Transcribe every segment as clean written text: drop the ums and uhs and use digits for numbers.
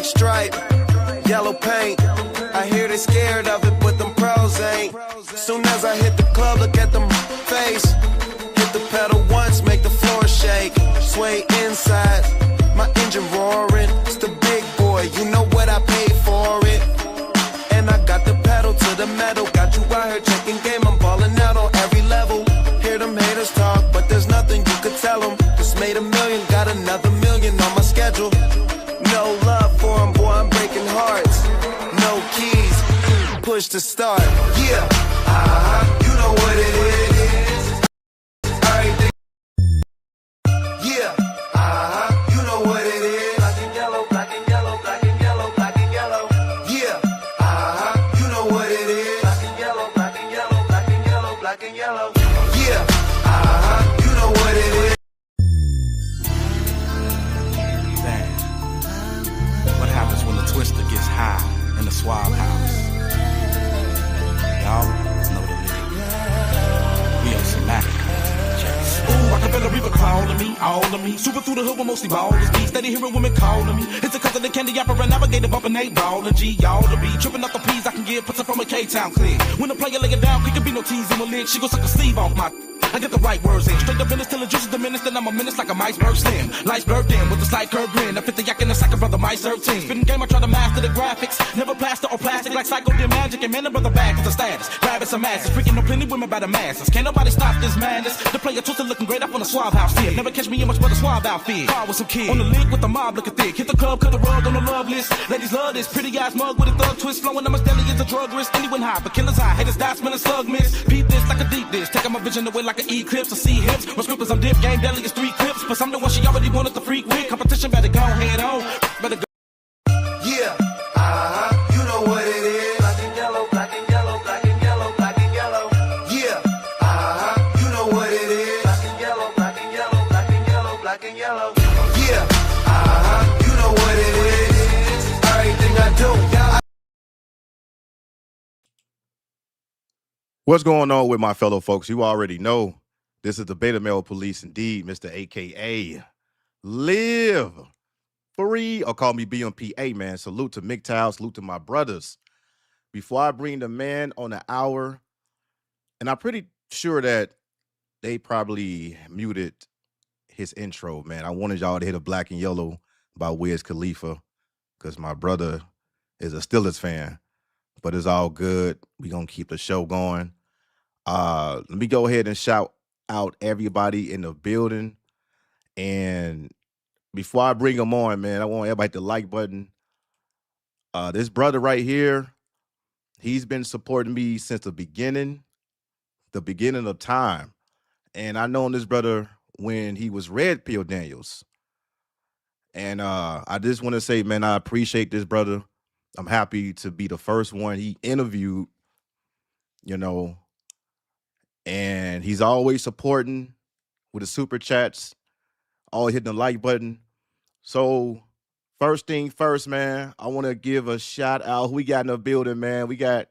black stripe, yellow paint. I hear they scared of it, but them pros ain't. Soon as I hit the club, look at them face. Hit the pedal once, make the floor shake. Sway inside, my engine roaring. It's the big boy, you know what I paid for it. And I got the pedal to the metal. Got you out here checking game, I'm balling out on every level. Hear them haters talk, but there's nothing you could tell them. Just made $1 million, got another $1 million on my schedule. No love for them, boy, I'm breaking hearts. No keys, push to start. Yeah, you know what it is. Everything. Yeah, you know what it is. Black and yellow, black and yellow, black and yellow, black and yellow. Yeah, you know what it is. Black and yellow, black and yellow, black and yellow, black and yellow. Yeah, you know what it is. Damn. What happens when the twister gets high in the Swab House? Y'all know the lyrics. We on some Mac. Ooh, Rockefeller Reaper calling me, all of me. Super through the hood with mostly ballers. Be steady hearing women calling me. It's because of the candy opera navigator bumping 8 ball and G. Y'all to be tripping off the P's I can get. Puts her from a K-Town clear. When the player lay it down, quick can be no tease in the lid. She gon' suck a sleeve off my. I get the right words in. Straight up business till the juice is diminished. Then I'm a menace like a iceberg stem. Life's blurred in with a slight curve grin. I fit the yak in the sack of brother, my serve team. Spinning game, I try to master the graphics. Never plaster or plastic like Psycho did magic. And man, the brother back is the status. Rabbits and masses. Freaking up plenty women by the masses. Can't nobody stop this madness. The player twisted looking great up on the Swab House tip. Never catch me in much but a Swab outfit. Car with some kids. On the link with the mob looking thick. Hit the club, cut the rug on the love list. Ladies love this. Pretty ass mug with a thug twist. Flowing on my deli is a drug risk. Anyone high, but killers high. Haters die, smelling slug miss. Beat this like a deep dish. Taking my vision away like an eclipse. I see hips. My script is I'm dip, game deli is 3 clips. But I'm the one she already wanted to freak with. Competition better go head on. Better go. Yeah, you know what it is. Black and yellow, black and yellow, black and yellow, black and yellow. Yeah, you know what it is. Black and yellow, black and yellow, black and yellow, black and yellow. Yeah, you know what it is. Everything I do, yeah. What's going on with my fellow folks? You already know. This is the Beta Male Police, indeed, Mr. AKA Live Free, or call me BMPA, man. Salute to MGTOW, salute to my brothers. Before I bring the man on the hour, and I'm pretty sure that they probably muted his intro, man. I wanted y'all to hit a Black and Yellow by Wiz Khalifa, because my brother is a Steelers fan, but it's all good. We're going to keep the show going. Let me go ahead and shout out everybody in the building. And before I bring them on, man, I want everybody to like button. This brother right here, he's been supporting me since the beginning of time. And I known this brother when he was Red Pill Daniels. And I just want to say, man, I appreciate this brother. I'm happy to be the first one he interviewed, you know, and he's always supporting with the super chats, always hitting the like button. So first thing first, man, I want to give a shout out. Who we got in the building, man? We got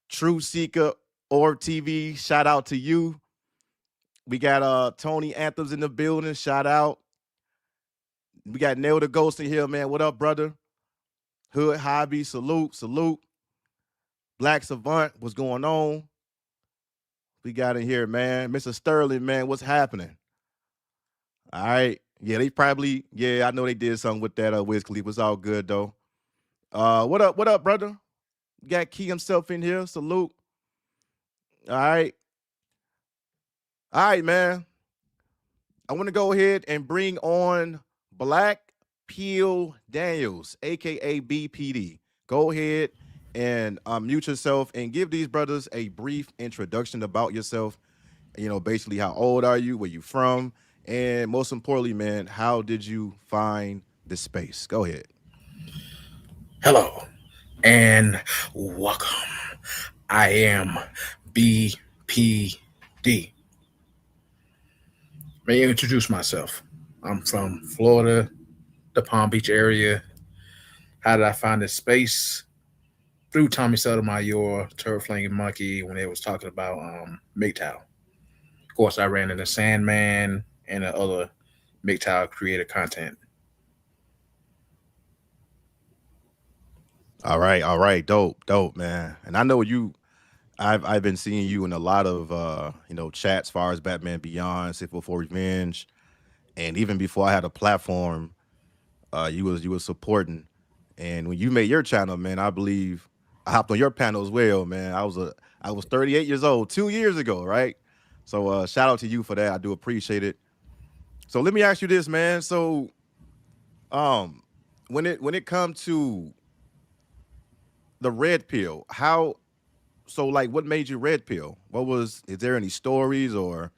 True Seeker Orb TV. Shout out to you. We got Tony Anthems in the building. Shout out. We got Nail the Ghost in here, man. What up, brother? Hood Hobby, salute. Black Savant, what's going on? We got in here, man. Mr. Sterling, man, what's happening? All right. Yeah, they probably, I know they did something with that Wiz Khalifa. It's all good, though. What up, brother? We got Key himself in here. Salute. All right, man. I want to go ahead and bring on Black Pill Daniels, a.k.a. BPD. Go ahead and mute yourself and give these brothers a brief introduction about yourself. You know, basically, how old are you? Where you from? And most importantly, man, how did you find this space? Go ahead. Hello and welcome. I am BPD. May I introduce myself? I'm from Florida, the Palm Beach area. How did I find this space? Through Tommy Sotomayor, Turtle Flinging Monkey, when they was talking about MGTOW. Of course, I ran into Sandman and the other MGTOW creator content. All right, dope, man. And I know you. I've been seeing you in a lot of chats, far as Batman Beyond, Civil for Revenge, and even before I had a platform, you was supporting. And when you made your channel, man, I believe I hopped on your panel as well, man. I was 38 years old 2 years ago, right? So shout out to you for that. I do appreciate it. So let me ask you this, man. So um, when it comes to the red pill, how so like what made you red pill? Is there any stories or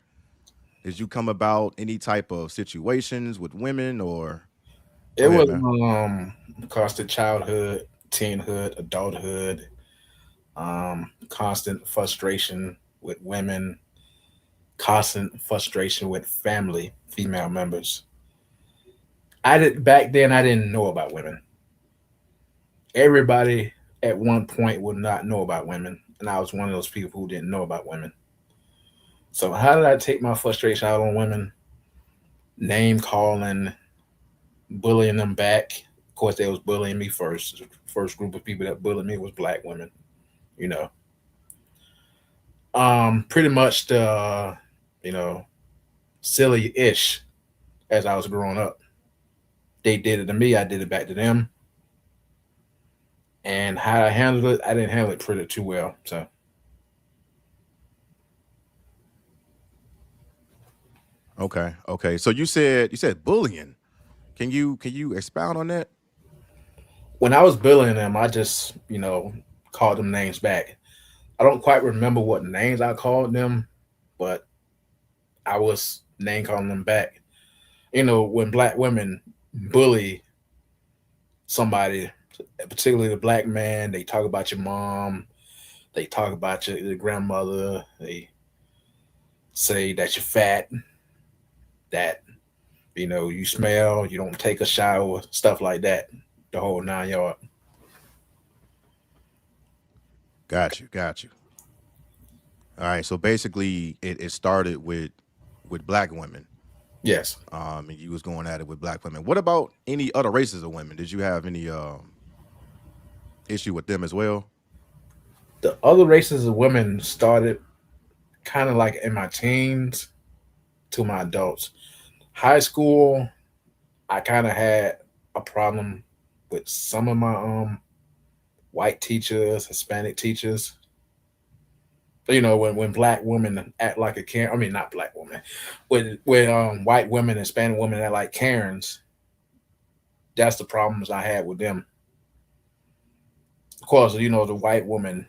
did you come about any type of situations with women or It go ahead, was man. constant childhood, teenhood, adulthood, constant frustration with women, constant frustration with family, female members. I did back then. I didn't know about women. Everybody at one point would not know about women, and I was one of those people who didn't know about women. So how did I take my frustration out on women? Name calling, bullying them back. Of course, they was bullying me first. The first group of people that bullied me was black women. You know, pretty much the you know silly-ish as I was growing up. They did it to me. I did it back to them. And how I handled it, I didn't handle it pretty too well. So Okay, okay. So you said bullying. Can you expound on that? when I was bullying them, I just called them names back. I don't quite remember what names I called them, but I was name calling them back. When black women bully somebody, particularly the black man, they talk about your mom, they talk about your grandmother, they say that you're fat, that you smell, you don't take a shower, stuff like that, the whole 9 yard. Got you, got you. All right. So basically it started with black women. Yes. And you was going at it with black women. What about any other races of women? Did you have any issue with them as well? The other races of women started kind of like in my teens to my adults. High school, I kind of had a problem with some of my white teachers, Hispanic teachers. When black women act like a Karen, I mean not black women, when white women, Hispanic women act like Karens, that's the problems I had with them. Of course, the white woman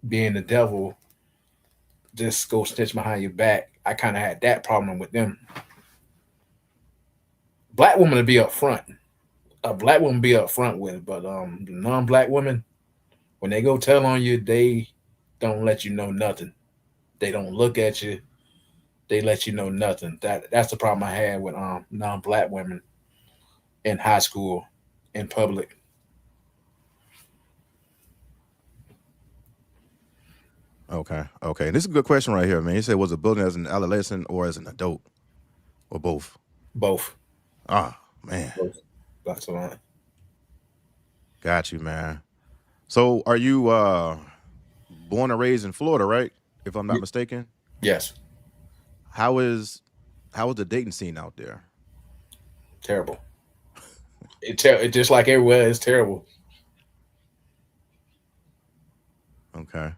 being the devil, just go stitch behind your back. I kind of had that problem with them. Black women to be up front. A black woman be up front with it, but the non-black women, when they go tell on you, they don't let you know nothing. They don't look at you. They let you know nothing. That's the problem I had with non-black women in high school, in public. Okay, okay. This is a good question right here, man. You said was it building as an adolescent or as an adult or both? Both. Ah, man. Both. That's a lot. Got you, man. So are you born and raised in Florida, right? If I'm not Y- mistaken. Yes. How is how is the dating scene out there? Terrible. It just like everywhere. It's terrible. Okay.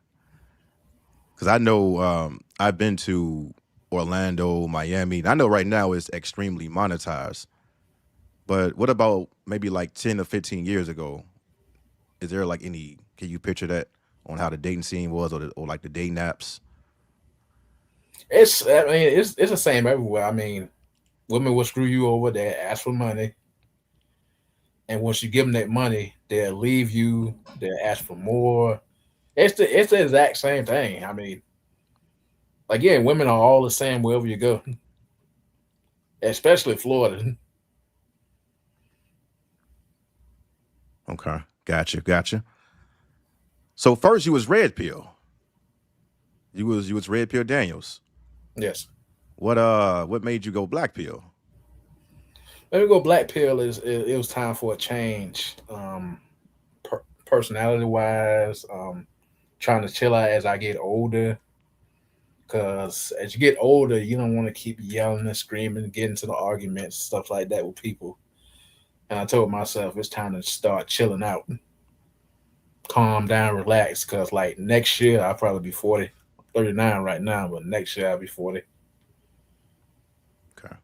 Because I know I've been to Orlando, Miami. And I know right now it's extremely monetized. But what about maybe like 10 or 15 years ago? Is there like any, can you picture that on how the dating scene was or like the dating apps? It's the same everywhere. I mean, women will screw you over. They ask for money, and once you give them that money, they'll leave you. They'll ask for more. It's the exact same thing. I mean, again, women are all the same wherever you go, especially Florida. Okay. Gotcha. So first you was Red Pill. You was Red Pill Daniels. Yes. What made you go Black Pill? Let me go. Black pill is it was time for a change. personality wise, trying to chill out as I get older. Because as you get older, you don't want to keep yelling and screaming, get into the arguments, stuff like that with people. And I told myself it's time to start chilling out, calm down, relax. Because like next year, I'll probably be 40, 39 right now, but next year I'll be 40. Okay.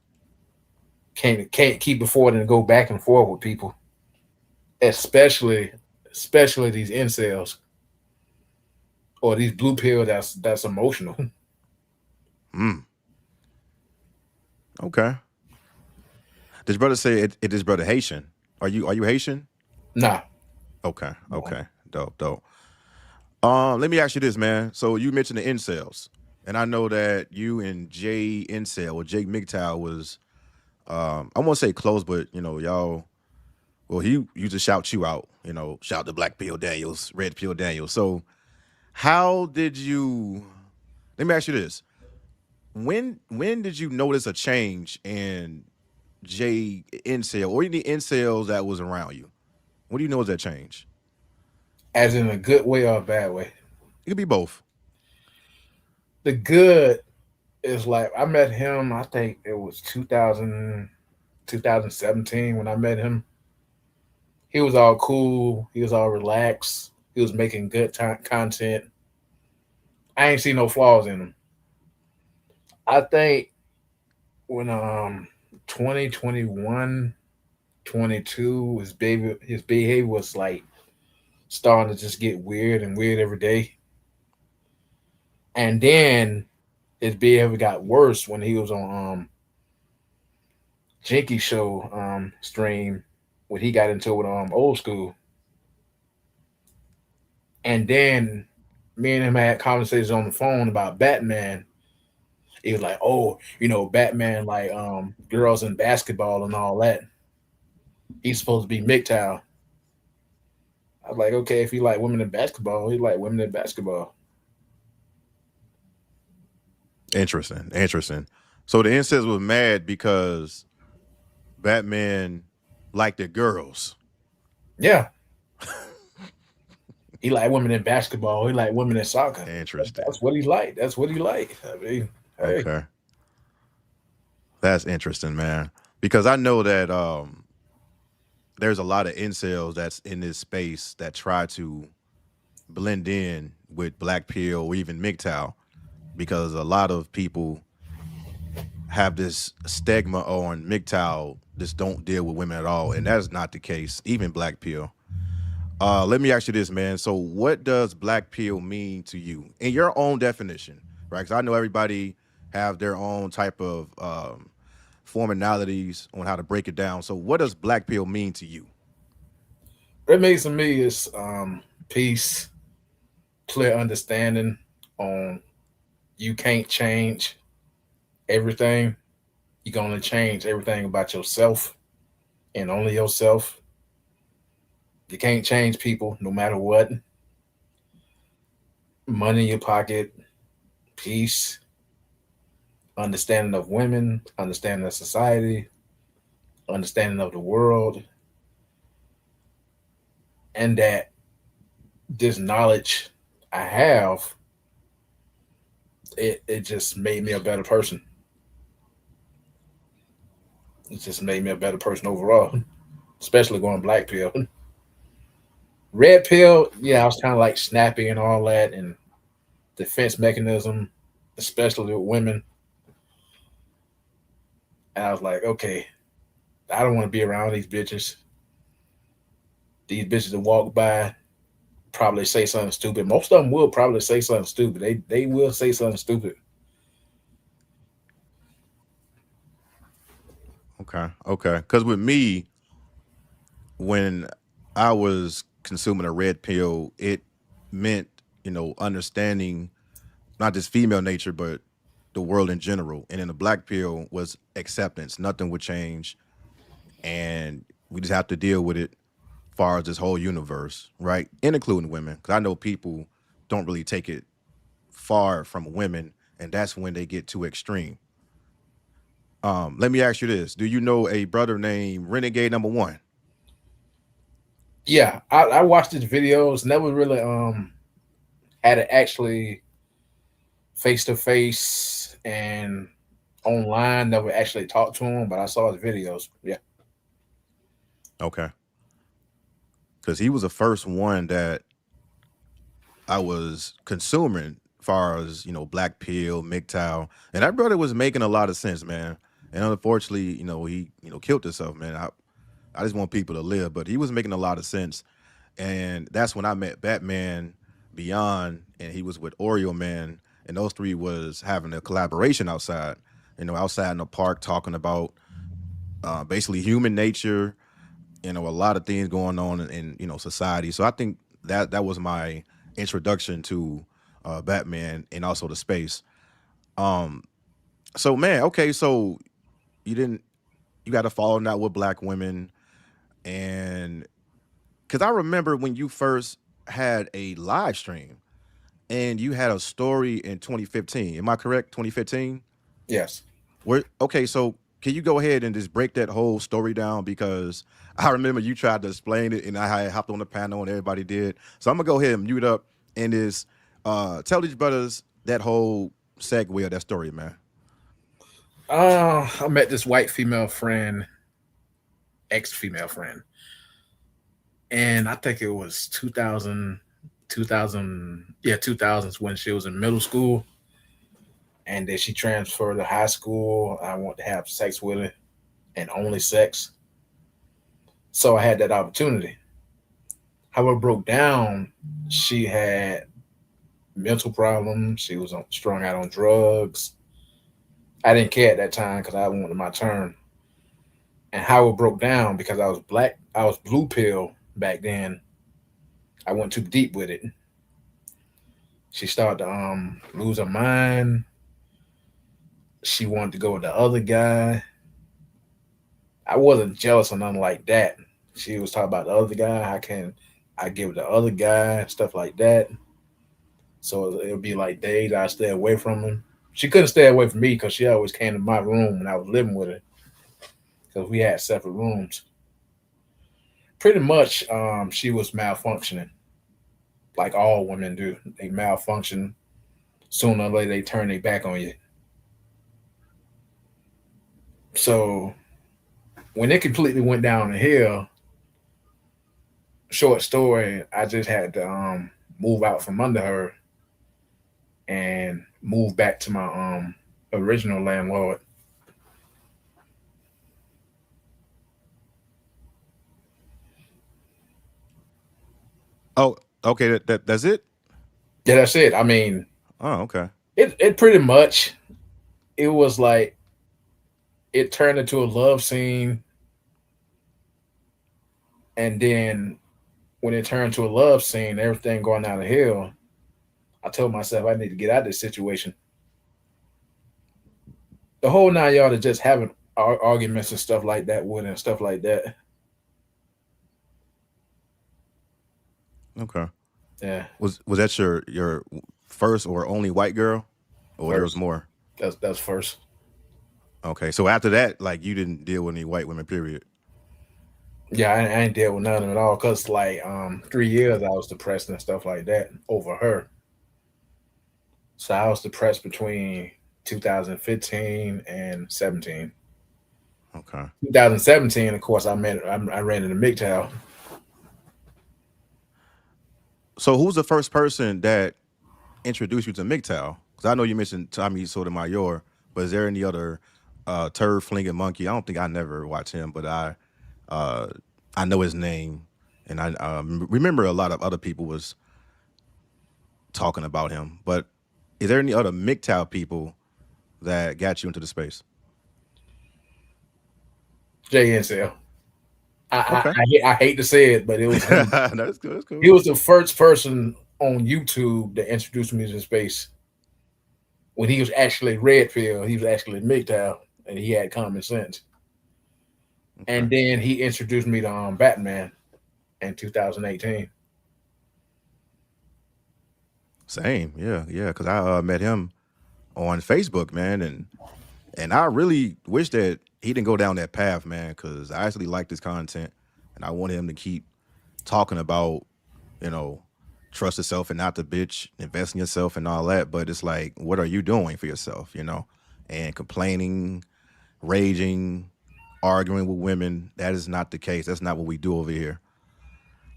Can't keep it 40 and go back and forth with people, especially these incels or these blue pill that's emotional. Mm. Okay. This brother say it is brother Haitian. Are you Haitian? Nah, Okay. Okay. Dope. Let me ask you this, man. So you mentioned the incels, and I know that you and Jay Incel or Jake MGTOW was I won't say close, but y'all. Well, he used to shout you out. Shout to Black Pill Daniels, Red Pill Daniels. So how did you? Let me ask you this: when did you notice a change in Jay Incel or any incels that was around you? What do you know is that change? as in a good way or a bad way. It could be both. The good is like I met him. I think it was 2017 when I met him. He was all cool. He was all relaxed. He was making good content. I ain't see no flaws in him. I think when 2021, 22, his behavior was like starting to just get weird and weird every day. And then his behavior got worse when he was on Jinky show stream when he got into it with old school. And then me and him had conversations on the phone about Batman. He was like, "Oh, Batman like girls in basketball and all that. He's supposed to be MGTOW." I was like, "Okay, if he like women in basketball, he like women in basketball." Interesting. So the incels was mad because Batman liked the girls. Yeah, he like women in basketball. He like women in soccer. Interesting. That's what he like. That's what he like. I mean, hey. Okay. That's interesting, man. Because I know that there's a lot of incels that's in this space that try to blend in with Black Pill or even MGTOW because a lot of people have this stigma on MGTOW just don't deal with women at all, and that's not the case. Even Black Pill. Let me ask you this, man. So, what does Black Pill mean to you in your own definition, right? Because I know everybody have their own type of formalities on how to break it down. So, what does Black Pill mean to you? What makes to me is peace, clear understanding on you can't change everything. You're gonna change everything about yourself and only yourself. You can't change people no matter what. Money in your pocket, peace, understanding of women, understanding of society, understanding of the world, and that this knowledge I have, it just made me a better person. It just made me a better person overall, especially going Black Pill. Red Pill, yeah, I was kind of like snappy and all that, and defense mechanism, especially with women. And I was like, okay, I don't want to be around these bitches. These bitches that walk by probably say something stupid. Most of them will probably say something stupid. They will say something stupid. Okay. Because with me, when I was consuming a red pill, it meant, understanding not just female nature, but the world in general. And then the black pill was acceptance. Nothing would change. And we just have to deal with it as far as this whole universe, right? And including women. Because I know people don't really take it far from women, and that's when they get too extreme. Let me ask you this. Do you know a brother named Renegade Number One? Yeah, I watched his videos. Never really had it actually face to face and online. Never actually talked to him, but I saw his videos. Yeah. Okay. Because he was the first one that I was consuming, far as Black Pill, MGTOW, and that brother was making a lot of sense, man. And unfortunately, he killed himself, man. I just want people to live, but he was making a lot of sense, and that's when I met Batman Beyond, and he was with Oreo Man, and those three was having a collaboration outside, outside in the park, talking about basically human nature, a lot of things going on in society. So I think that was my introduction to Batman and also the space. Um, so man, okay, so you didn't you got to follow out with black women, and because I remember when you first had a live stream and you had a story in 2015. Am I correct? 2015. Yes. Where okay, so can you go ahead and just break that whole story down? Because I remember you tried to explain it, and I had hopped on the panel, and everybody did. So I'm gonna go ahead and mute up and just tell these brothers that whole segue of that story, man. I met this white female friend, ex female friend, and I think it was 2000s when she was in middle school, and then she transferred to high school. I want to have sex with her, and only sex. So I had that opportunity. How it broke down, she had mental problems. She was strung out on drugs. I didn't care at that time because I wanted my turn. And how it broke down, because I was black, I was blue pill back then. I went too deep with it. She started to lose her mind. She wanted to go with the other guy. I wasn't jealous or nothing like that. She was talking about the other guy. How can I give it the other guy? Stuff like that. So it would be like days I stay away from him. She couldn't stay away from me because she always came to my room when I was living with her, because we had separate rooms. Pretty much, she was malfunctioning, like all women do. They malfunction. Sooner or later, they turn their back on you. So when it completely went down the hill, short story, I just had to move out from under her and move back to my original landlord. Oh, okay, that's it. Yeah, that's it. I mean, Oh, okay. it pretty much, it was like it turned into a love scene, and then when it turned to a love scene, everything going down the hill. I told myself I need to get out of this situation. The whole 9 yards of just having arguments and stuff like that with and stuff like that. Okay. Yeah, Was that your first or only white girl, or there was first. more? That's first. Okay, so after that, like you didn't deal with any white women, period. Yeah, I ain't deal with none of them at all. Cause like 3 years I was depressed and stuff like that over her. So I was depressed between 2015 and 17. Okay. 2017, of course, I ran into MGTOW. So who's the first person that introduced you to MGTOW? Because I know you mentioned Tommy Sotomayor, but is there any other turd flinging monkey? I don't think I never watched him, but uh, I know his name, and I remember a lot of other people was talking about him. But is there any other MGTOW people that got you into the space? JNCL. Okay. I hate to say it, but it was him. That's good. That's cool. He was the first person on YouTube that introduced me to space. When he was actually red pill, he was actually MGTOW, and he had common sense. And Okay. then he introduced me to Batman in 2018. Same. Yeah. Yeah. Because I met him on Facebook, man, and I really wish that he didn't go down that path, man, because I actually liked his content, and I wanted him to keep talking about, you know, trust yourself and not the bitch, invest in yourself and all that. But it's like, what are you doing for yourself, you know? And complaining, raging, arguing with women, that is not the case. That's not what we do over here.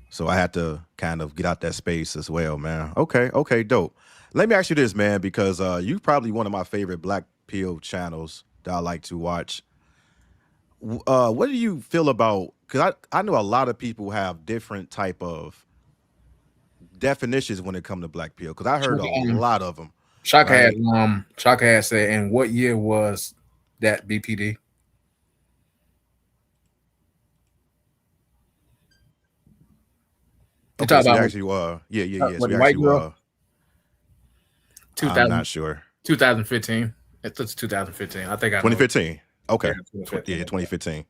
So I had to kind of get out that space as well, man. Okay, dope. Let me ask you this, man, because you probably one of my favorite Black Pill channels that I like to watch. What do you feel about? Because I know a lot of people have different type of definitions when it comes to Black Pill. Because I heard a lot of them. Shaka had said, and what year was that BPD? Okay, so actually, yeah. So the white girl? I'm not sure. 2015. It's 2015. I think I 2015. Okay. Yeah, 2015.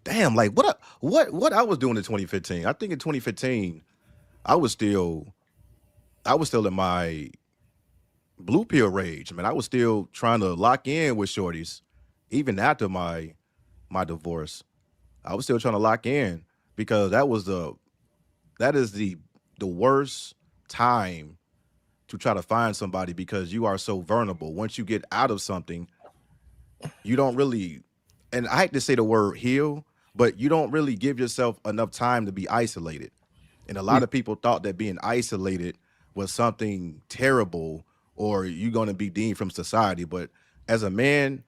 Damn, like what I was doing in 2015. I think in 2015, I was still in my blue pill rage. I mean, I was still trying to lock in with shorties, even after my divorce. I was still trying to lock in because that is the worst time to try to find somebody because you are so vulnerable. Once you get out of something, you don't really, and I hate to say the word heal, but you don't really give yourself enough time to be isolated. And a lot of people thought that being isolated was something terrible or you're going to be deemed from society. But as a man,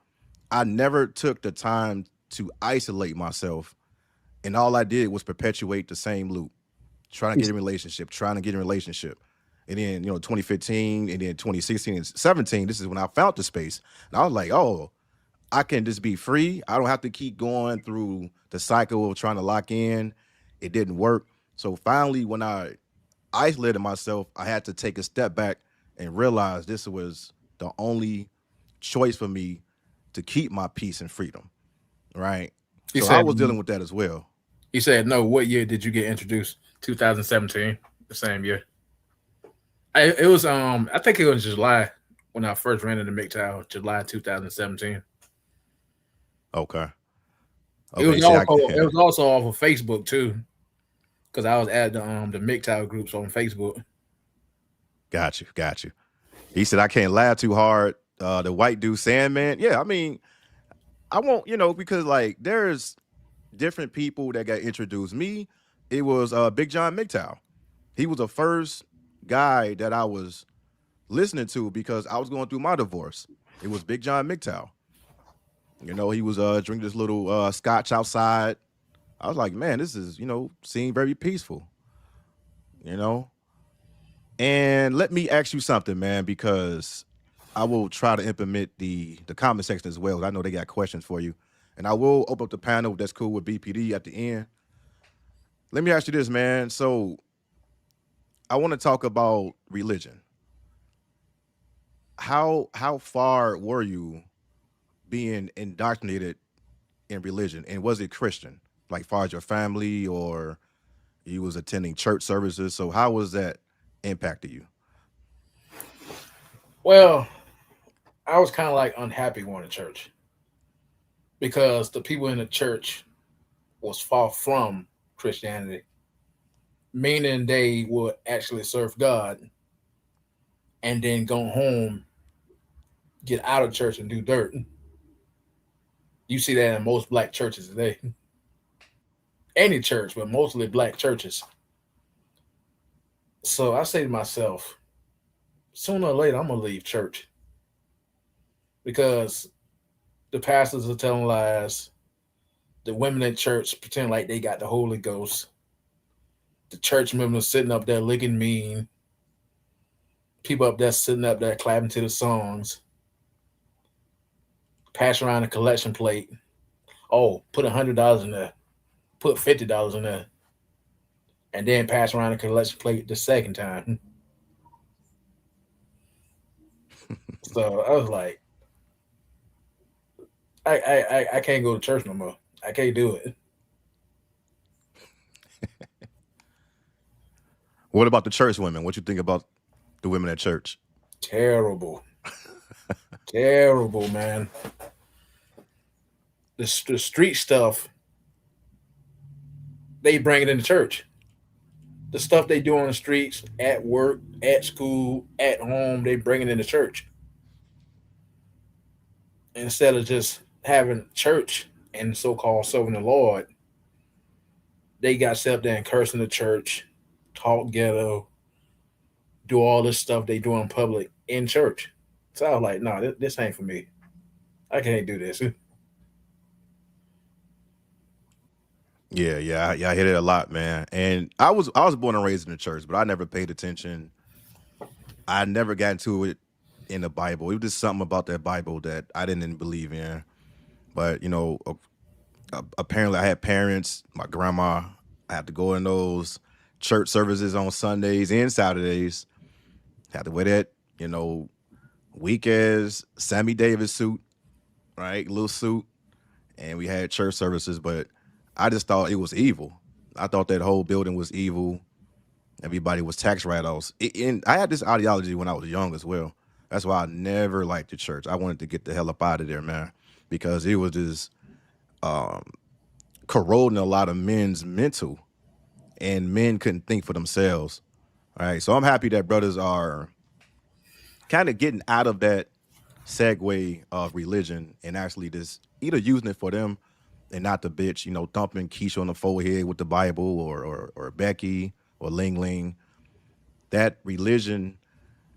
I never took the time to isolate myself. And all I did was perpetuate the same loop, trying to get in a relationship. And then, 2015 and then 2016 and 17, this is when I found the space. And I was like, oh, I can just be free. I don't have to keep going through the cycle of trying to lock in. It didn't work. So finally, when I isolated myself, I had to take a step back and realize this was the only choice for me to keep my peace and freedom, right? So I was dealing with that as well. He said, no, what year did you get introduced? 2017, the same year. It was, I think it was July when I first ran into MGTOW, July 2017. Okay. It was also off of Facebook too, because I was at the MGTOW groups on Facebook. Got you. He said I can't laugh too hard. The white dude Sandman. Yeah, I mean, I won't, because like there's different people that got introduced. Me, it was Big John MGTOW. He was the first guy that I was listening to because I was going through my divorce. It was Big John MGTOW. He was drinking this little scotch outside. I was like, man, this is, seemed very peaceful. And let me ask you something, man, because I will try to implement the comment section as well. I know they got questions for you. And I will open up the panel that's cool with BPD at the end. Let me ask you this, man. So I want to talk about religion. How far were you being indoctrinated in religion? And was it Christian? Like far as your family or you was attending church services? So how was that impacted you? Well, I was kind of like unhappy going to church because the people in the church was far from Christianity, meaning they would actually serve God and then go home, get out of church and do dirt. You see that in most black churches today. Any church, but mostly black churches. So I say to myself, sooner or later, I'm going to leave church because the pastors are telling lies. The women in church pretend like they got the Holy Ghost. The church members sitting up there looking mean. People up there sitting up there clapping to the songs. Pass around a collection plate. Oh, put $100 in there. Put $50 in there. And then pass around a collection plate the second time. So I was like, I can't go to church no more. I can't do it. What about the church women? What you think about the women at church? Terrible. Terrible, man. The street stuff, they bring it into church. The stuff they do on the streets, at work, at school, at home, they bring it into church instead of just having church and so-called serving the Lord. They got set up there and cursing the church, talk ghetto, do all this stuff they do in public in church. So I was like, no, this ain't for me. I can't do this. Yeah, I hit it a lot, man. And I was born and raised in the church, but I never paid attention. I never got into it in the Bible. It was just something about that Bible that I didn't believe in. But apparently I had parents, my grandma. I had to go in those church services on Sundays and Saturdays. Had to wear that, weak as Sammy Davis suit, right? Little suit. And we had church services, but I just thought it was evil. I thought that whole building was evil. Everybody was tax write-offs. And I had this ideology when I was young as well. That's why I never liked the church. I wanted to get the hell up out of there, man, because it was just corroding a lot of men's mental, and men couldn't think for themselves. All right, so I'm happy that brothers are kind of getting out of that segue of religion and actually just either using it for them and not the bitch, thumping Keisha on the forehead with the Bible or Becky or Ling Ling. That religion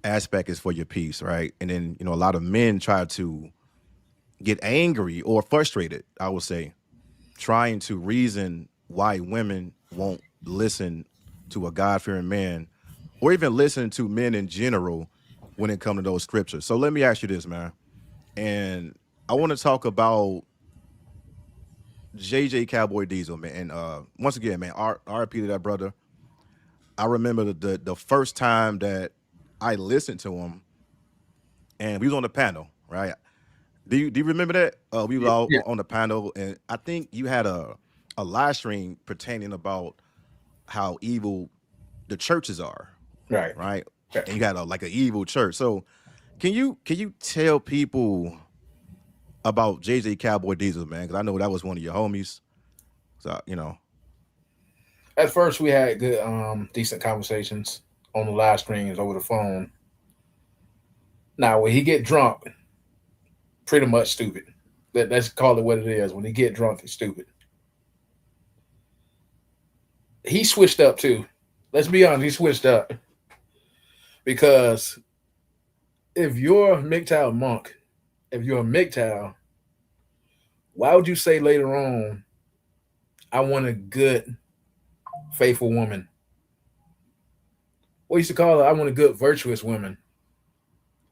aspect is for your peace, right? And then, a lot of men try to get angry or frustrated, I would say, trying to reason why women won't listen to a God-fearing man or even listen to men in general when it comes to those scriptures. So let me ask you this, man. And I want to talk about JJ Cowboy Diesel, man. And once again, man, RIP to that brother. I remember the first time that I listened to him, and we was on the panel, right? Do you remember that? We were all on the panel, and I think you had a live stream pertaining about how evil the churches are, Right. right? And you had an evil church. So can you tell people about JJ Cowboy Diesel, man? Because I know that was one of your homies. So At first, we had good, decent conversations on the live streams over the phone. Now, when he get drunk, pretty much stupid. Let's call it what it is. When he get drunk, he's stupid. He switched up too. Let's be honest, he switched up. Because if you're a MGTOW monk, if you're a MGTOW, why would you say later on, I want a good, faithful woman? What used to call it, I want a good, virtuous woman.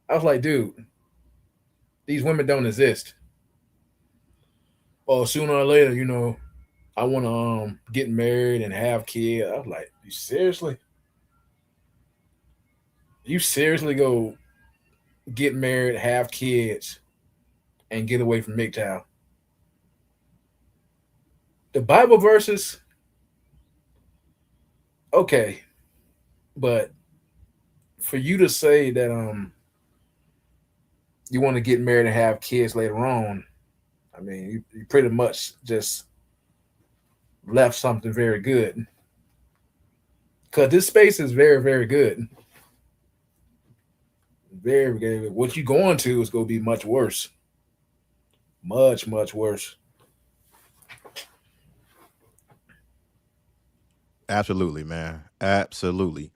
I was like, dude, these women don't exist. Well, sooner or later, I want to get married and have kids. I was like, you seriously? You seriously go get married, have kids, and get away from MGTOW? The Bible verses, okay, but for you to say that you want to get married and have kids later on, I mean, you pretty much just left something very good. Because this space is very, very good. Very good. What you're going to is going to be much worse. Much, much worse. Absolutely, man. Absolutely.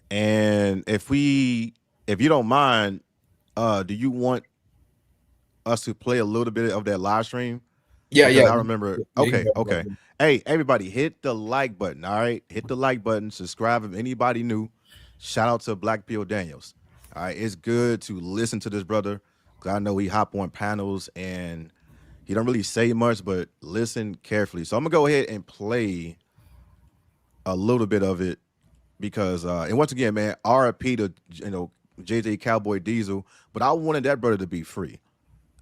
And if you don't mind, do you want us to play a little bit of that live stream? Yeah, Because yeah. I remember. Yeah, Okay. Hey, everybody, hit the like button. All right, hit the like button. Subscribe if anybody new. Shout out to Black Pill Daniels. All right, it's good to listen to this brother because I know he hop on panels and he don't really say much, but listen carefully. So I'm gonna go ahead and play a little bit of it because and once again, man, RIP to JJ Cowboy Diesel, but I wanted that brother to be free.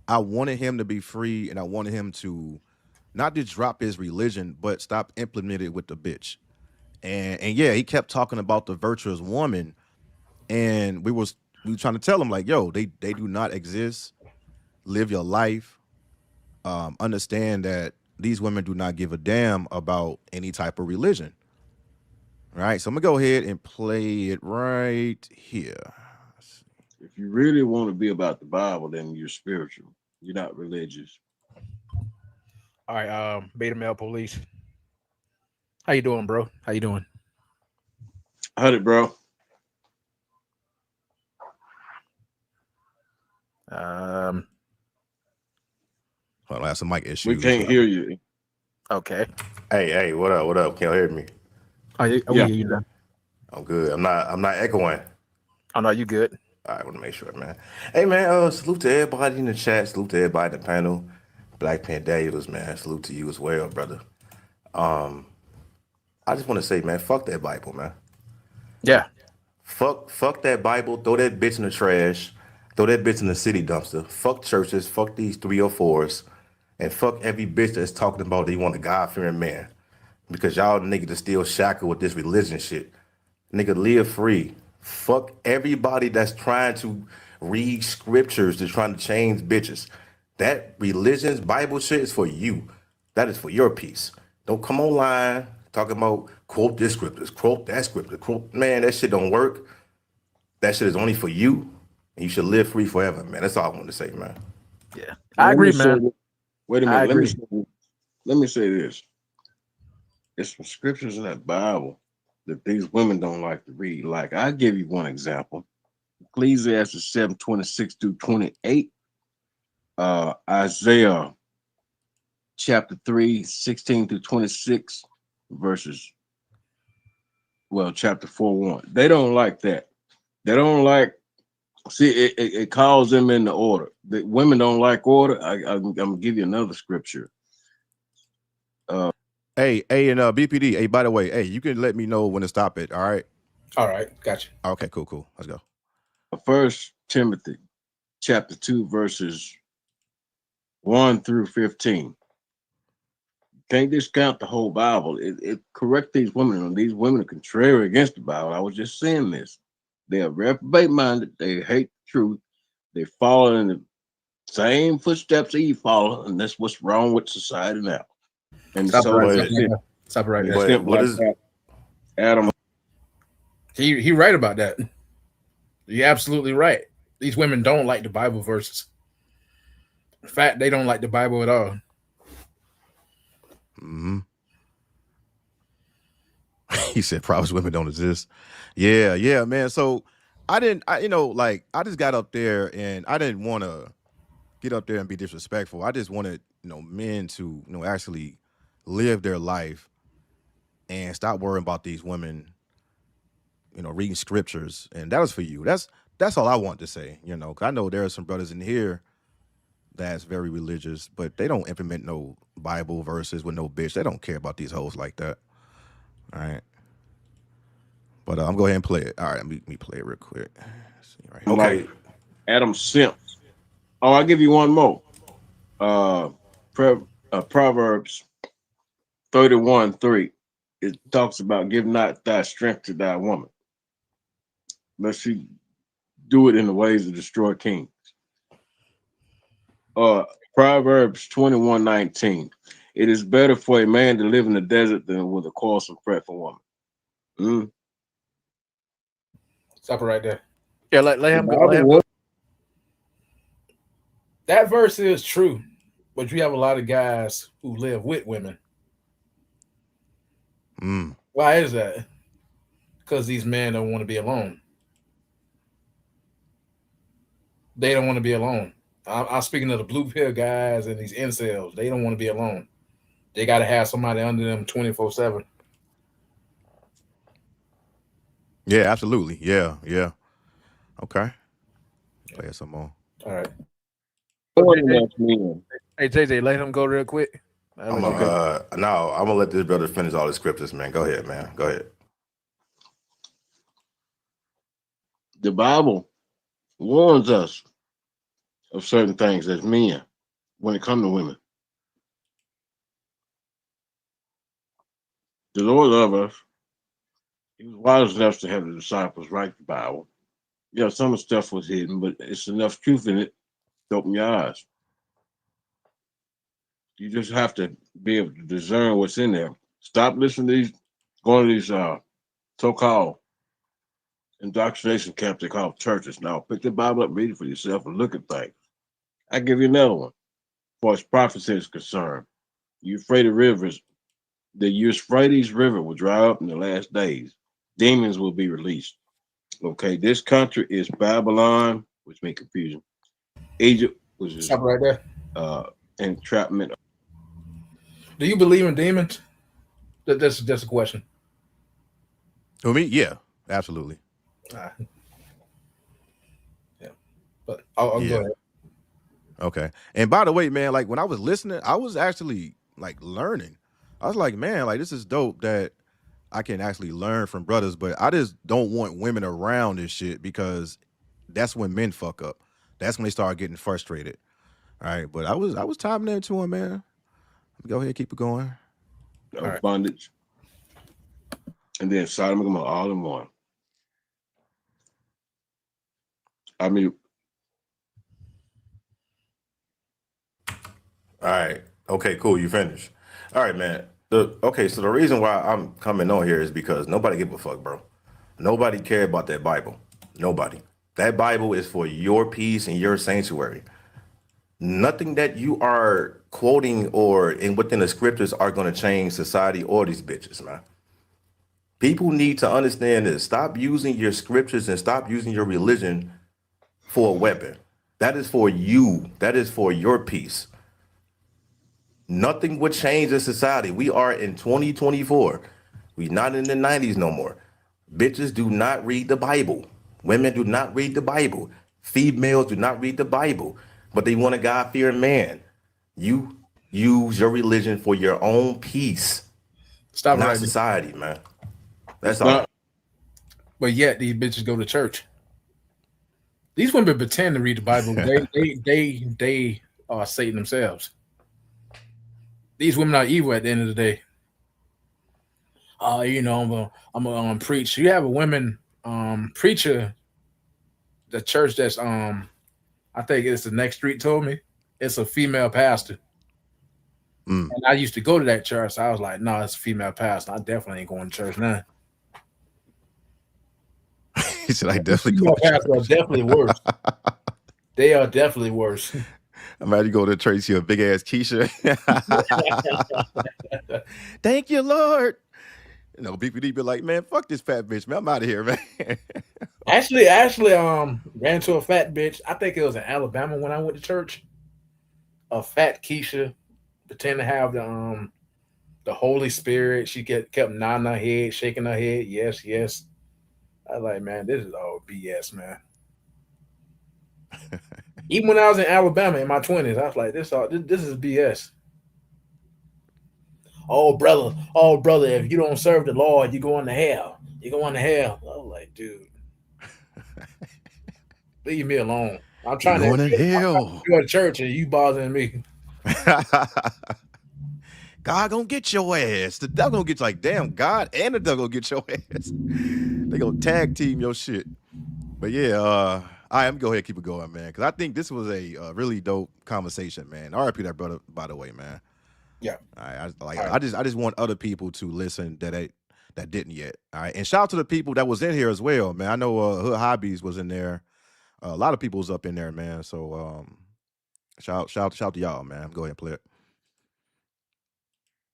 I wanted him to be free, and I wanted him to not just drop his religion, but stop implementing it with the bitch. And yeah, he kept talking about the virtuous woman, and we were trying to tell him like, yo, they do not exist. Live your life. Understand that these women do not give a damn about any type of religion. All right, so I'm gonna go ahead and play it right here. If you really want to be about the Bible, then you're spiritual. You're not religious. All right, Beta Male Police. How you doing, bro? How you doing? How'd it, bro? Hold on, I have some mic issues. We can't hear you. Okay. Hey, what up? What up? Can you hear me? Yeah. You know. I'm good. I'm not echoing. Oh no, you good. I want to make sure, man. Hey, man. Salute to everybody in the chat. Salute to everybody in the panel. Black Pen Daniels, man. Salute to you as well, brother. I just want to say, man, fuck that Bible, man. Yeah. Fuck that Bible. Throw that bitch in the trash. Throw that bitch in the city dumpster. Fuck churches. Fuck these 304s. And fuck every bitch that's talking about they want a God-fearing man. Because y'all niggas are still shackled with this religion shit. Nigga, live free. Fuck everybody that's trying to read scriptures, that's trying to change bitches. That religion's Bible shit is for you. That is for your peace. Don't come online talking about quote this scripture, quote that scripture, quote. Man, that shit don't work. That shit is only for you, and you should live free forever, man. That's all I want to say, man. Yeah. I agree, man. Wait a I minute. agree. Let me say this. There's some scriptures in that Bible that these women don't like to read. Like, I'll give you one example. Ecclesiastes 7:26 through 28. Isaiah chapter 3, 16 through 26 verses. Well, chapter 4:1. They don't like that. They don't like. See, it calls them into order. The women don't like order. I'm gonna give you another scripture. Hey, and BPD. Hey, by the way, hey, you can let me know when to stop it. All right. All right, gotcha. Okay, cool. Let's go. First Timothy chapter 2 verses 1 through 15. Can't discount the whole Bible. It correct these women. These women are contrary against the Bible. I was just saying this. They are reprobate minded. They hate the truth. They follow in the same footsteps Eve followed, and that's what's wrong with society now. And Stop so right it's there. Stop right there. simple what like is- that. Adam. He right about that. You're absolutely right. These women don't like the Bible verses. In fact, they don't like the Bible at all. Mm-hmm. He said Proverbs women don't exist. Yeah, man. So I just got up there and I didn't want to get up there and be disrespectful. I just wanted, men to, actually live their life and stop worrying about these women, reading scriptures. And that was for you. That's all I want to say, 'cause I know there are some brothers in here that's very religious, but they don't implement no Bible verses with no bitch. They don't care about these hoes like that. All right. But I'm going to go ahead and play it. All right, let me play it real quick. Let's see right here. Okay. Like Adam Simps. Oh, I'll give you one more. Proverbs 31:3. It talks about give not thy strength to thy woman, lest she do it in the ways to destroy kings. Proverbs 21:19. It is better for a man to live in the desert than with a quarrelsome, fretful woman. Stop it right there. Yeah, let him go. That verse is true, but you have a lot of guys who live with women. Why is that? Because these men don't want to be alone. They don't want to be alone. I'm speaking of the blue pill guys and these incels. They don't want to be alone. They got to have somebody under them 24/7. Yeah, absolutely. Yeah. Okay. Play some more. All right. Men. Hey, JJ, let him go real quick. I'm gonna let this brother finish all the scriptures, man. Go ahead, man. Go ahead. The Bible warns us of certain things as men when it comes to women. The Lord loved us. He was wise enough to have the disciples write the Bible. Yeah, some of the stuff was hidden, but it's enough truth in it to open your eyes. You just have to be able to discern what's in there. Stop listening to going to these so-called indoctrination camps they call churches. Now, pick the Bible up, read it for yourself, and look at things. I give you another one. As far as prophecy is concerned, Euphrates rivers, the Euphrates River will dry up in the last days. Demons will be released. Okay, this country is Babylon, which makes confusion. Egypt, which is Stop right there. entrapment. Do you believe in demons? That's a question. For me, yeah, absolutely. Yeah, but I'll Yeah. go ahead. Okay. And by the way, man, like when I was listening, I was actually like learning. I was like, man, like this is dope that I can actually learn from brothers, but I just don't want women around this shit because that's when men fuck up. That's when they start getting frustrated. All right. But I was timing into him, man. Go ahead, keep it going. All right. Bondage, and then Sodom and Gomorrah all in one. I mean, All right. Okay, cool. You finished. All right, man. So the reason why I'm coming on here is because nobody give a fuck, bro. Nobody care about that Bible. Nobody. That Bible is for your peace and your sanctuary. Nothing that you are quoting or in within the scriptures are going to change society or these bitches, man. People need to understand this. Stop using your scriptures and stop using your religion for a weapon. That is for you. That is for your peace. Nothing would change in society. We are in 2024. We're not in the 90s no more. Bitches do not read the Bible. Women do not read the Bible. Females do not read the Bible, but they want a God-fearing man. You use your religion for your own peace, Stop not right there. society, man. That's all. But yet these bitches go to church. These women pretend to read the Bible. They are Satan themselves. These women are evil at the end of the day. I'm gonna preach. You have a women preacher, the church that's I think it's the next street told me. It's a female pastor. And I used to go to that church. So I was like, no, it's a female pastor. I definitely ain't going to church now. He said, I definitely Female go to pastors are church. definitely worse. They are definitely worse. Imagine you go to church, see a big ass Keisha. Thank you, Lord. You know, BPD be like, man, fuck this fat bitch, man. I'm out of here, man. Ashley ran into a fat bitch. I think it was in Alabama when I went to church. A fat Keisha pretend to have the Holy Spirit. She kept nodding her head, shaking her head. Yes, yes. I was like, man, this is all BS, man. Even when I was in Alabama in my 20s, I was like, this is BS. Oh, brother, if you don't serve the Lord, you're going to hell. You're going to hell. I was like, dude, leave me alone. I'm trying Going to to hell. go to church and you bothering me. God gonna get your ass. The devil gonna get you, like, damn, God and the devil gonna get your ass. They gonna tag team your shit. But yeah, all right, I'm gonna go ahead and keep it going, man. Cause I think this was a really dope conversation, man. RIP that brother, by the way, man. Yeah. All right, I just want other people to listen that didn't yet. All right. And shout out to the people that was in here as well, man. I know Hood Hobbies was in there. A lot of people was up in there, man. So shout out to y'all, man. Go ahead and play it.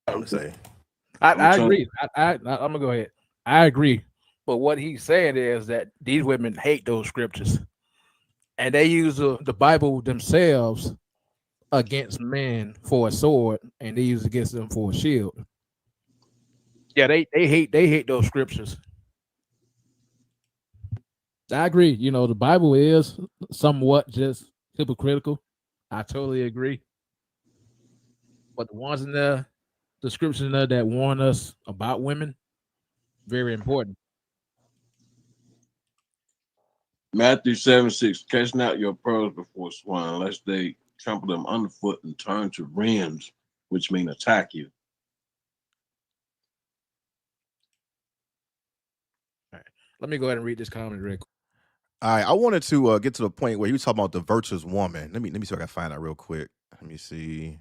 I'm gonna say. I agree. I'm gonna go ahead. I agree. But what he's saying is that these women hate those scriptures, and they use the Bible themselves against men for a sword, and they use it against them for a shield. Yeah, they hate those scriptures. I agree. You know, the Bible is somewhat just hypocritical. I totally agree. But the ones in there, the scriptures in there that warn us about women, very important. Matthew 7:6, cast not your pearls before swine, lest they trample them underfoot and turn to rams, which mean attack you. All right. Let me go ahead and read this comment real quick. All right, I wanted to get to the point where you was talking about the virtuous woman. Let me see if I can find that real quick. Let me see.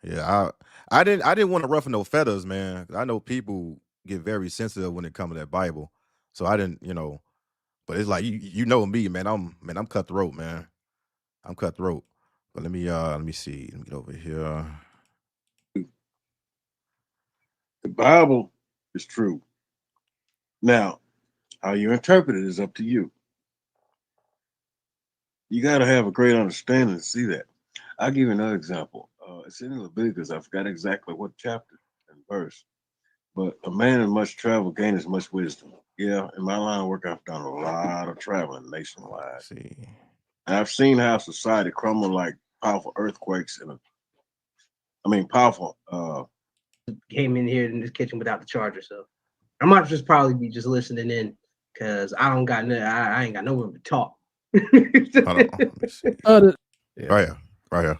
Yeah, I didn't want to ruffle no feathers, man. I know people get very sensitive when it comes to that Bible. So I didn't, but it's like you know me, man. I'm cutthroat, man. I'm cutthroat. But let me see. Let me get over here. The Bible is true. Now, how you interpret it is up to you. You got to have a great understanding to see that. I'll give you another example. It's in Leviticus. I forgot exactly what chapter and verse. But a man in much travel gaineth much wisdom. Yeah, in my line of work, I've done a lot of traveling nationwide. Let's see. And I've seen how society crumble like powerful earthquakes powerful. Came in here in this kitchen without the charger, so I might just probably be just listening in because I don't got I ain't got no room to talk. Hold on. Let me see. Yeah. Right here.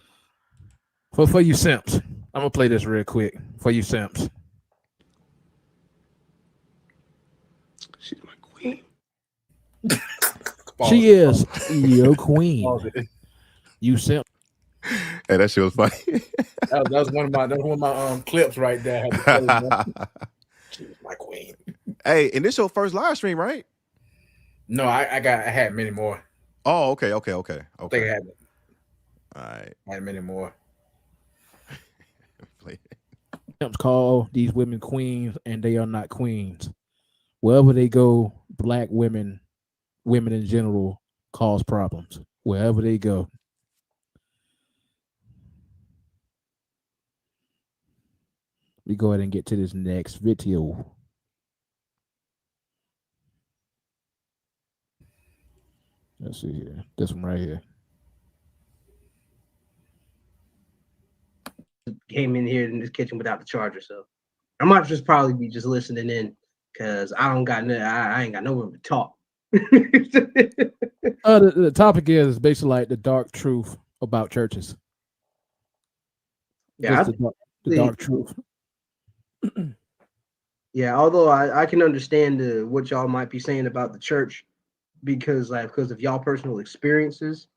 For you simps, I'm gonna play this real quick for you simps. She's my queen. She is your queen. You simp. Hey, that shit was funny. That was one of my clips right there. She was my queen. Hey, and this your first live stream, right? No, I had many more. Oh, okay. I think I had All right. many more. Play. Simps call these women queens, and they are not queens. Wherever they go, black women in general, cause problems. Wherever they go. We go ahead and get to this next video. Let's see here. This one right here. Came in here in this kitchen without the charger, so I might just probably be just listening in because I don't got I ain't got no room to talk. The topic is basically like the dark truth about churches. Yeah, the dark truth. Yeah, although I can understand what y'all might be saying about the church because of y'all personal experiences,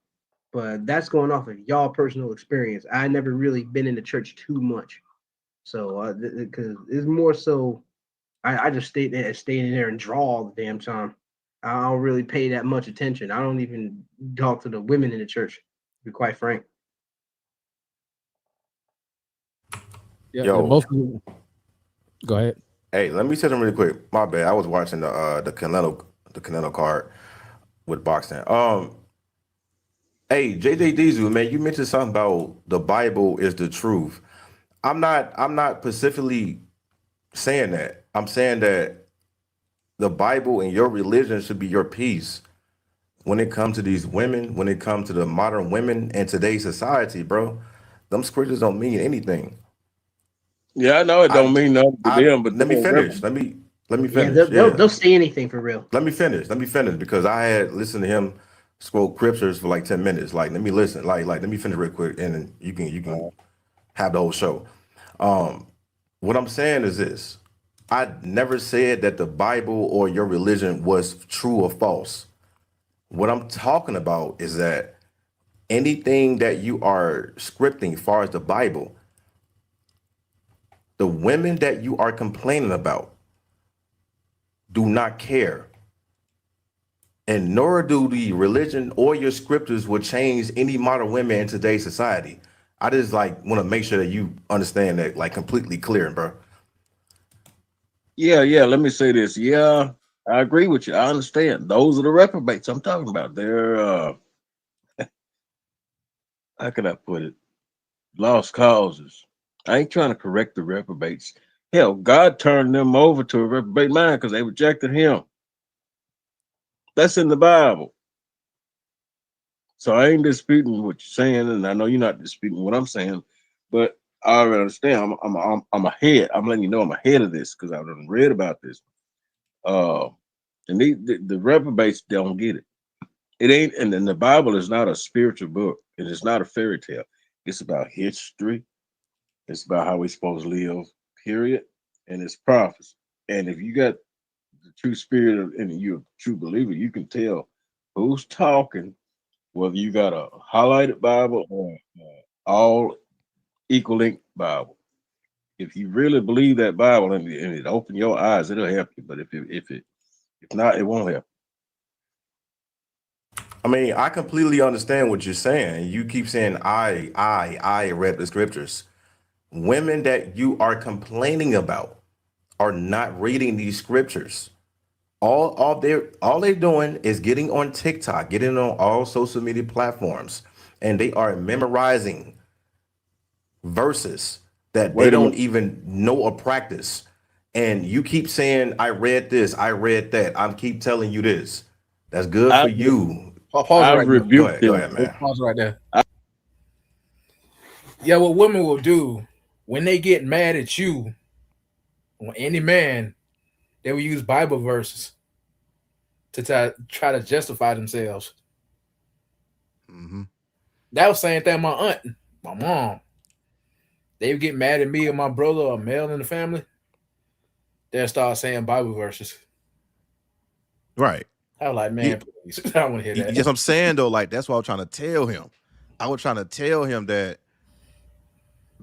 but that's going off of y'all personal experience. I never really been in the church too much, so because it's more so I just stay in there and draw all the damn time. I don't really pay that much attention. I don't even talk to the women in the church, to be quite frank. Yeah, Yo. Go ahead. Hey, let me say something really quick. My bad. I was watching the Canelo card with boxing. Hey, JJ Diesel, man, you mentioned something about the Bible is the truth. I'm not specifically saying that. I'm saying that the Bible and your religion should be your peace when it comes to these women, when it comes to the modern women in today's society, bro. Them scriptures don't mean anything. Yeah, I know it don't mean nothing to them, but let me finish. Let me finish. Yeah, they'll say anything for real. Let me finish because I had listened to him quote scriptures for like 10 minutes. Like, let me listen. Like let me finish real quick, and then you can have the whole show. What I'm saying is this: I never said that the Bible or your religion was true or false. What I'm talking about is that anything that you are scripting, as far as the Bible, the women that you are complaining about do not care. And nor do the religion or your scriptures will change any modern women in today's society. I just want to make sure that you understand that completely clear, bro. Yeah. Let me say this. Yeah, I agree with you. I understand. Those are the reprobates I'm talking about. They're how can I put it? Lost causes. I ain't trying to correct the reprobates. Hell, God turned them over to a reprobate mind because they rejected him. That's in the Bible. So I ain't disputing what you're saying, and I know you're not disputing what I'm saying, but I already understand. I'm ahead. I'm letting you know I'm ahead of this because I've read about this. And the reprobates don't get it. It ain't, and then the Bible is not a spiritual book. It is not a fairy tale. It's about history. It's about how we're supposed to live, period. And it's prophecy. And if you got the true spirit and you're a true believer, you can tell who's talking, whether you got a highlighted Bible or all equal length Bible. If you really believe that Bible and it open your eyes, it'll help you. But if not, it won't help. I mean, I completely understand what you're saying. You keep saying I read the scriptures. Women that you are complaining about are not reading these scriptures. All they're doing is getting on TikTok, getting on all social media platforms, and they are memorizing verses that they Wait a don't minute. even know or practice. And you keep saying, I read this, I read that. I'm keep telling you this. That's good for you. Pause I right there. rebuked Go them. ahead, man. Pause right there. Yeah, what women will do when they get mad at you or any man, they will use Bible verses to try to justify themselves. Mm-hmm. That was the same thing my aunt, my mom. They would get mad at me or my brother or male in the family. They'll start saying Bible verses. Right. I was like, man, please. I don't want to hear that. Yes, I'm saying though, like that's what I'm trying to tell him. I was trying to tell him that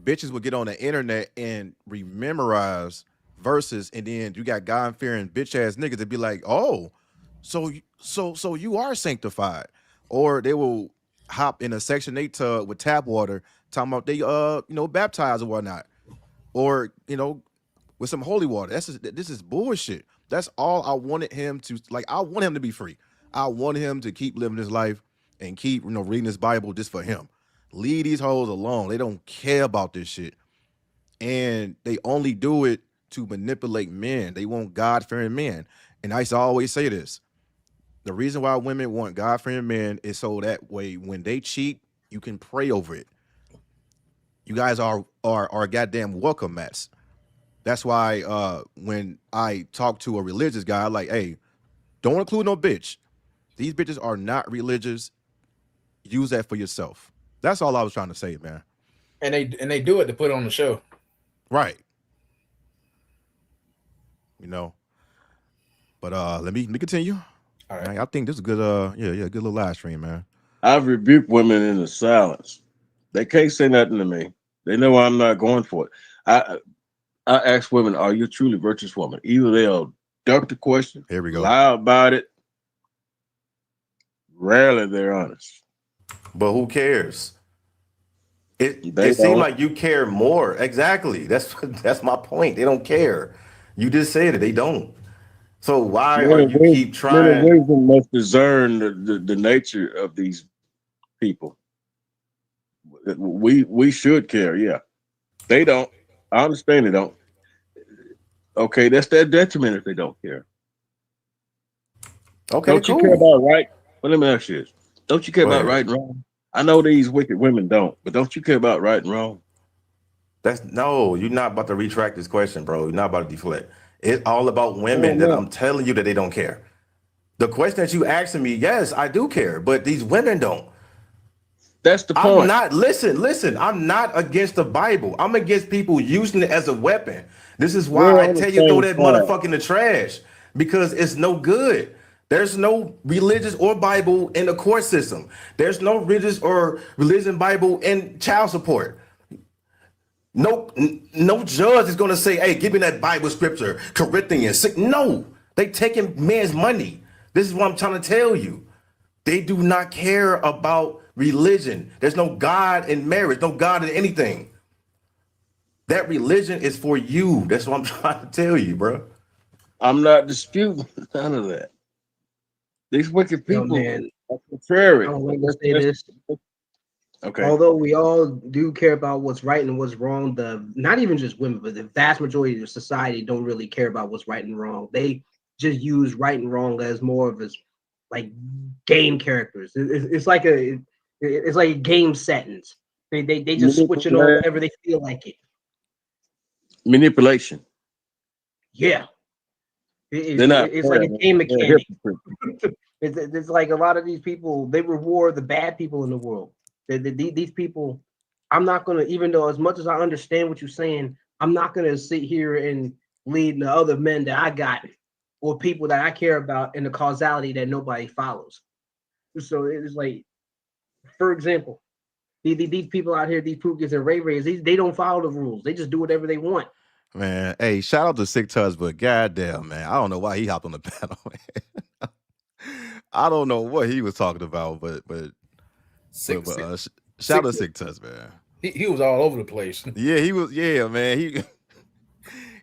bitches would get on the internet and rememorize verses, and then you got God-fearing bitch ass niggas that be like, oh, so you are sanctified, or they will hop in a Section 8 tub with tap water, talking about they baptized or whatnot, or with some holy water. This is bullshit. That's all I wanted him to like. I want him to be free. I want him to keep living his life and keep reading his Bible just for him. Leave these hoes alone. They don't care about this shit. And they only do it to manipulate men. They want God-fearing men. And I used to always say this. The reason why women want God-fearing men is so that way when they cheat, you can pray over it. You guys are goddamn welcome mats. That's why when I talk to a religious guy, I'm like, hey, don't include no bitch. These bitches are not religious. Use that for yourself. That's all I was trying to say, man. And they do it to put on the show. Right. But let me continue. All right. I think this is good. Good little live stream, man. I've rebuked women in the silence. They can't say nothing to me. They know I'm not going for it. I ask women, are you a truly virtuous woman? Either they'll duck the question, Here we go. lie about it. Rarely they're honest. But who cares? It They seems don't. like you care more. Exactly. That's my point. They don't care. You just said it. They don't. So why are you keep Men of trying? wisdom must discern the nature of these people. We should care, yeah. They don't. I understand they don't. Okay, that's their detriment if they don't care. Okay, Don't you cool. care about right? Well, let me ask you this. Don't you care Go about ahead. right and wrong? I know these wicked women don't, but don't you care about right and wrong? No, you're not about to retract this question, bro. You're not about to deflect. It's all about women that I'm telling you that they don't care. The question that you asking me, yes, I do care, but these women don't. That's the I'm point. not, listen, I'm not against the Bible. I'm against people using it as a weapon. This is why We're I on the tell you throw same that side. motherfucker in the trash, because it's no good. There's no religious or Bible in the court system. There's no religious or religion Bible in child support. No judge is going to say, hey, give me that Bible scripture, Corinthians 6. No, they taking men's money. This is what I'm trying to tell you. They do not care about religion. There's no God in marriage, no God in anything. That religion is for you. That's what I'm trying to tell you, bro. I'm not disputing none of that. These wicked Yo, people man, are contrary. I don't like to say this. Okay. Although we all do care about what's right and what's wrong, not even just women, but the vast majority of society don't really care about what's right and wrong. They just use right and wrong as more of as like game characters. It's like a game settings. They just switch it on whenever they feel like it. Manipulation. Yeah. They're not It's fair, like a man. game They're mechanic. hypocrites. It's like a lot of these people, they reward the bad people in the world. These people, I'm not going to, even though as much as I understand what you're saying, I'm not going to sit here and lead the other men that I got or people that I care about in the causality that nobody follows. So it's like, for example, These people out here, these Pookies and Ray Rays, they don't follow the rules. They just do whatever they want. Man, hey, shout out to Sick Tuds, but goddamn, man, I don't know why he hopped on the panel, man. I don't know what he was talking about, but shout out to Sick Tuds, man. He was all over the place. Yeah, he was. Yeah, man.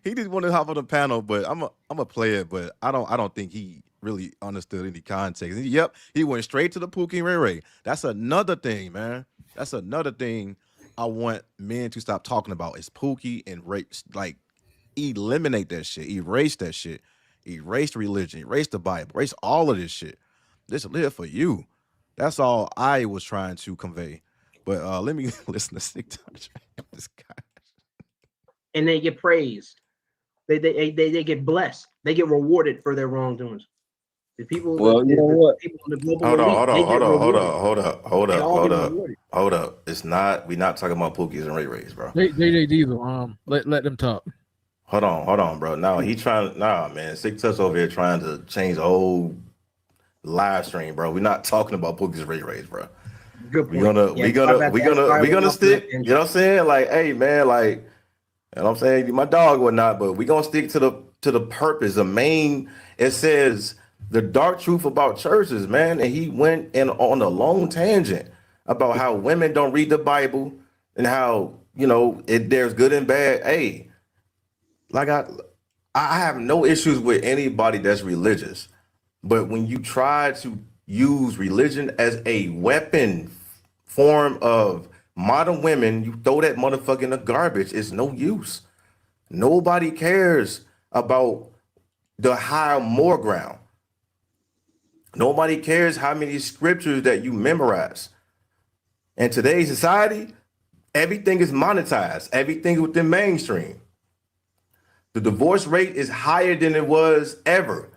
He didn't want to hop on the panel, but I'm a play it, but I don't think he really understood any context. Yep, he went straight to the Pookie and Ray Ray. That's another thing, man. That's another thing I want men to stop talking about is Pookie and Ray. Like, eliminate that shit, erase that shit, erase religion, erase the Bible, erase all of this shit. This live for you. That's all I was trying to convey. But let me listen to Sick Touch. This guy. And they get praised. They get blessed. They get rewarded for their wrongdoings. The people. Well, you know what? People in the global Hold up. It's not. We're not talking about Pookies and Ray Rays, bro. JJ Diesel. Let them talk. Hold on, bro. No, man. Sick Touch over here trying to change the whole live stream, bro. We're not talking about Pookies and Ray Rays, bro. Good point. We're gonna stick. You know what I'm saying? Like, hey, man, like, you know what I'm saying? My dog or whatnot, but we're gonna stick to the purpose. The main. It says the dark truth about churches, man, and he went in on a long tangent about how women don't read the Bible and how there's good and bad. Hey, like I have no issues with anybody that's religious, but when you try to use religion as a weapon form of modern women, you throw that motherfucker in the garbage. It's no use. Nobody cares about the higher more ground. Nobody cares how many scriptures that you memorize. In today's society, everything is monetized. Everything is within mainstream. The divorce rate is higher than it was ever.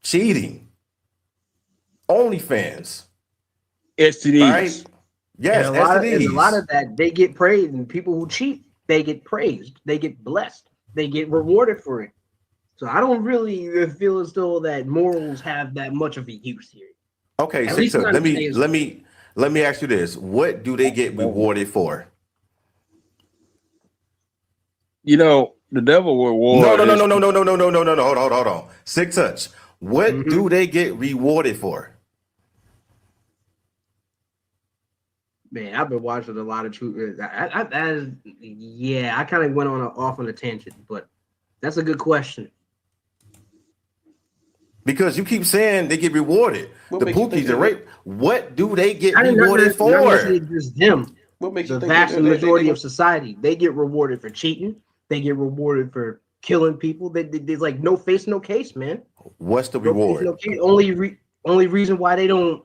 Cheating. OnlyFans. STDs. Right? Yes, and STDs. a lot of that, they get praised, and people who cheat, they get praised, they get blessed, they get rewarded for it. So I don't really feel as though that morals have that much of a use here. Okay, so let me ask you this: what do they get rewarded for? The devil reward. No. Hold on. Sick Touch. What do they get rewarded for? Man, I've been watching a lot of truth. I kind of went off on a tangent, but that's a good question. Because you keep saying they get rewarded. The Pookies and rape. What do they get rewarded for? Not necessarily just them. What makes the vast majority of society, they get rewarded for cheating. They get rewarded for killing people. There's like no face, no case, man. What's the reward? No case, only reason why they don't,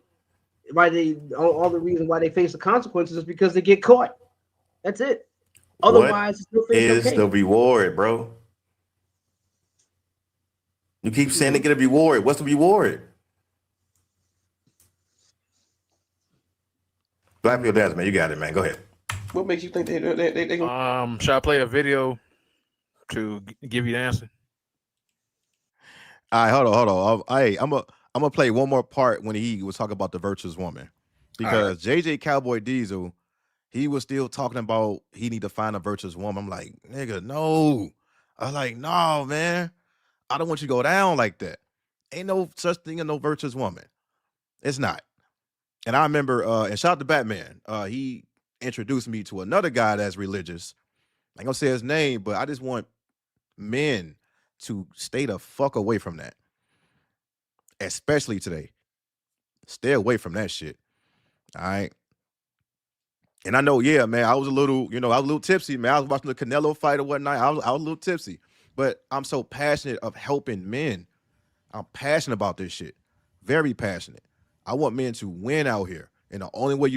all the reason why they face the consequences is because they get caught. That's it. Otherwise, it's no face, no case. The reward, bro? You keep saying they get a reward. What's the reward? Blackfield Dance, man. You got it, man. Go ahead. What makes you think they gonna... Should I play a video to give you the answer? All right, hold on. I'm gonna play one more part when he was talking about the virtuous woman, because JJ Cowboy Diesel, he was still talking about he need to find a virtuous woman. I'm like, nigga, no. I was like, no, man. I don't want you to go down like that. Ain't no such thing as no virtuous woman. It's not. And I remember, and shout out to Batman. He introduced me to another guy that's religious. I ain't gonna say his name, but I just want men to stay the fuck away from that. Especially today. Stay away from that shit. All right. And I know, yeah, man, I was a little tipsy, man. I was watching the Canelo fight or whatnot. I was a little tipsy. But I'm so passionate of helping men. I'm passionate about this shit. Very passionate. I want men to win out here. And the only way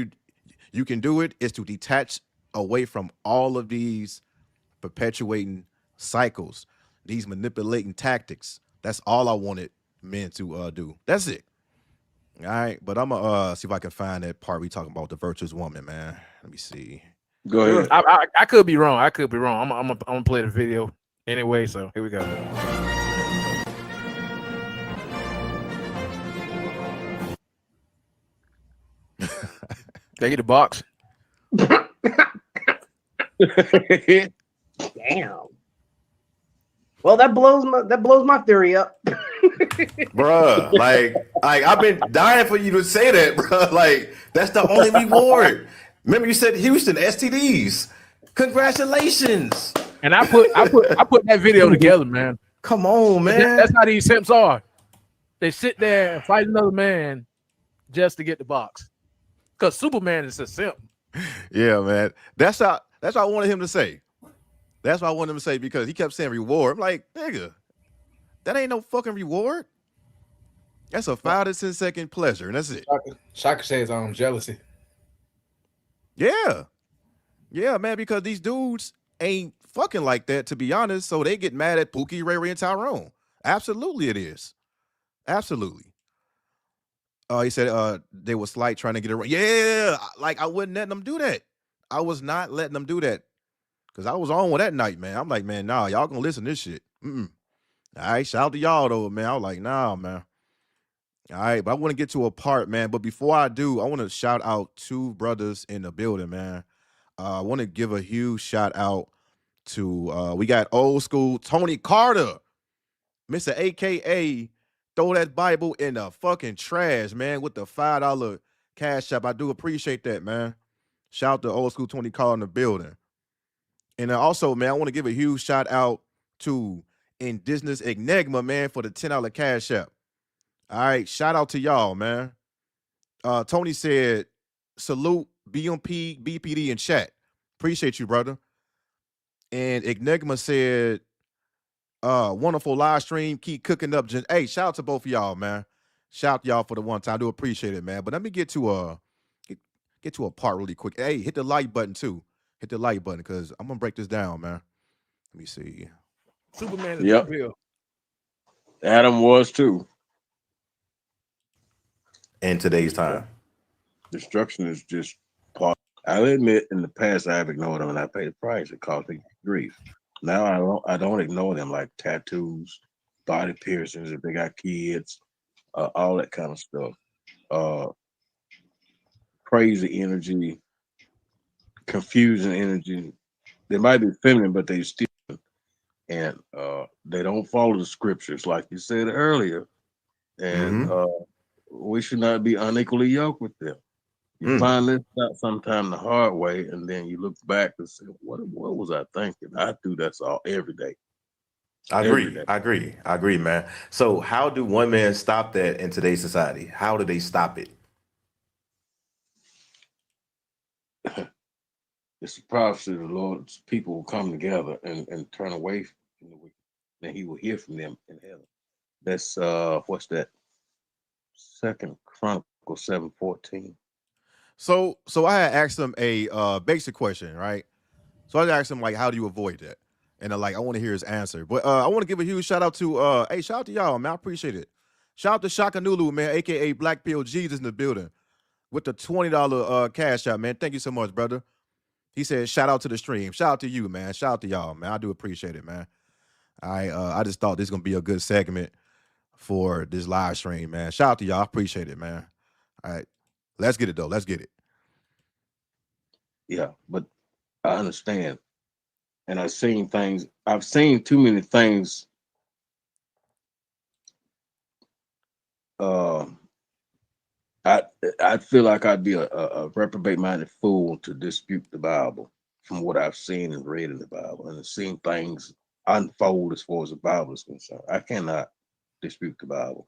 you can do it is to detach away from all of these perpetuating cycles, these manipulating tactics. That's all I wanted men to do. That's it. All right. But I'm going to see if I can find that part we talking about the virtuous woman, man. Let me see. Go ahead. I could be wrong. I'm gonna play the video anyway. So here we go. Can I get the box? Damn. Well, that blows my theory up. Bruh, like I've been dying for you to say that, bruh. Like, that's the only reward. Remember, you said Houston STDs. Congratulations. And I put that video together, man. Come on, man. That's how these simps are. They sit there and fight another man just to get the box. Because Superman is a simp. Yeah, man. That's what I wanted him to say. That's what I wanted him to say because he kept saying reward. I'm like, nigga, that ain't no fucking reward. That's a 5 to 10 second pleasure, and that's it. Shaka says jealousy. Yeah. Yeah, man, because these dudes ain't fucking like that, to be honest. So they get mad at Pookie, Ray Ray, and Tyrone. Absolutely it is. Absolutely. He said they were slight trying to get around. Yeah, like I wouldn't let them do that. I was not letting them do that. Because I was on with that night, man. I'm like, man, nah, y'all gonna listen to this shit. All right, shout out to y'all, though, man. I was like, nah, man. All right, but I want to get to a part, man. But before I do, I want to shout out 2 brothers in the building, man. I want to give a huge shout out to, we got old school Tony Carter, Mr. AKA, throw that Bible in the fucking trash, man, with the $5 cash app. I do appreciate that, man. Shout out to old school Tony Carter in the building. And also, man, I want to give a huge shout out to Indigenous Enigma, man, for the $10 cash app. All right, shout out to y'all, man. Tony said, salute BMP, BPD in chat. Appreciate you, brother. And Enigma said, wonderful live stream. Keep cooking up. Hey, shout out to both of y'all, man. Shout out to y'all for the one time. I do appreciate it, man. But let me get to a part really quick. Hey, hit the like button too. Hit the like button because I'm gonna break this down, man. Let me see. Superman is Yep. real. Adam was too. In today's time. Destruction is just part. I'll admit, in the past, I've ignored them and I paid the price. It caused me grief. Now I don't ignore them, like tattoos, body piercings if they got kids, all that kind of stuff. Crazy energy, confusing energy. They might be feminine, but they still, and they don't follow the scriptures, like you said earlier. And we should not be unequally yoked with them. You find this out sometime the hard way, and then you look back and say, what was I thinking? I do that's all every day. I agree, man. So how do one man stop that in today's society? How do they stop it? It's the prophecy of the Lord's people will come together and turn away from the wicked. Then he will hear from them in heaven. That's what's that? 2 Chronicles 7:14. So I had asked him a basic question, right? So I asked him like, how do you avoid that? And I want to hear his answer. But I want to give a huge shout out to hey, shout out to y'all, man. I appreciate it. Shout out to Shaka Nulu, man, aka Black Pill Jesus in the building with the $20 cash out, man. Thank you so much, brother. He said, shout out to the stream. Shout out to you, man. Shout out to y'all, man. I do appreciate it, man. I just thought this was gonna be a good segment for this live stream, man. Shout out to y'all. I appreciate it, man. All right. Let's get it though. Let's get it. Yeah, but I understand. And I've seen things. I've seen too many things. I feel like I'd be a reprobate-minded fool to dispute the Bible from what I've seen and read in the Bible, and I've seen things unfold as far as the Bible is concerned. I cannot dispute the Bible.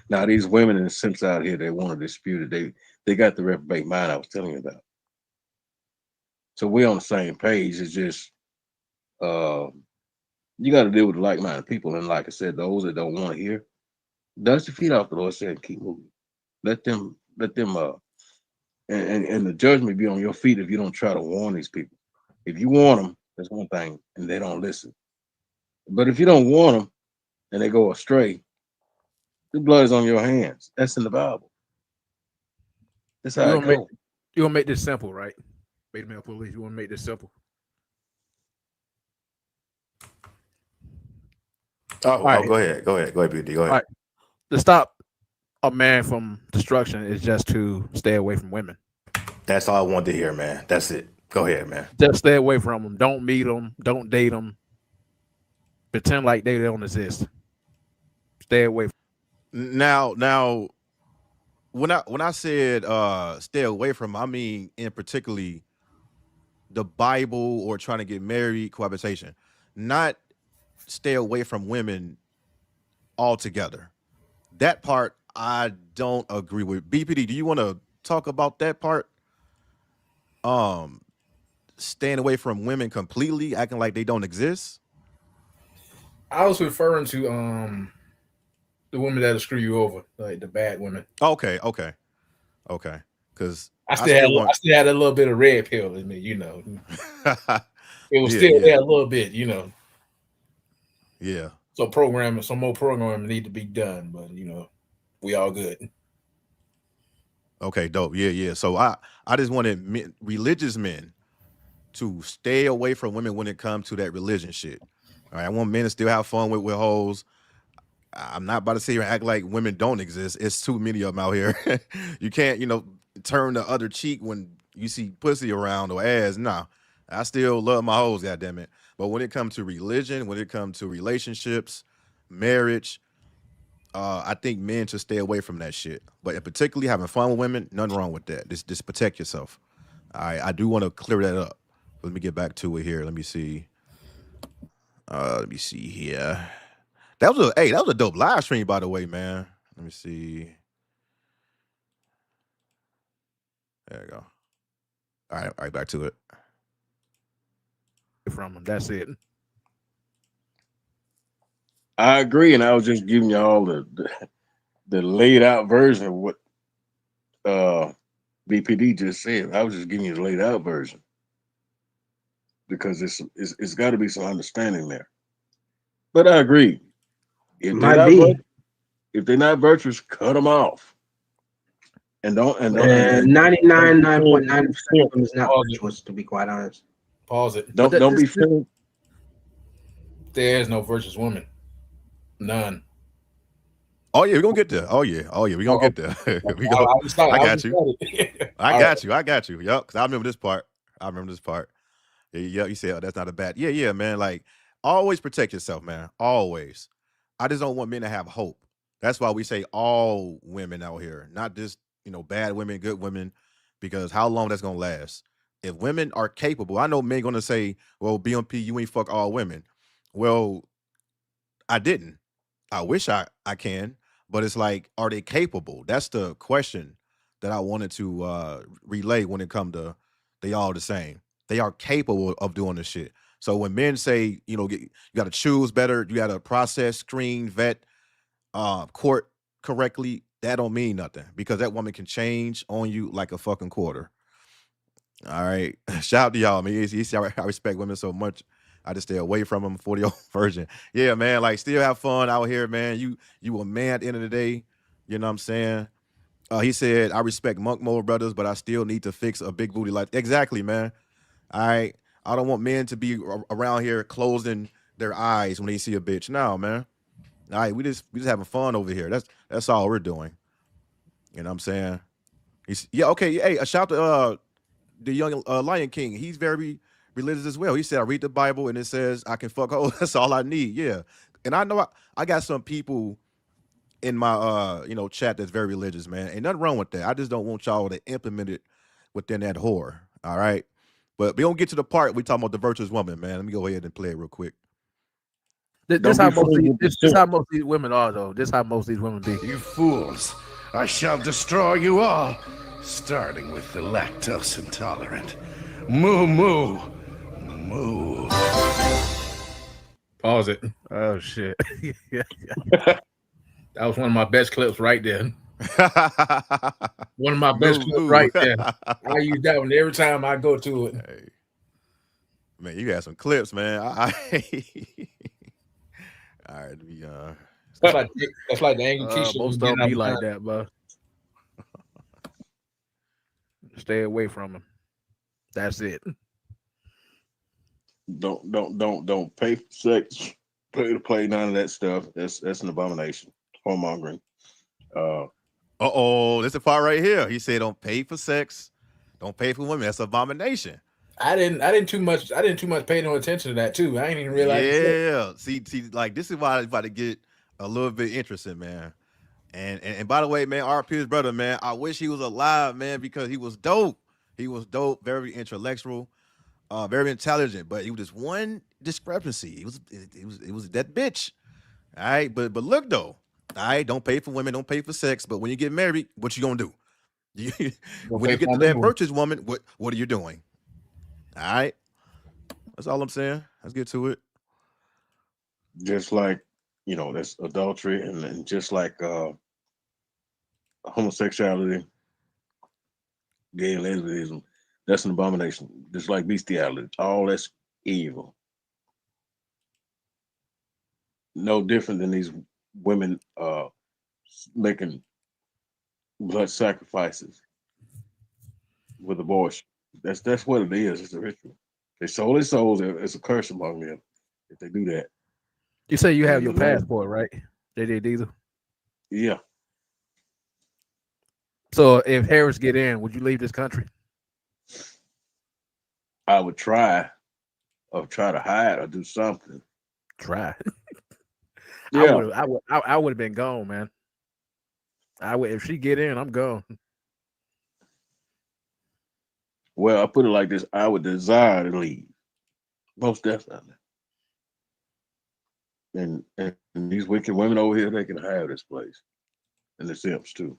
Now, these women in the sense out here, they want to dispute it. They got the reprobate mind I was telling you about. So we're on the same page. It's just you got to deal with like-minded people, and like I said, those that don't want to hear, dust your feet off, the Lord said, and keep moving. Let them and the judgment be on your feet if you don't try to warn these people. If you warn them, that's one thing, and they don't listen. But if you don't warn them and they go astray, the blood is on your hands. That's in the Bible. That's how it goes. You want to make this simple, right? Beta male police, you want to make this simple. Right. Go ahead, BD. Go ahead. All right. To stop a man from destruction is just to stay away from women. That's all I wanted to hear, man. That's it. Go ahead, man. Just stay away from them. Don't meet them. Don't date them. Pretend like they don't exist. Stay away. Now, when I said stay away from, I mean in particularly the Bible or trying to get married, cohabitation, not stay away from women altogether. That part I don't agree with. BPD, do you want to talk about that part? Staying away from women completely, acting like they don't exist. I was referring to the women that'll screw you over, like the bad women. Okay. Because I still had a little bit of red pill in me, you know. It was still there a little bit, you know. Yeah. So some more programming need to be done, but you know, we all good. Okay, dope. Yeah. So I just wanted religious men to stay away from women when it comes to that religion shit. All right, I want men to still have fun with hoes. I'm not about to sit here and act like women don't exist. It's too many of them out here. You can't, turn the other cheek when you see pussy around or ass. Nah, I still love my hoes, goddammit. But when it comes to religion, when it comes to relationships, marriage, I think men should stay away from that shit. But particularly having fun with women, nothing wrong with that. Just protect yourself. I do want to clear that up. Let me get back to it here. Let me see. Here. That was a dope live stream, by the way, man. Let me see. There you go. All right, back to it. From them. That's it. I agree, and I was just giving y'all the laid out version of what BPD just said. I was just giving you the laid out version because it's got to be some understanding there. But I agree. If they're not virtuous, cut them off. And 99.9% of them is not virtuous, to be quite honest. Pause it. Don't be feeling. There is no virtuous woman. None. Oh yeah, we're gonna get there. Oh yeah, we're gonna get there. I got you. I got you. Yup, because I remember this part. Yeah, you said that's not a bad. Yeah, man. Like, always protect yourself, man. Always. I just don't want men to have hope. That's why we say all women out here, not just bad women, good women, because how long that's gonna last? If women are capable, I know men gonna say, "Well, BMP, you ain't fuck all women." Well, I didn't. I wish I can, but it's like, are they capable? That's the question that I wanted to relay when it comes to they all the same. They are capable of doing this shit. So when men say, you got to choose better, you got to process, screen, vet, court correctly, that don't mean nothing because that woman can change on you like a fucking quarter. All right. Shout out to y'all, man. You see, I respect women so much. I just stay away from them. 40-year-old virgin. Yeah, man. Like, still have fun out here, man. You a man at the end of the day. You know what I'm saying? He said, I respect Monk Mode brothers, but I still need to fix a big booty life. Exactly, man. All right. I don't want men to be around here closing their eyes when they see a bitch. No, man. All right, we just having fun over here. That's all we're doing. You know what I'm saying? Okay. Hey, a shout to the young Lion King. He's very religious as well. He said, I read the Bible and it says I can fuck hoes. That's all I need. Yeah. And I know I got some people in my chat that's very religious, man. Ain't nothing wrong with that. I just don't want y'all to implement it within that whore. All right. But we don't get to the part we talking about the virtuous woman, man. Let me go ahead and play it real quick. This how most of these women are, though. This how most of these women be. You fools! I shall destroy you all, starting with the lactose intolerant. Moo moo, moo. Pause it. Oh shit! Yeah. That was one of my best clips right there. One of my best clips right there. I use that one every time I go to it. Hey. Man, you got some clips, man. All right, that's like the angry Keisha. Most don't be like that, bro. Stay away from them. That's it. Don't pay for sex, pay to play none of that stuff. That's an abomination. Whoremongering. This is the part right here. He said, don't pay for sex. Don't pay for women. That's an abomination. I didn't too much pay no attention to that too. I ain't even realize. Yeah. See, like this is why it's about to get a little bit interesting, man. And by the way, man, R.P.'s brother, man, I wish he was alive, man, because he was dope. He was dope, very intellectual, very intelligent. But it was just one discrepancy. It was that bitch. All right, but look though, all right, don't pay for women, don't pay for sex. But when you get married, what you gonna do? When you get to that virtuous woman, what are you doing? All right, that's all I'm saying. Let's get to it. Just like, you know, that's adultery, and just like homosexuality, gay and lesbianism, that's an abomination. Just like bestiality, all that's evil. No different than these women making blood sacrifices with abortion. That's what it is. It's a ritual. They sold their souls. It's a curse among them if they do that. You say you have your passport, right? JJ Diesel. Yeah. So if Harris get in, would you leave this country? I would try to hide or do something. Try. Yeah. I would have been gone, man. I would, if she get in, I'm gone. Well, I put it like this: I would desire to leave, most definitely. And these wicked women over here, they can have this place, and the simps too.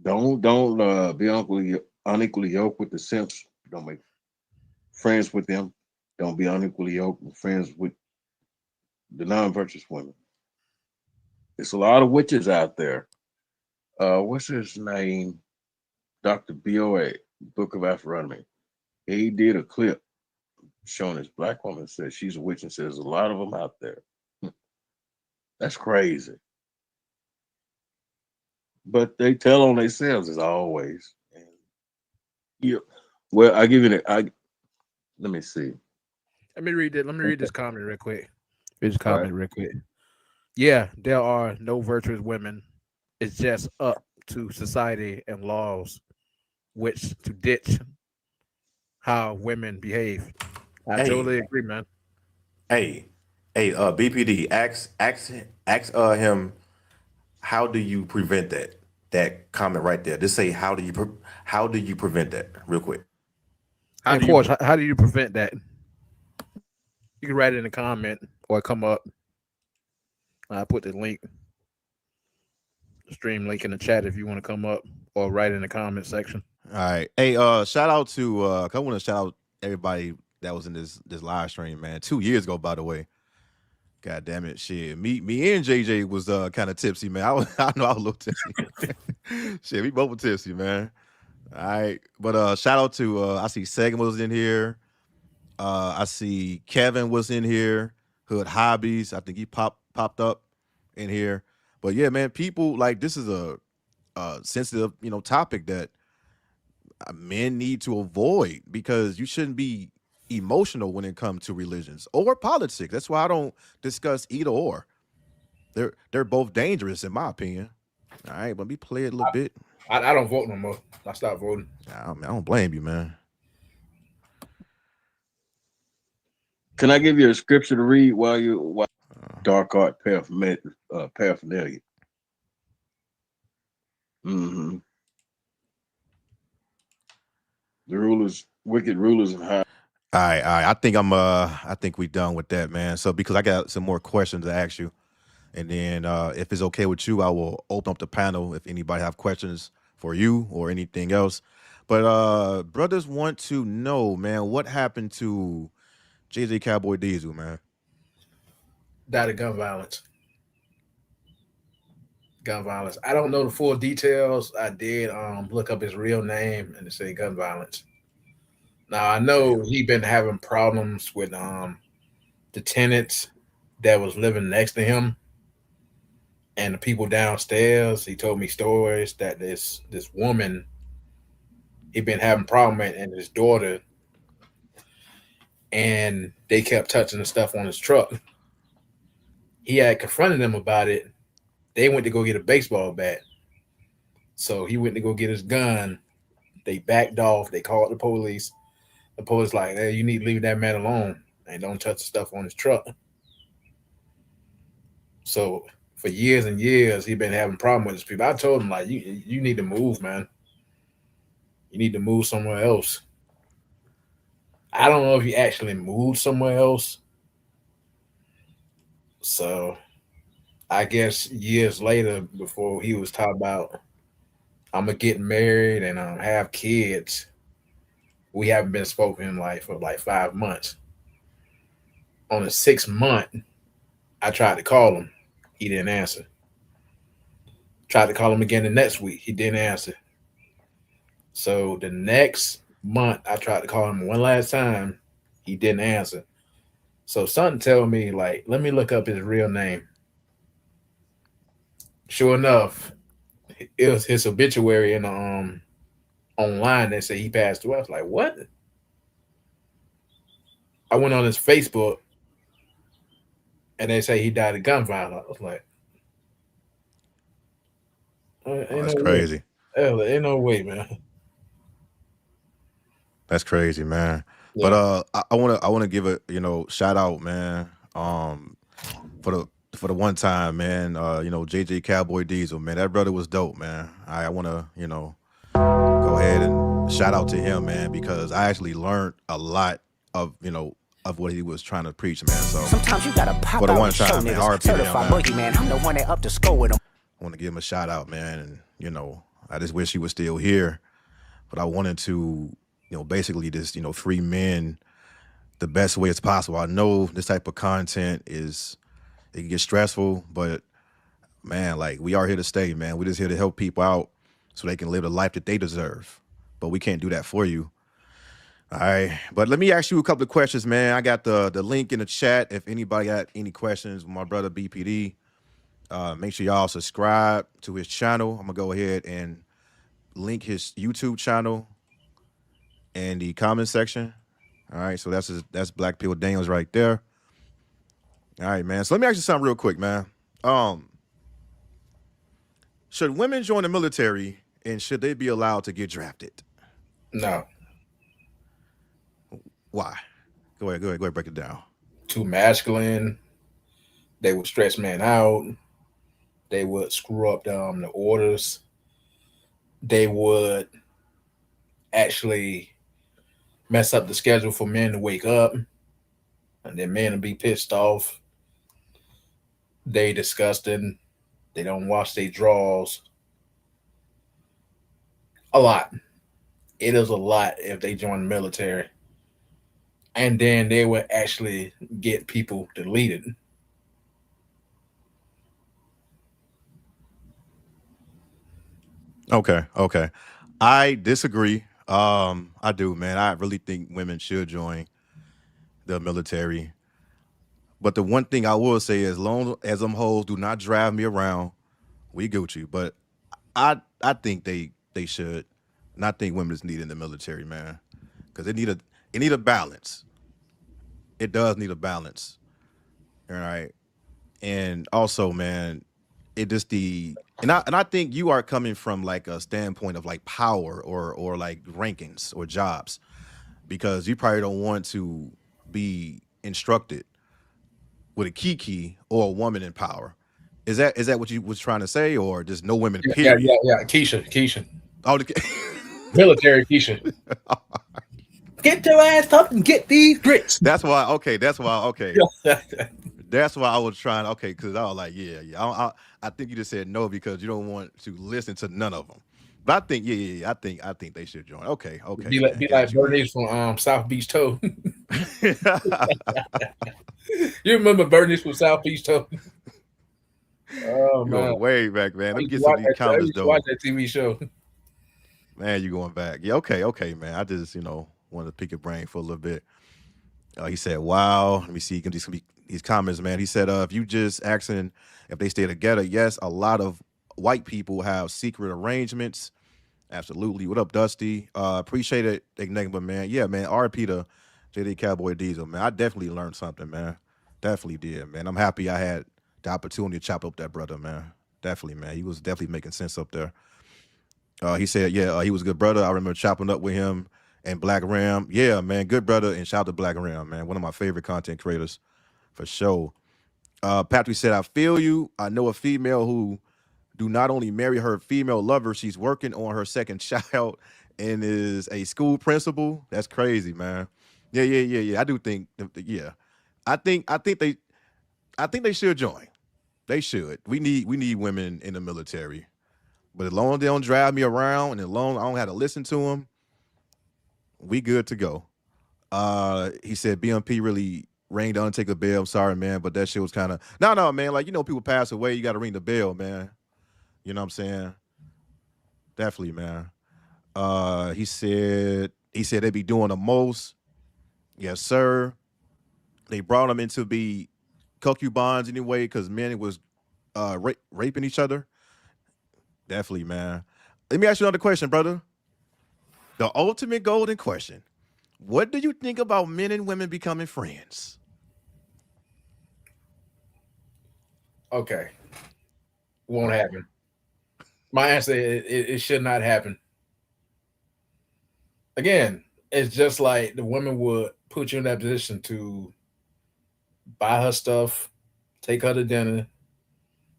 Don't be unequally yoked with the simps. Don't make friends with them. Don't be unequally yoked with friends with the non-virtuous women. There's a lot of witches out there. What's his name? Dr. BOA, Book of Aphoryphony. He did a clip showing this black woman, says she's a witch, and says a lot of them out there. That's crazy. But they tell on themselves as always. And yeah, well, I give you let me see. Let me read this comment real quick. Read this comment real quick. Yeah, there are no virtuous women. It's just up to society and laws which to ditch how women behave. I totally agree, man. Hey, BPD, ask him, how do you prevent that comment right there? Just say, how do you prevent that real quick? How do you prevent that? You can write it in the comment or come up. I put the link, the stream link in the chat if you want to come up, or write in the comment section. All right. Hey, shout out to I want to shout out everybody that was in this live stream, man. 2 years ago, by the way. God damn it, shit. Me and JJ was kind of tipsy, man. I know I was a little tipsy. Shit, we both were tipsy, man. All right. But shout out to I see Sagan was in here. I see Kevin was in here. Hood Hobbies. I think he popped up in here. But yeah, man, people, like, this is a sensitive, topic that men need to avoid, because you shouldn't be emotional when it comes to religions or politics. That's why I don't discuss either or. They're both dangerous in my opinion. All right, but let me play it a little bit. I don't vote no more. I stopped voting. I don't blame you, man. Can I give you a scripture to read while you dark art paraphernalia? Mm-hmm. The rulers, wicked rulers, and high. All right. I think we done with that, man. So because I got some more questions to ask you, and then if it's okay with you, I will open up the panel if anybody have questions for you or anything else. But brothers want to know, man, what happened to JJ Cowboy Diesel, man? Died of gun violence. Gun violence. I don't know the full details. I did look up his real name, and it said gun violence. Now I know he been having problems with the tenants that was living next to him and the people downstairs. He told me stories that this woman, he been having problems, and his daughter, and they kept touching the stuff on his truck. He had confronted them about it. They went to go get a baseball bat. So he went to go get his gun They backed off. They called the police. The police like, hey, you need to leave that man alone and don't touch the stuff on his truck. So for years and years, he been having problem with his people. I told him like, you need to move, man. You need to move somewhere else. I don't know if he actually moved somewhere else. So I guess years later, before he was talking about I'm gonna get married and have kids, we haven't been spoken for like 5 months. On the 6th month, I tried to call him. He didn't answer. Tried to call him again the next week. He didn't answer. So the next month, I tried to call him one last time. He didn't answer. So something tell me, like, let me look up his real name. Sure enough, it was his obituary in the online that said he passed away. I was like, what? I went on his Facebook and they say he died of gun violence. I was like, That's crazy. Hell, ain't no way, man. That's crazy, man. Yeah. But I wanna give a shout out, man. For the one time, man. JJ Cowboy Diesel, man. That brother was dope, man. I wanna go ahead and shout out to him, man, because I actually learned a lot of what he was trying to preach, man. So sometimes you gotta pop for the out one and show time, man, niggas. RP to him, Certified man. boogie man. I'm the one that up to score with him. I want to give him a shout out, man, and I just wish he was still here. But I wanted to, basically just free men the best way as possible. I know this type of content it can get stressful, but man, like, we are here to stay, man. We're just here to help people out so they can live the life that they deserve. But we can't do that for you. All right. But let me ask you a couple of questions, man. I got the link in the chat. If anybody got any questions, my brother BPD, make sure y'all subscribe to his channel. I'm gonna go ahead and link his YouTube channel in the comment section. All right, so that's Black Pill Daniels right there. All right, man. So let me ask you something real quick, man. Should women join the military and should they be allowed to get drafted? No. Why? Go ahead, break it down. Too masculine. They would stress men out. They would screw up the orders. They would actually mess up the schedule for men to wake up, and then men will be pissed off. They disgusting. They don't wash their drawers. A lot. It is a lot if they join the military. And then they would actually get people deleted. Okay. I disagree. I do, man. I really think women should join the military. But the one thing I will say, as long as them hoes do not drive me around, we Gucci. But I think they should. And I think women is needed in the military, man. Because it need a balance. It does need a balance. All right. And also, man, it just and I think you are coming from like a standpoint of like power or like rankings or jobs, because you probably don't want to be instructed with a kiki or a woman in power. Is that what you was trying to say, or just no women? Period? Yeah. Keisha. Oh, military Keisha. Get your ass up and get these grits. That's why. Okay. That's why I was trying. Okay, because I was like, yeah. I think you just said no because you don't want to listen to none of them. But I think, yeah. I think they should join. Okay. Be like Bernice from South Beach Toe. You remember Bernice from South Beach Toe? Oh, man. Going way back, man. Let me get some of these comments, though. Watch that TV show. Man, you going back. Yeah, okay, man. I just, wanted to pick your brain for a little bit. He said, wow. Let me see. You can do these comments, man. He said, if you just asking if they stay together, yes, a lot of white people have secret arrangements. Absolutely. What up, Dusty? Appreciate it, Enigma, man. Yeah, man. RP to JD Cowboy Diesel, man. I definitely learned something, man. Definitely did, man. I'm happy I had the opportunity to chop up that brother, man. Definitely, man. He was definitely making sense up there. He said, yeah, he was a good brother. I remember chopping up with him and Black Ram. Yeah, man, good brother. And shout out to Black Ram, man. One of my favorite content creators for sure. Patrick said, I feel you. I know a female who do not only marry her female lover, she's working on her second child and is a school principal. That's crazy, man. Yeah. I do think, yeah. I think they should join. They should. We need women in the military. But as long as they don't drive me around and as long as I don't have to listen to them, we good to go. He said BMP really rang the Undertaker bell. I'm sorry, man, but that shit was kind of no, man. Like, people pass away, you got to ring the bell, man. You know what I'm saying? Definitely, man. He said they be doing the most. Yes, sir. They brought them in to be concubines anyway because men was raping each other. Definitely, man. Let me ask you another question, brother. The ultimate golden question. What do you think about men and women becoming friends? Okay. Won't happen. My answer is it should not happen. Again, it's just like the woman would put you in that position to buy her stuff, take her to dinner,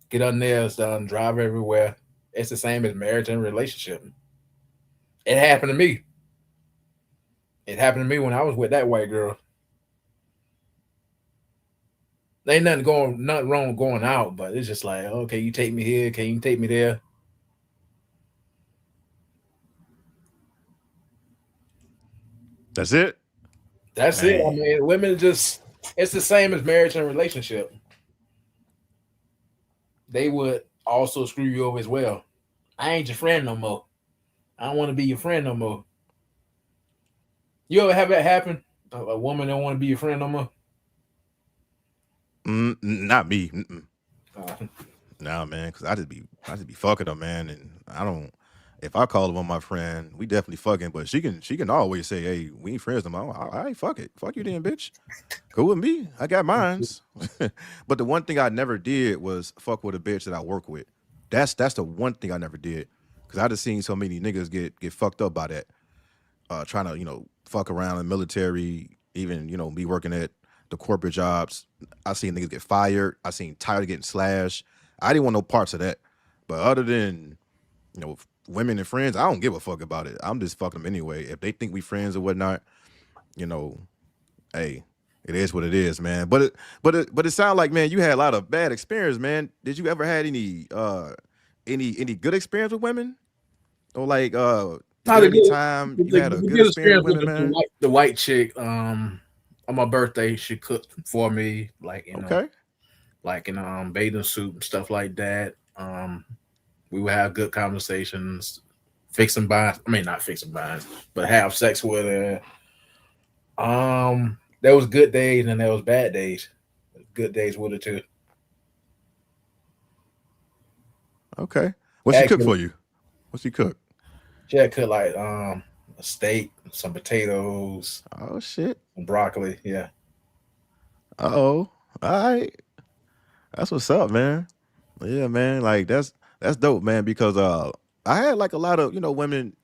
get her nails done, drive everywhere. It's the same as marriage and relationship. It happened to me. It happened to me when I was with that white girl. There ain't nothing wrong going out, but it's just like, okay, you take me here, can you take me there? That's it? That's it. I mean, women just, it's the same as marriage and relationship. They would also screw you over as well. I ain't your friend no more. I don't want to be your friend no more. You ever have that happen? A woman don't want to be your friend no more? Not me. Nah, man, because I just be fucking them, man, and I don't. If I call them my friend, we definitely fucking. But she can always say, "Hey, we ain't friends no more." All right, fuck it, fuck you then, bitch. Cool with me. I got mines. But the one thing I never did was fuck with a bitch that I work with. That's the one thing I never did because I just seen so many niggas get fucked up by that. Trying to fuck around in the military, even me working at the corporate jobs. I seen niggas get fired. I seen Tyler getting slashed. I didn't want no parts of that. But other than women and friends, I don't give a fuck about it. I'm just fucking them anyway. If they think we friends or whatnot, hey, it is what it is, man. But it sounds like, man, you had a lot of bad experience, man. Did you ever had any good experience with women? Or like any time you had a good experience with women, man? The white chick, on my birthday, she cooked for me, like like in bathing suit and stuff like that. We would have good conversations, fixing binds. I mean, not fixing binds, but have sex with her. There was good days and there was bad days. Good days with her too. Okay. What she cook for you? What she cook? She had cooked like a steak, some potatoes. Oh shit. Some broccoli, yeah. All right. That's what's up, man. Yeah, man. Like that's dope, man, because I had like a lot of, women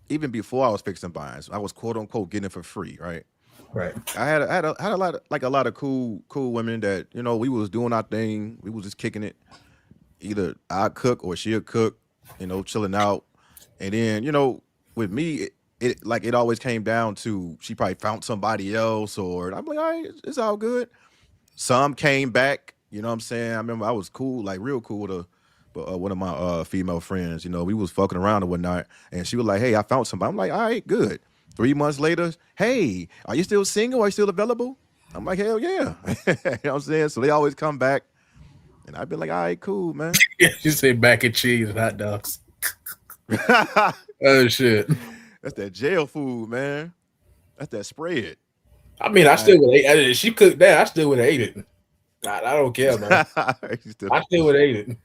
even before I was fixing binds. I was quote unquote getting it for free, right? Right. I had a lot of cool women that, we was doing our thing. We was just kicking it. Either I cook or she'll cook, chilling out. And then, with me, it always came down to she probably found somebody else, or I'm like, all right, it's all good. Some came back, you know what I'm saying? I remember I was cool, like real cool with one of my female friends. We was fucking around and whatnot, and she was like, hey, I found somebody. I'm like, all right, good. 3 months later, hey, are you still single? Are you still available? I'm like, hell yeah. You know what I'm saying? So they always come back, and I've been like, all right, cool, man. You say mac and cheese and hot dogs. Oh shit. That's that jail food, man. That's that spread. I mean, I still would have ate it. She cooked that. I still would have ate it. I don't care, man. I still would have ate it.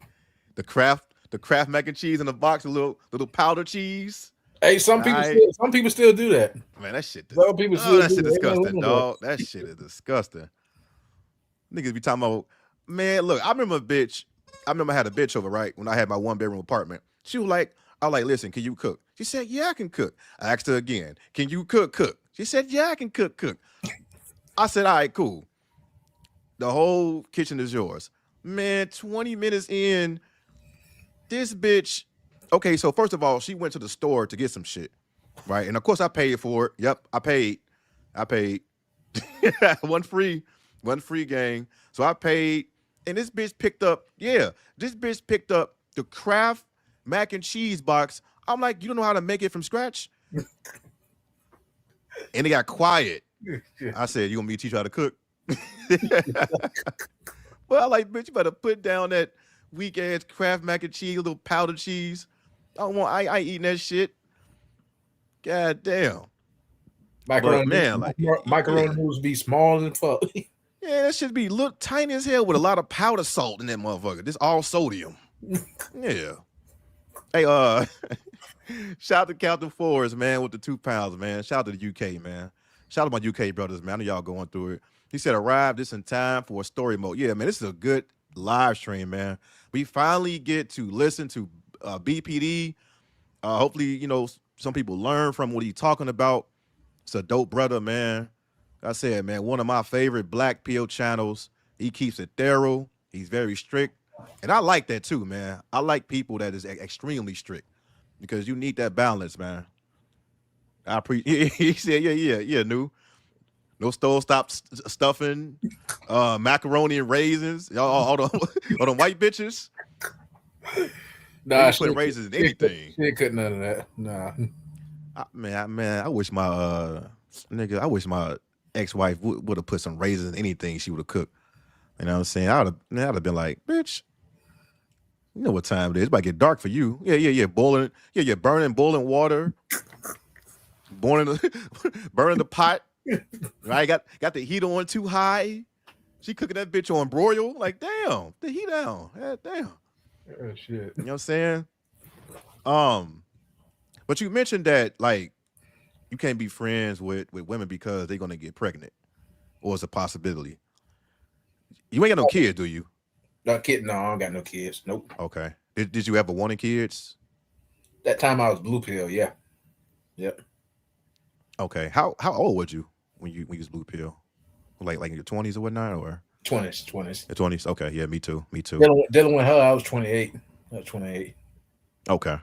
The Kraft mac and cheese in the box, a little powder cheese. Hey, some people still do that. Man, that shit. Some people still that shit disgusting, dog. That shit is disgusting. Niggas be talking about, man. Look, I remember I had a bitch over, right, when I had my 1-bedroom apartment. She was like, I like, listen, can you cook? She said, yeah, I can cook. I asked her again, can you cook? She said, yeah, I can cook. I said, all right, cool. The whole kitchen is yours. Man, 20 minutes in, this bitch. Okay, so first of all, she went to the store to get some shit, right? And of course, I paid for it. Yep, I paid. One free gang. So I paid, and this bitch picked up the Kraft mac and cheese box. I'm like, you don't know how to make it from scratch? And it got quiet. I said, you want me to teach you how to cook? Well, I like, bitch, you better put down that weak ass Kraft mac and cheese, little powdered cheese. I ain't eating that shit. God damn. Macaroni yeah. noodles be small as fuck. Yeah, that should be look tiny as hell with a lot of powder salt in that motherfucker. This all sodium. Yeah. Hey, shout out to Captain Forrest, man, with the 2 pounds, man. Shout out to the UK, man. Shout out to my UK brothers, man. I know y'all going through it. He said, arrived just in time for a story mode. Yeah, man, this is a good live stream, man. We finally get to listen to BPD. Hopefully, you know, some people learn from what he's talking about. It's a dope brother, man. I said, man, one of my favorite Black Pill channels. He keeps it thorough. He's very strict. And I like that too, man. I like people that is extremely strict because you need that balance, man. I appreciate. He said, yeah, new. No stove stop stuffing, macaroni and raisins. All the white bitches. Nah, put raisins in anything. She ain't cut none of that. Nah. Man, I wish my my ex-wife would have put some raisins in anything she would have cooked. You know what I'm saying? I'd have been like, bitch, you know what time it is. It's about to get dark for you. Yeah. Boiling, burning boiling water. Burning the pot. Right? Got the heat on too high. She cooking that bitch on broil. Like, damn, the heat down. Yeah, damn. Oh, shit. You know what I'm saying? But you mentioned that, like, you can't be friends with women because they're gonna get pregnant, or it's a possibility. You ain't got no kids, do you? No kid. No, I don't got no kids. Nope. Okay. Did you ever want kids? That time I was blue pill. Yeah. Yep. Okay. How old were you when you was blue pill? Like in your 20s or whatnot, or 20s. Your 20s. Okay. Yeah. Me too. Dealing with her, I was 28. Okay.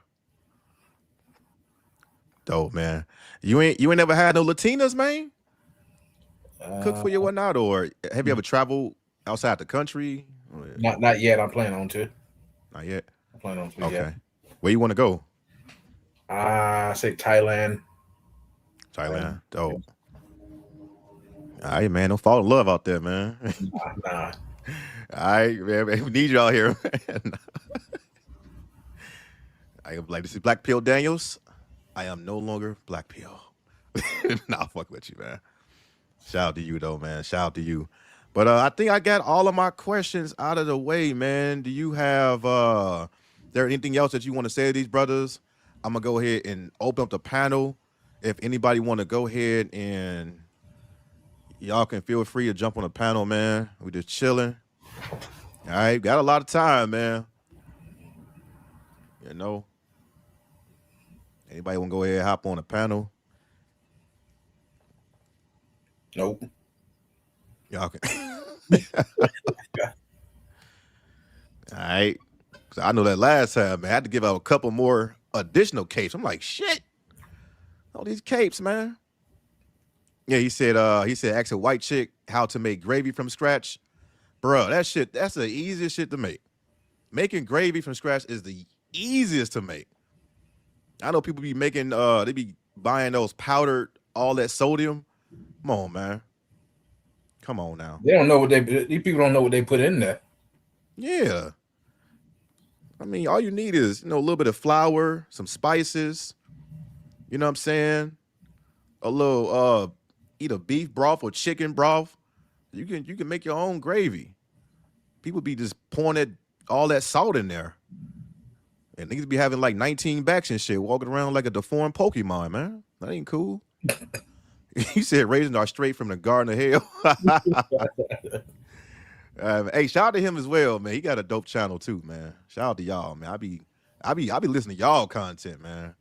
Dope, man. You ain't never had no Latinas, man? Cook for you or not? Or have you ever traveled outside the country? Not yet. I'm planning on to. Not yet. I'm planning on to. Okay. Yeah. Where you want to go? I say Thailand. Dope. All right, man. Don't fall in love out there, man. Nah. All right, man. We need y'all here, man. I am like, this is Black Pill Daniels. I am no longer Black Pill. Nah, fuck with you, man. Shout out to you, though, man. Shout out to you. But I think I got all of my questions out of the way, man. Do you have there anything else that you want to say to these brothers? I'm gonna go ahead and open up the panel. If anybody want to go ahead and y'all can feel free to jump on the panel, man. We just chilling. All right, got a lot of time, man. You know. Anybody want to go ahead and hop on the panel? Nope. Y'all can. All right. So I know that last time, man, I had to give out a couple more additional capes. I'm like, shit. All these capes, man. Yeah, he said ask a white chick how to make gravy from scratch. Bro, that's the easiest shit to make. Making gravy from scratch is the easiest to make. I know people be making they be buying those powdered, all that sodium. Come on, man. Come on now. These people don't know what they put in there. Yeah. I mean, all you need is, a little bit of flour, some spices. You know what I'm saying? A little either beef broth or chicken broth. You can make your own gravy. People be just pouring all that salt in there. And niggas be having like 19 backs and shit, walking around like a deformed Pokemon, man. That ain't cool. He said raisins are straight from the Garden of Hell. Hey, shout out to him as well, man. He got a dope channel too, man. Shout out to y'all, man. I I be listening to y'all content, man.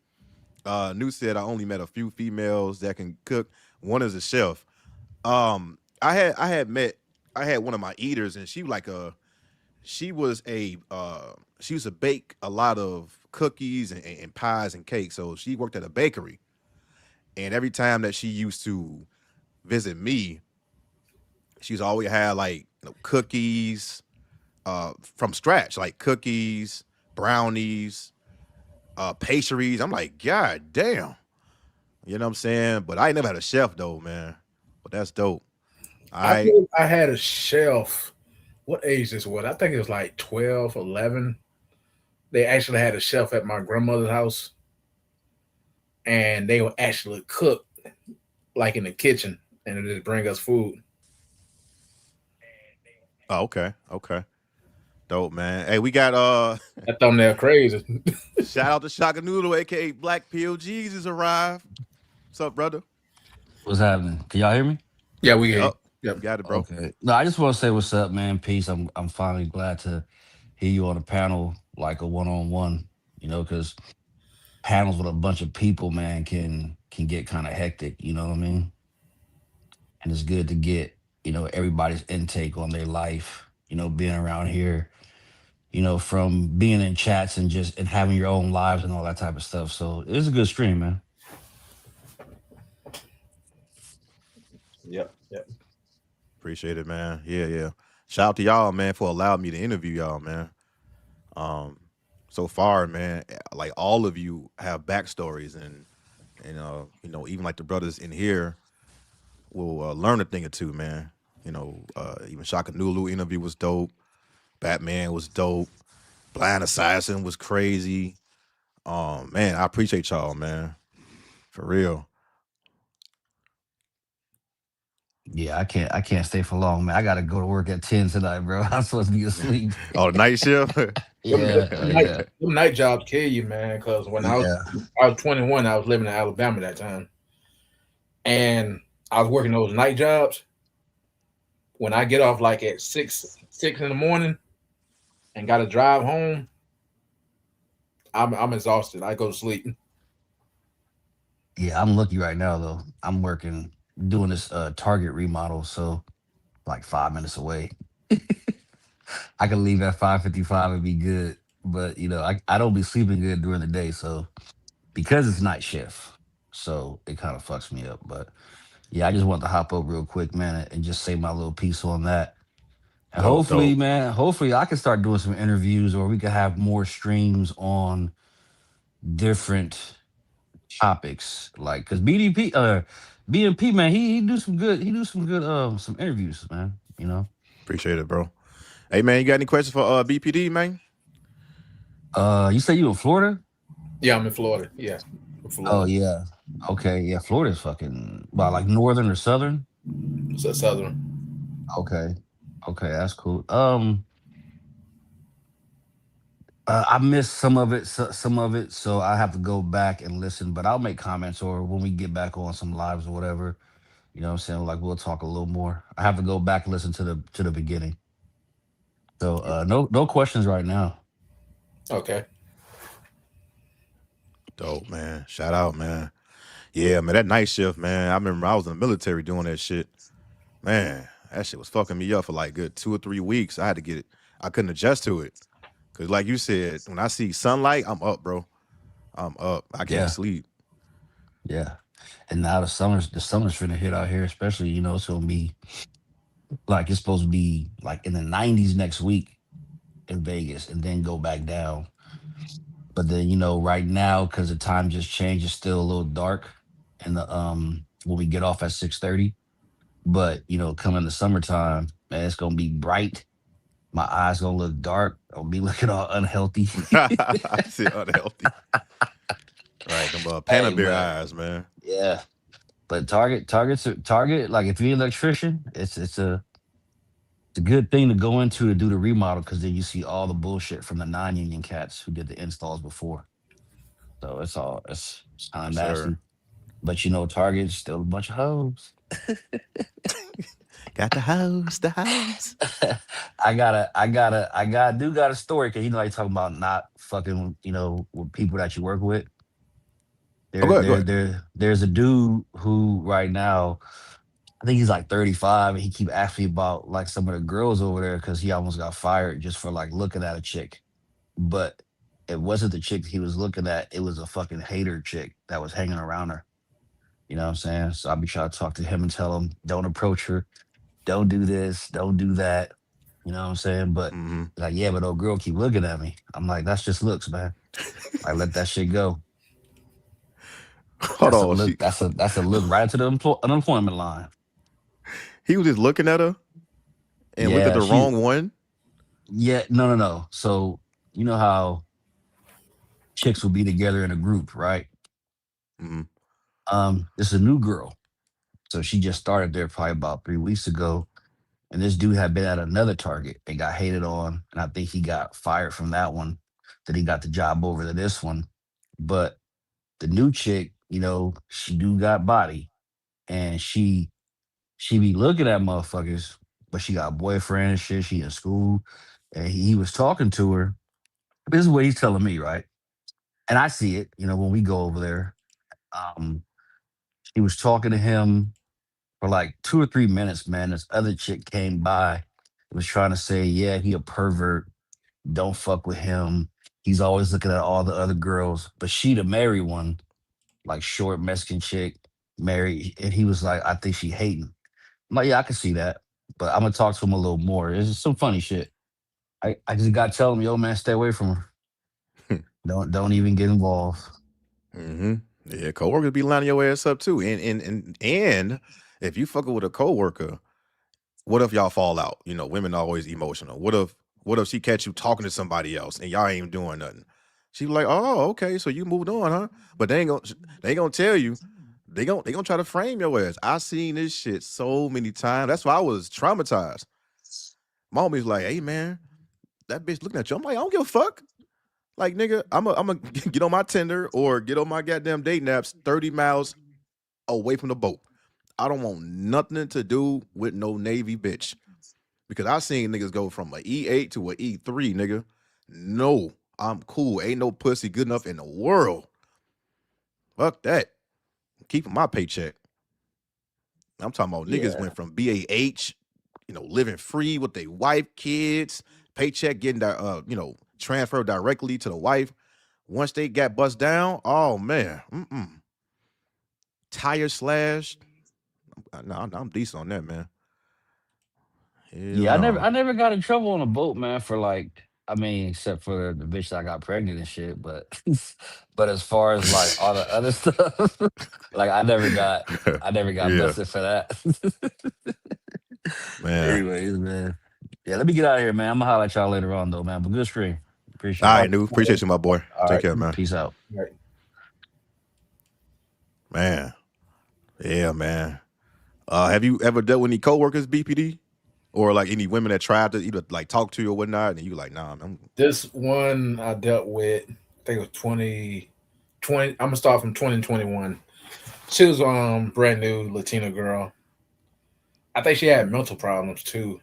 New said I only met a few females that can cook. One is a chef. I had one of my eaters, and she was a she used to bake a lot of cookies and pies and cakes. So she worked at a bakery, and every time that she used to visit me, she's always had like cookies from scratch, like cookies, brownies, pastries. I'm like, God damn. You know what I'm saying? But I ain't never had a chef though, man. But that's dope. I think I had a chef. What age this was? I think it was like 12, 11. They actually had a chef at my grandmother's house, and they would actually cook like in the kitchen and they just bring us food. Oh, okay. Dope, man. Hey, we got That thumbnail crazy. shout out to Shaka Noodle, aka Black POGs has arrived. What's up, brother? What's happening? Can y'all hear me? Yeah, we hear. Yep, got it, bro. Okay. No, I just want to say what's up, man. Peace. I'm finally glad to hear you on a panel, like a one-on-one, because panels with a bunch of people, man, can get kind of hectic, you know what I mean? And it's good to get, everybody's intake on their life, being around here, from being in chats and having your own lives and all that type of stuff. So it's a good stream, man. Yep. Appreciate it, man. Yeah. Shout out to y'all, man, for allowing me to interview y'all, man. So far, man, like all of you have backstories, and even like the brothers in here will learn a thing or two, man. Even Shaka Nulu interview was dope. Batman was dope. Blind Assassin was crazy. Man, I appreciate y'all, man. For real. Yeah, I can't stay for long, man. I gotta go to work at 10 tonight, bro. I'm supposed to be asleep. Oh, night shift? Yeah. Them night jobs kill you, man. Because when I was 21, I was living in Alabama that time, and I was working those night jobs. When I get off like at 6 in the morning and got to drive home, I'm exhausted. I go to sleep. Yeah, I'm lucky right now though. I'm doing this Target remodel, so like 5 minutes away. I can leave at 5:55 and be good, but I don't be sleeping good during the day, so because it's night shift, so it kind of fucks me up. But yeah, I just want to hop up real quick, man, and just say my little piece on that. And hopefully, man, I can start doing some interviews, or we can have more streams on different topics, like because BMP, man, he do some good some interviews, man. Appreciate it, bro. Hey, man, you got any questions for BPD, man? You say you in Florida? Yeah, I'm in Florida. Yeah. Florida. Oh yeah. Okay, yeah. Florida's fucking like northern or southern? So southern. Okay, that's cool. I missed some of it, so I have to go back and listen. But I'll make comments, or when we get back on some lives or whatever, you know what I'm saying? Like we'll talk a little more. I have to go back and listen to the beginning. So no questions right now. Okay. Dope, man. Shout out, man. Yeah, man, that night shift, man. I remember I was in the military doing that shit. Man, that shit was fucking me up for like good 2 or 3 weeks. I had to get it. I couldn't adjust to it. Cause like you said, when I see sunlight, I'm up, bro. I'm up. I can't sleep. Yeah. And now the summer's finna hit out here, especially, it's gonna be like it's supposed to be like in the 90s next week in Vegas and then go back down. But then, right now, because the time just changed, it's still a little dark and the when we get off at 6:30. But coming the summertime, man, it's gonna be bright. My eyes gonna look dark. I'll be looking all unhealthy. I see unhealthy. Right, them panda bear eyes, man. Yeah, but Target. Like if you're an electrician, it's a good thing to go into to do the remodel, because then you see all the bullshit from the non-union cats who did the installs before. So it's kind of nasty. But Target's still a bunch of hoes. Got the house, the house. I do got a story because you talking about not fucking, with people that you work with. Oh, go ahead. There's a dude who right now, I think he's like 35, and he keep asking me about like some of the girls over there because he almost got fired just for like looking at a chick. But it wasn't the chick he was looking at, it was a fucking hater chick that was hanging around her. You know what I'm saying? So I'll be trying to talk to him and tell him, don't approach her, don't do this, don't do that. You know what I'm saying? But Mhm. like, yeah, but old girl keep looking at me. I'm like, that's just looks, man. Like, let that shit go. Hold That's a on. look. That's a look right to the unemployment line. He was just looking at her and looked at Yeah, the wrong one. no. So you know how chicks will be together in a group, right? Mhm. This is a new girl. So she just started there probably about 3 weeks ago. And this dude had been at another Target and got hated on. And I think he got fired from that one. Then he got the job over to this one. But the new chick, she do got body. And she be looking at motherfuckers, but she got a boyfriend and shit. She in school. And he was talking to her. This is what he's telling me, right? And I see it, when we go over there. He was talking to him for like 2 or 3 minutes, man. This other chick came by, was trying to say, yeah, he a pervert. Don't fuck with him. He's always looking at all the other girls. But she the married one, like short Mexican chick, married. And he was like, I think she hating. I'm like, yeah, I can see that. But I'm gonna talk to him a little more. It's just some funny shit. I just gotta tell him, yo, man, stay away from her. Don't even get involved. Mm-hmm. Yeah, coworkers be lining your ass up too. And if you fucking with a coworker, what if y'all fall out? Women are always emotional. What if she catch you talking to somebody else and y'all ain't doing nothing? She be like, oh, okay, so you moved on, huh? But they ain't gonna tell you. They gonna try to frame your ass. I seen this shit so many times. That's why I was traumatized. My homie's like, hey man, that bitch looking at you. I'm like, I don't give a fuck. Like, nigga, I'm a get on my Tinder or get on my goddamn dating apps 30 miles away from the boat. I don't want nothing to do with no Navy bitch. Because I seen niggas go from an E8 to an E3, nigga. No, I'm cool. Ain't no pussy good enough in the world. Fuck that. Keeping my paycheck. I'm talking about niggas went from BAH, living free with their wife, kids, paycheck getting transferred directly to the wife. Once they got bust down, oh man, tire slashed. No, I'm decent on that, man. Hell Yeah, no. I never got in trouble on a boat, man, for like, I mean, except for the bitch that got pregnant and shit. But but as far as like all the other stuff, like I never got Yeah, busted for that. man. Anyways, man. Yeah, let me get out of here, man. I'm gonna holler at y'all later on though, man. But good stream. Appreciate All it. right, new. Appreciate you, my boy. All Take right. care, man. Peace out. Right. Man. Yeah, man. Have you ever dealt with any coworkers, BPD? Or like any women that tried to either like talk to you or whatnot, and you like, nah, I'm This one I dealt with, I think it was 2020. I'm gonna start from 2021. She was brand new Latina girl. I think she had mental problems too.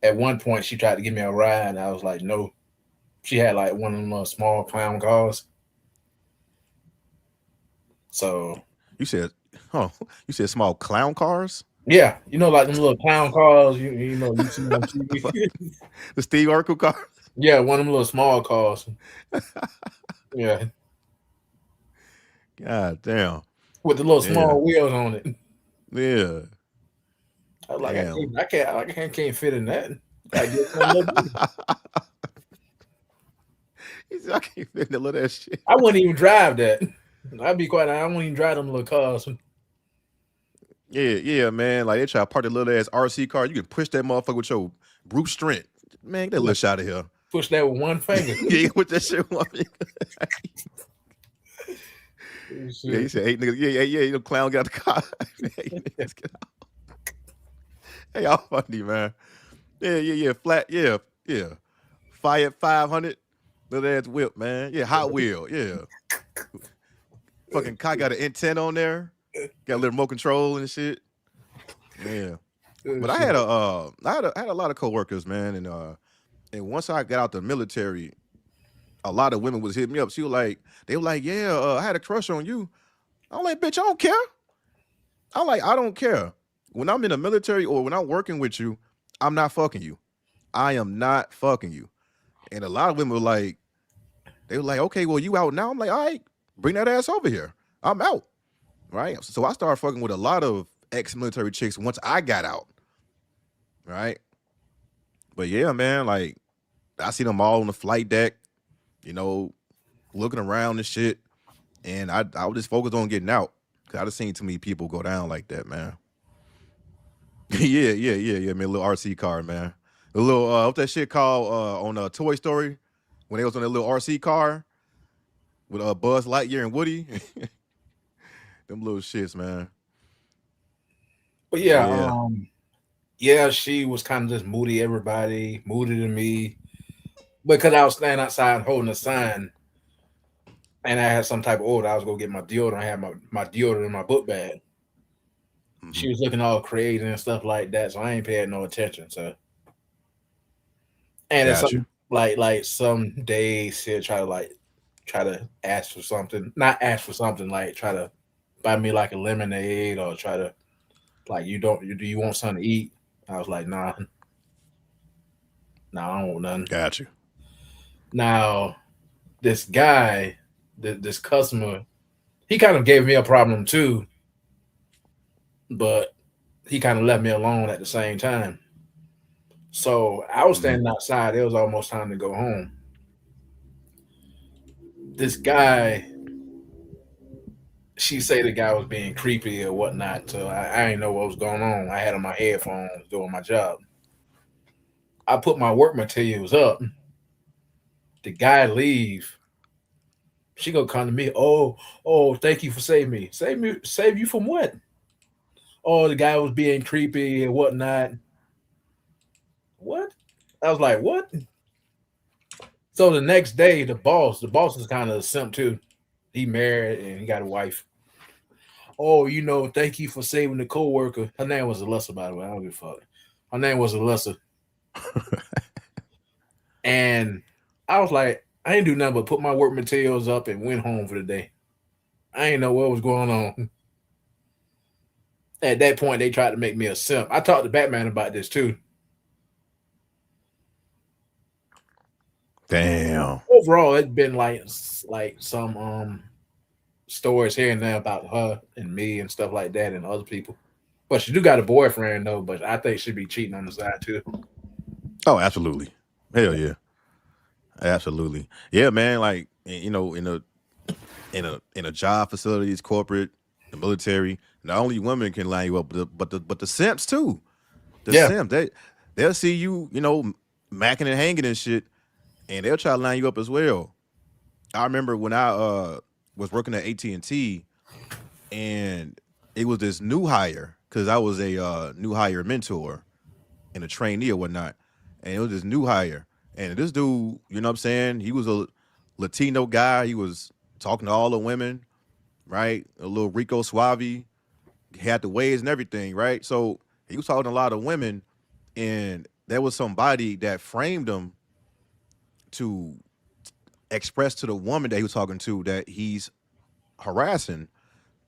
At one point she tried to give me a ride, and I was like, no. She had like one of them little small clown cars. So you said small clown cars? yeah, like them little clown cars. You see them on TV. The Steve Urkel car? Yeah, one of them little small cars. Yeah, God damn. with the little Yeah. small wheels on it. Yeah. I was like, Damn. I can't fit in that. I get something little bigger. He said, I can't fit in the little ass shit. I wouldn't even drive that. I'd be quiet. I wouldn't even drive them little cars. Yeah, man. Like they try to park the little ass RC car. You can push that motherfucker with your brute strength. Man, get that little shit out of here. Push that with one finger. Yeah, you put that shit with one finger. Yeah, he said, hey niggas, yeah, you clown got the car. Hey, niggas, get out. Hey, y'all funny, man. Yeah, flat, yeah. Fiat 500, little ass whip, man. Yeah, Hot Wheel, yeah. Fucking car got an intent on there. Got a little remote control and shit. Yeah. But I had a lot of coworkers, man, and once I got out the military, a lot of women was hitting me up. They were like, yeah, I had a crush on you. I'm like, bitch, I don't care. I'm like, I don't care. When I'm in the military or when I'm working with you, I'm not fucking you. I am not fucking you. And a lot of women were like, okay, well, you out now? I'm like, all right, bring that ass over here. I'm out. Right? So I started fucking with a lot of ex-military chicks once I got out. Right? But yeah, man, like, I see them all on the flight deck, looking around and shit. And I was just focused on getting out. Cause I just seen too many people go down like that, man. yeah, man. A little RC car, man. A little what's that shit called on Toy Story when they was on that little RC car with Buzz Lightyear and Woody. Them little shits, man. But yeah, she was kind of just moody. Everybody moody to me because I was standing outside holding a sign, and I had some type of order. I was gonna get my deodorant. I had my deodorant in my book bag. Mm-hmm. She was looking all crazy and stuff like that, so I ain't paying no attention. So, and it's some, like some days she'll try to ask for something, not ask for something, like try to buy me like a lemonade or try to do you want something to eat? I was like, nah, I don't want nothing. Got you. Now, this guy, this customer, he kind of gave me a problem too, but he kind of left me alone at the same time. So I was standing outside. It was almost time to go home. This guy, she said the guy was being creepy or whatnot. So I didn't know what was going on. I had on my headphones doing my job. I put my work materials up. The guy leave. She gonna come to me. Oh, thank you for saving me. Save you from what? Oh, the guy was being creepy and whatnot. What? I was like, what? So the next day, the boss is kind of a simp too. He married and he got a wife. Oh, thank you for saving the coworker. Her name was Alyssa, by the way. I don't give a fuck. Her name was Alyssa. And I was like, I ain't do nothing but put my work materials up and went home for the day. I ain't know what was going on. At that point, they tried to make me a simp. I talked to Batman about this too. Damn. Overall, it's been like some stories here and there about her and me and stuff like that and other people. But she do got a boyfriend though, but I think she'd be cheating on the side too. Oh, absolutely. Hell yeah. Absolutely. Yeah, man, like in a job facilities, corporate, the military, not only women can line you up, but the simps too. Simps, they'll see you, macking and hanging and shit, and they'll try to line you up as well. I remember when I was working at AT&T, and it was this new hire, because I was a new hire mentor and a trainee or whatnot, and it was this new hire, and this dude, you know what I'm saying, he was a Latino guy. He was talking to all the women, right? A little Rico Suave. He had the waves and everything, right? So he was talking to a lot of women, and there was somebody that framed him to express to the woman that he was talking to that he's harassing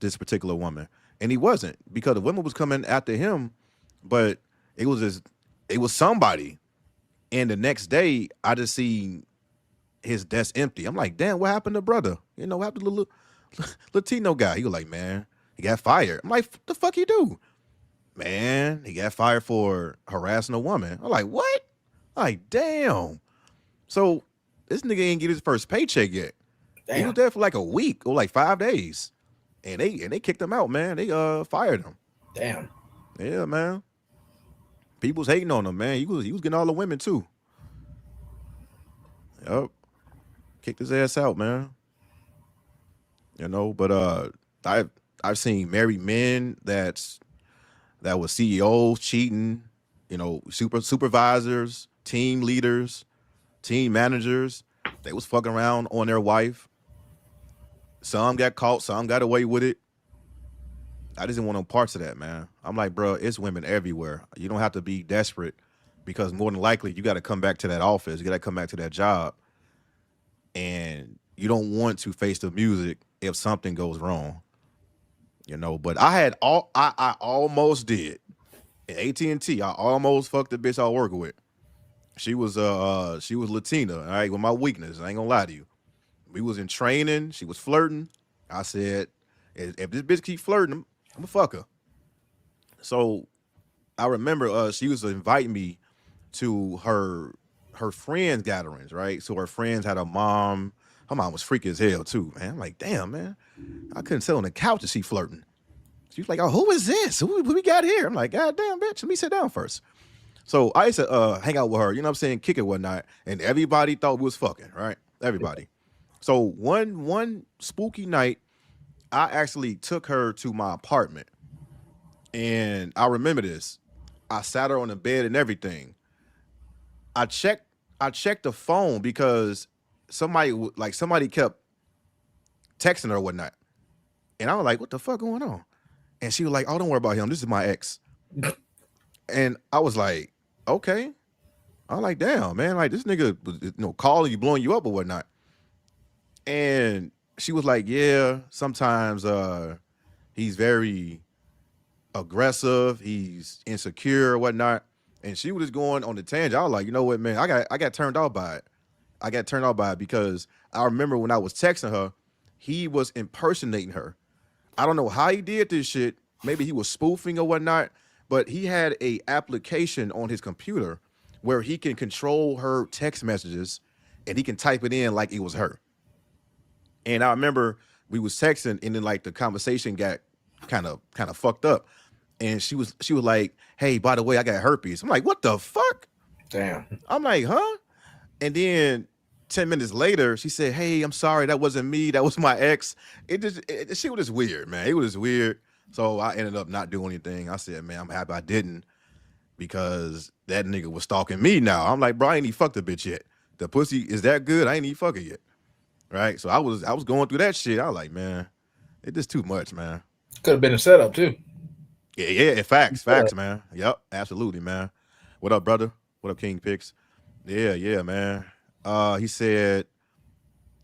this particular woman. And he wasn't, because the woman was coming after him, but it was somebody. And the next day, I just seen his desk empty. I'm like, damn, what happened to brother? What happened to the Latino guy? He was like, man, he got fired. I'm like, the fuck he do? Man, he got fired for harassing a woman. I'm like, what? I'm like, damn. So this nigga ain't get his first paycheck yet. Damn. He was there for like a week or like 5 days. And they kicked him out, man. They fired him. Damn. Yeah, man. People's hating on him, man. He was getting all the women too. Yup. Kicked his ass out, man. But I've seen married men that was CEOs cheating, supervisors, team leaders, team managers. They was fucking around on their wife. Some got caught, some got away with it. I just didn't want no parts of that, man. I'm like, bro, it's women everywhere. You don't have to be desperate because more than likely you got to come back to that office. You got to come back to that job. And you don't want to face the music if something goes wrong. You know, but I almost did. At AT&T, I almost fucked the bitch I was working with. She was Latina, all right, with my weakness. I ain't gonna lie to you. We was in training, she was flirting. I said, if this bitch keep flirting, I'm gonna fuck her. So I remember she was inviting me to her friends' gatherings, right? So her friends had a mom. Her mom was freaky as hell too, man. I'm like, damn, man. I couldn't sit on the couch and she flirting. She was like, oh, who is this? Who we got here? I'm like, God damn, bitch, let me sit down first. So I used to hang out with her, you know what I'm saying, kick it whatnot, and everybody thought we was fucking, right? Everybody. So one spooky night, I actually took her to my apartment. And I remember this. I sat her on the bed and everything. I checked the phone because somebody kept texting her or whatnot. And I was like, what the fuck going on? And she was like, oh, don't worry about him. This is my ex. And I was like, okay. I'm like, damn, man. Like, this nigga was, calling you, blowing you up or whatnot. And she was like, yeah, sometimes he's very aggressive. He's insecure or whatnot. And she was just going on the tangent. I was like, you know what, man? I got turned off by it. I got turned off by it because I remember when I was texting her, he was impersonating her. I don't know how he did this shit. Maybe he was spoofing or whatnot, but he had a application on his computer where he can control her text messages and he can type it in like it was her. And I remember we was texting and then like the conversation got kind of fucked up. And she was like, hey, by the way, I got herpes. I'm like, what the fuck? Damn. I'm like, huh? And then 10 minutes later, she said, hey, I'm sorry, that wasn't me. That was my ex. She was just weird, man. It was just weird. So I ended up not doing anything. I said, man, I'm happy I didn't because that nigga was stalking me now. I'm like, bro, I ain't even fucked the bitch yet. The pussy is that good? I ain't even fuck it yet. Right? So I was going through that shit. I was like, man, it's just too much, man. Could have been a setup too. Yeah, facts, man. Yep, absolutely, man. What up, brother? What up, King Picks? Yeah, man. He said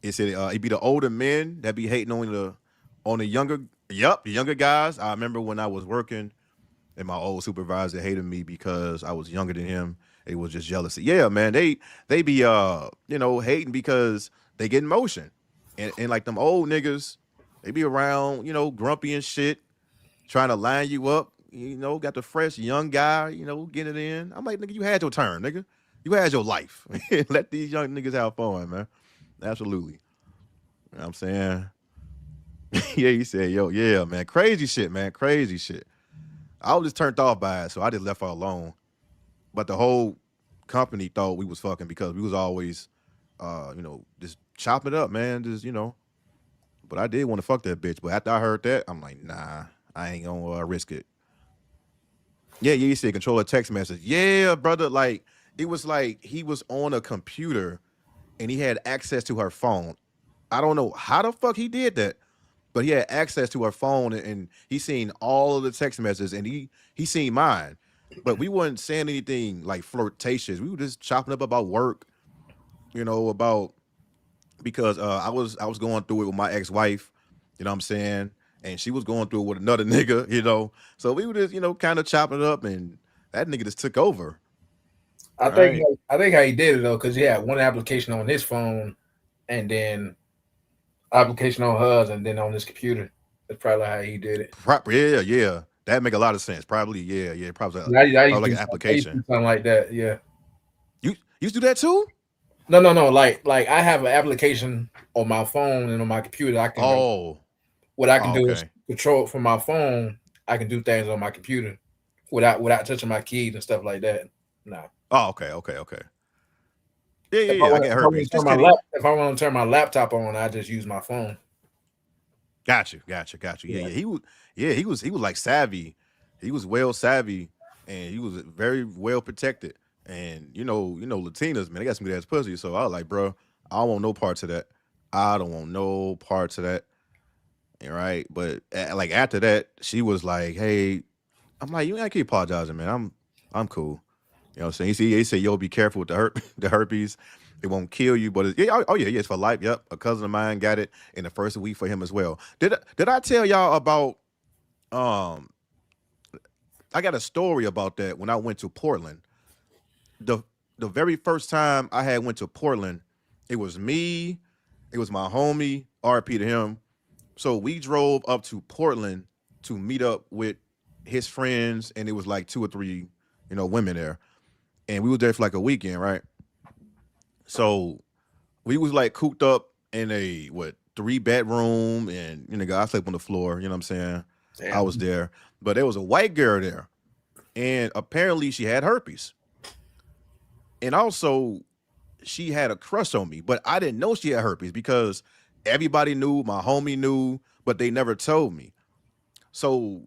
it'd be the older men that be hating on the younger guys. I remember when I was working and my old supervisor hated me because I was younger than him. It was just jealousy. Yeah, man. They be hating because they get in motion. And like them old niggas, they be around, grumpy and shit, trying to line you up, got the fresh young guy, getting it in. I'm like, nigga, you had your turn, nigga. You had your life. Let these young niggas have fun, man. Absolutely. You know what I'm saying? Yeah, he said, yo, yeah, man. Crazy shit, man. Crazy shit. I was just turned off by it, so I just left her alone. But the whole company thought we was fucking because we was always, just chopping it up, man. Just, But I did want to fuck that bitch. But after I heard that, I'm like, nah, I ain't gonna risk it. Yeah, he said control a text message. Yeah, brother, like, it was like he was on a computer and he had access to her phone. I don't know how the fuck he did that, but he had access to her phone and he seen all of the text messages and he seen mine. But we weren't saying anything like flirtatious. We were just chopping up about work, because I was going through it with my ex-wife, you know what I'm saying? And she was going through it with another nigga, So we were just, kind of chopping it up and that nigga just took over. I think how he did it though, because he had one application on his phone and then application on hers and then on his computer. That's probably how he did it. Yeah. That make a lot of sense. Probably, yeah. Probably like an application. Something like that, yeah. You used to do that too? No. Like I have an application on my phone and on my computer. I can what I can do is control from my phone. I can do things on my computer without touching my keys and stuff like that. No. Oh, okay. Yeah. I get herpes. If I want to turn my laptop on, I just use my phone. Got you. Yeah. He was like savvy. He was well savvy, and he was very well protected. And Latinas, man, they got some good ass pussy. So I was like, bro, I don't want no parts of that. right? But like after that, she was like, "Hey," I'm like, "You ain't keep apologizing, man. I'm cool." You know what I'm saying? He said, "Yo, be careful with the herpes. It won't kill you, but yeah, it's for life." Yep, a cousin of mine got it in the first week for him as well. Did I tell y'all about um? I got a story about that when I went to Portland. The the very first time I had went to Portland, it was me, it was my homie, RP to him. So we drove up to Portland to meet up with his friends, and it was like 2 or 3, women there. And we was there for like a weekend, right? So we was like cooped up in a 3-bedroom, and I slept on the floor, you know what I'm saying? I was there. But there was a white girl there, and apparently she had herpes. And also, she had a crush on me, but I didn't know she had herpes because everybody knew, my homie knew, but they never told me. So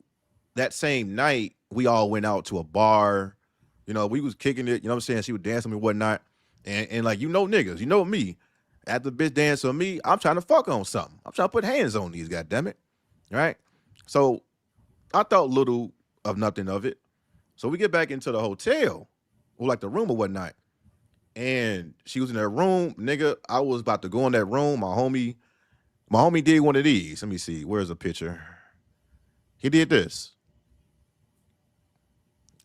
that same night, we all went out to a bar. We was kicking it, you know what I'm saying? She was dancing and whatnot. And like, niggas, me. After the bitch dance on me, I'm trying to fuck on something. I'm trying to put hands on these, goddammit. Right? So I thought little of nothing of it. So we get back into the hotel, or like the room or whatnot. And she was in that room, nigga. I was about to go in that room. My homie did one of these. Let me see. Where's the picture? He did this.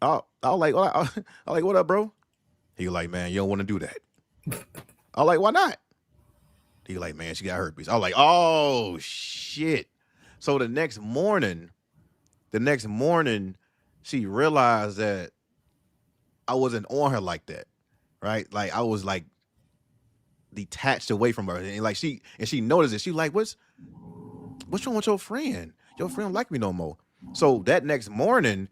I was like, what up, bro? He was like, man, you don't want to do that. I was like, why not? He was like, man, she got herpes. I was like, oh shit. So the next morning, she realized that I wasn't on her like that. Right? Like I was like detached away from her. And like she noticed it. She like, what's wrong with your friend? Your friend don't like me no more. So that next morning,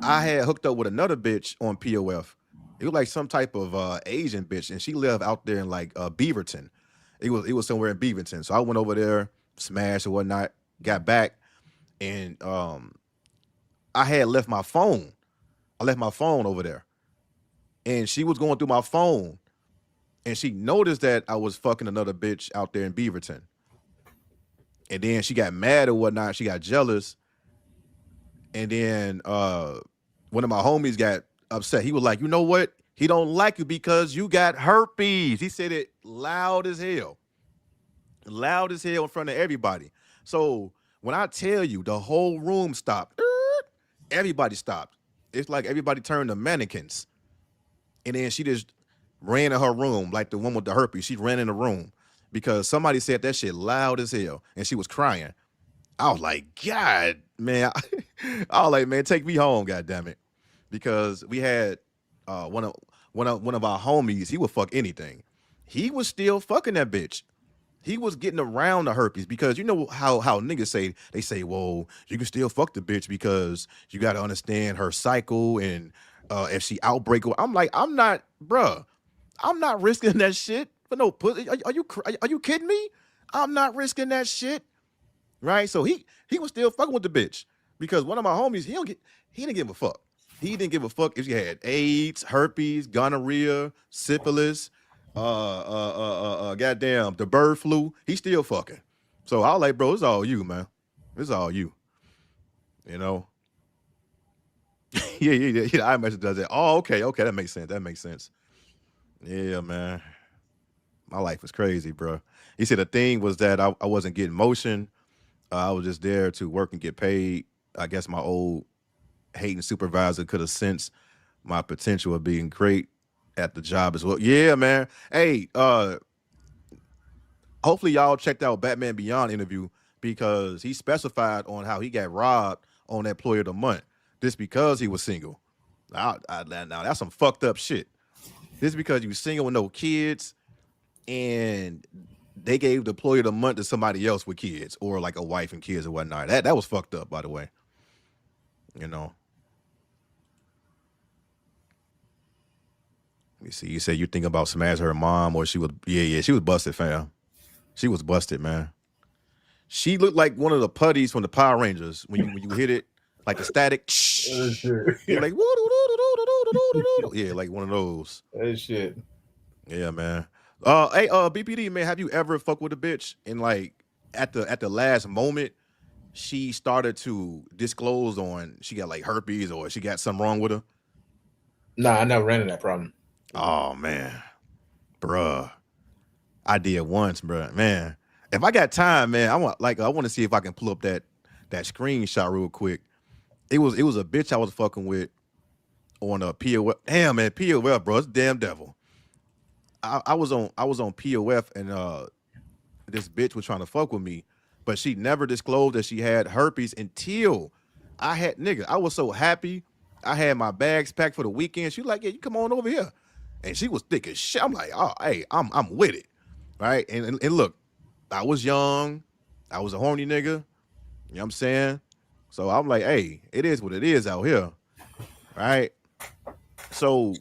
I had hooked up with another bitch on POF. It was like some type of Asian bitch, and she lived out there in like Beaverton. It was somewhere in Beaverton. So I went over there, smashed or whatnot, got back, and I had left my phone. I left my phone over there. And she was going through my phone, and she noticed that I was fucking another bitch out there in Beaverton. And then she got mad or whatnot. She got jealous. And then one of my homies got upset. He was like, you know what? He don't like you because you got herpes. He said it loud as hell. Loud as hell in front of everybody. So when I tell you the whole room stopped, everybody stopped. It's like everybody turned to mannequins. And then she just ran in her room, like the one with the herpes. She ran in the room because somebody said that shit loud as hell, and she was crying. I was like, God, man. I was like, man, take me home, goddammit. Because we had one of our homies, he would fuck anything. He was still fucking that bitch. He was getting around the herpes because you know how niggas say, they say, well, you can still fuck the bitch because you got to understand her cycle and if she outbreak. I'm like, I'm not risking that shit for no pussy. Are you kidding me? I'm not risking that shit. Right? So he was still fucking with the bitch because one of my homies, he didn't give a fuck. He didn't give a fuck if she had AIDS, herpes, gonorrhea, syphilis, goddamn, the bird flu. He still fucking. So I was like, bro, it's all you, man. It's all you. Yeah, iMessage does that. Oh, okay, that makes sense. Yeah, man. My life was crazy, bro. He said the thing was that I wasn't getting motion. I was just there to work and get paid. I guess my old hating supervisor could have sensed my potential of being great at the job as well. Yeah, man. Hey, hopefully y'all checked out Batman Beyond interview because he specified on how he got robbed on that Employee of the Month. This because he was single. Now that's some fucked up shit. This because you single with no kids, and they gave the Employee of the Month to somebody else with kids, or like a wife and kids or whatnot. That was fucked up, by the way. Let me see. You said you think about smashing her mom, or she was she was busted, fam. She was busted, man. She looked like one of the putties from the Power Rangers when you hit it. Like the static, like yeah, like one of those. That shit. Yeah, man. Hey, BPD, man, have you ever fucked with a bitch and like at the last moment she started to disclose on she got like herpes or she got something wrong with her? Nah, I never ran into that problem. Oh man, bruh. I did once, bruh. Man, if I got time, man, I want to see if I can pull up that screenshot real quick. It was a bitch I was fucking with on a POF. Damn, man, POF, bro, it's the damn devil. I was on POF and this bitch was trying to fuck with me, but she never disclosed that she had herpes until I was so happy. I had my bags packed for the weekend. She was like, yeah, you come on over here. And she was thick as shit. I'm like, oh, hey, I'm with it. Right? And look, I was young. I was a horny nigga. You know what I'm saying? So I'm like, hey, it is what it is out here. Right? So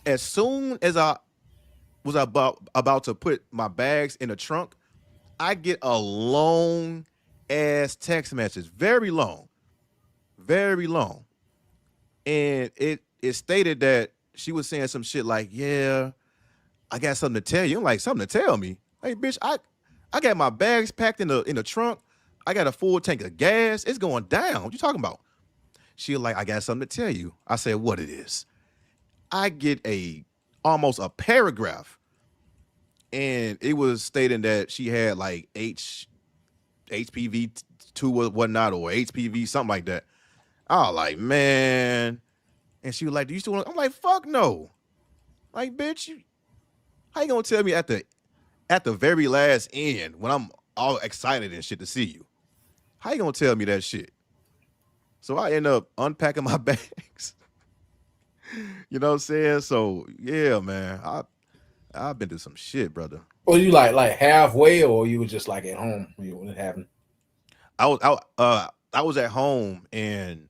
as soon as I was about to put my bags in the trunk, I get a long ass text message, very long, and it stated that she was saying some shit like, "Yeah, I got something to tell you." I'm like, "Something to tell me?" Hey, bitch, I got my bags packed in the trunk. I got a full tank of gas. It's going down. What you talking about? She like, "I got something to tell you." I said, "What it is?" I get almost a paragraph. And it was stating that she had like HPV 2 or whatnot, or HPV, something like that. I was like, man. And she was like, do you still want? I'm like, fuck no. Like, bitch, how you gonna tell me at the very last end when I'm all excited and shit to see you? How you gonna tell me that shit? So I end up unpacking my bags. You know what I'm saying? So yeah, man. I've been through some shit, brother. Well, you like halfway, or you were just like at home when it happened? I was at home and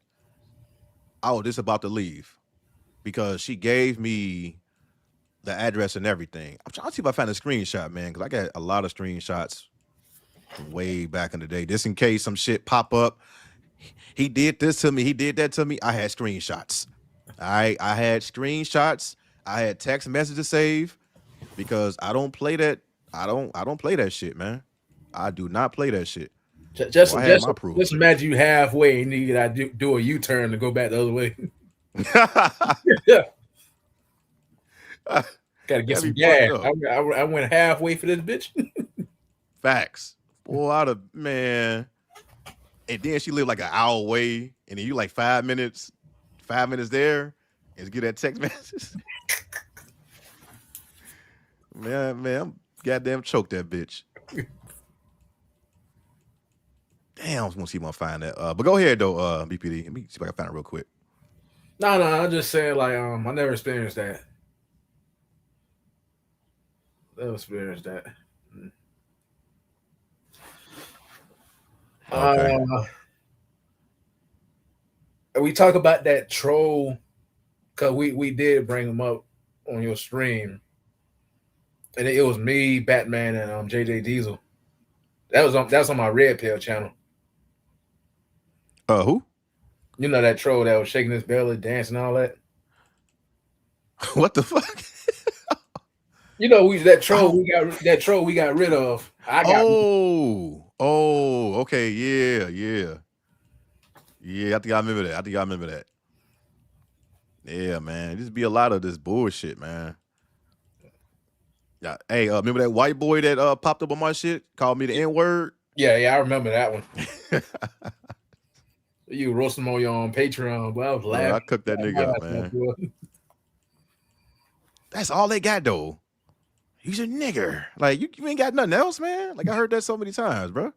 I was just about to leave because she gave me the address and everything. I'm trying to see if I find a screenshot, man, because I got a lot of screenshots from way back in the day. Just in case some shit pop up. He did this to me. He did that to me. I had screenshots. I had screenshots. I had text messages saved. Because I don't play that. I don't play that shit, man. I do not play that shit. Just imagine you halfway and you gotta do a U-turn to go back the other way. Yeah. Gotta get some gas. I went halfway for this bitch. Facts. Boy, man. And then she lived like an hour away, and then you like 5 minutes there, and get that text message. Man, I'm goddamn choked that bitch. Damn, I was gonna see if I can find that. But go ahead though, BPD. Let me see if I can find it real quick. No, I'm just saying, like, I never experienced that. Never experienced that. Okay. We talk about that troll because we did bring him up on your stream. And it was me, Batman, and JJ Diesel. That was on my Red Pill channel. Who? You know that troll that was shaking his belly, dancing, and all that. What the fuck? You know, that troll we got rid of. Okay, yeah. I think I remember that. Yeah, man, just be a lot of this bullshit, man. Yeah. Hey, remember that white boy that popped up on my shit, called me the N-word? Yeah, I remember that one. You roasting him on your own Patreon, but I was laughing. I cooked that nigga up, man. That's all they got though. He's a nigger. Like you ain't got nothing else, man. Like I heard that so many times, bro.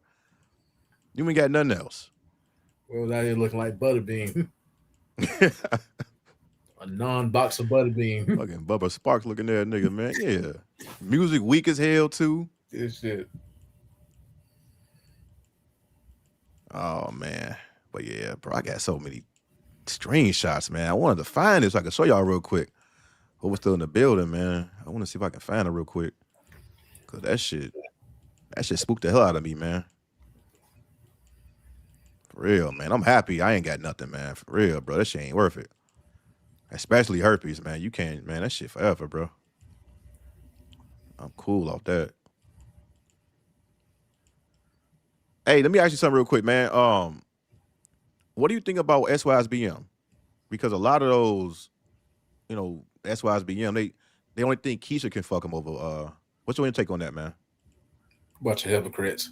You ain't got nothing else. Well, out here looking like Butterbean. A non-box of Butterbean. Fucking Bubba Sparks looking there, nigga, man. Yeah. Music weak as hell, too. This shit. Oh, man. But yeah, bro, I got so many screenshots, man. I wanted to find this so I can show y'all real quick. Who was still in the building, man. I want to see if I can find it real quick. Because that shit spooked the hell out of me, man. For real, man. I'm happy. I ain't got nothing, man. For real, bro. That shit ain't worth it. Especially herpes, man. You can't, man. That shit forever, bro. I'm cool off that. Hey, let me ask you something real quick, man. What do you think about SYSBM? Because a lot of those, SYSBM, they only think Keisha can fuck them over. What's your take on that, man? Bunch of hypocrites.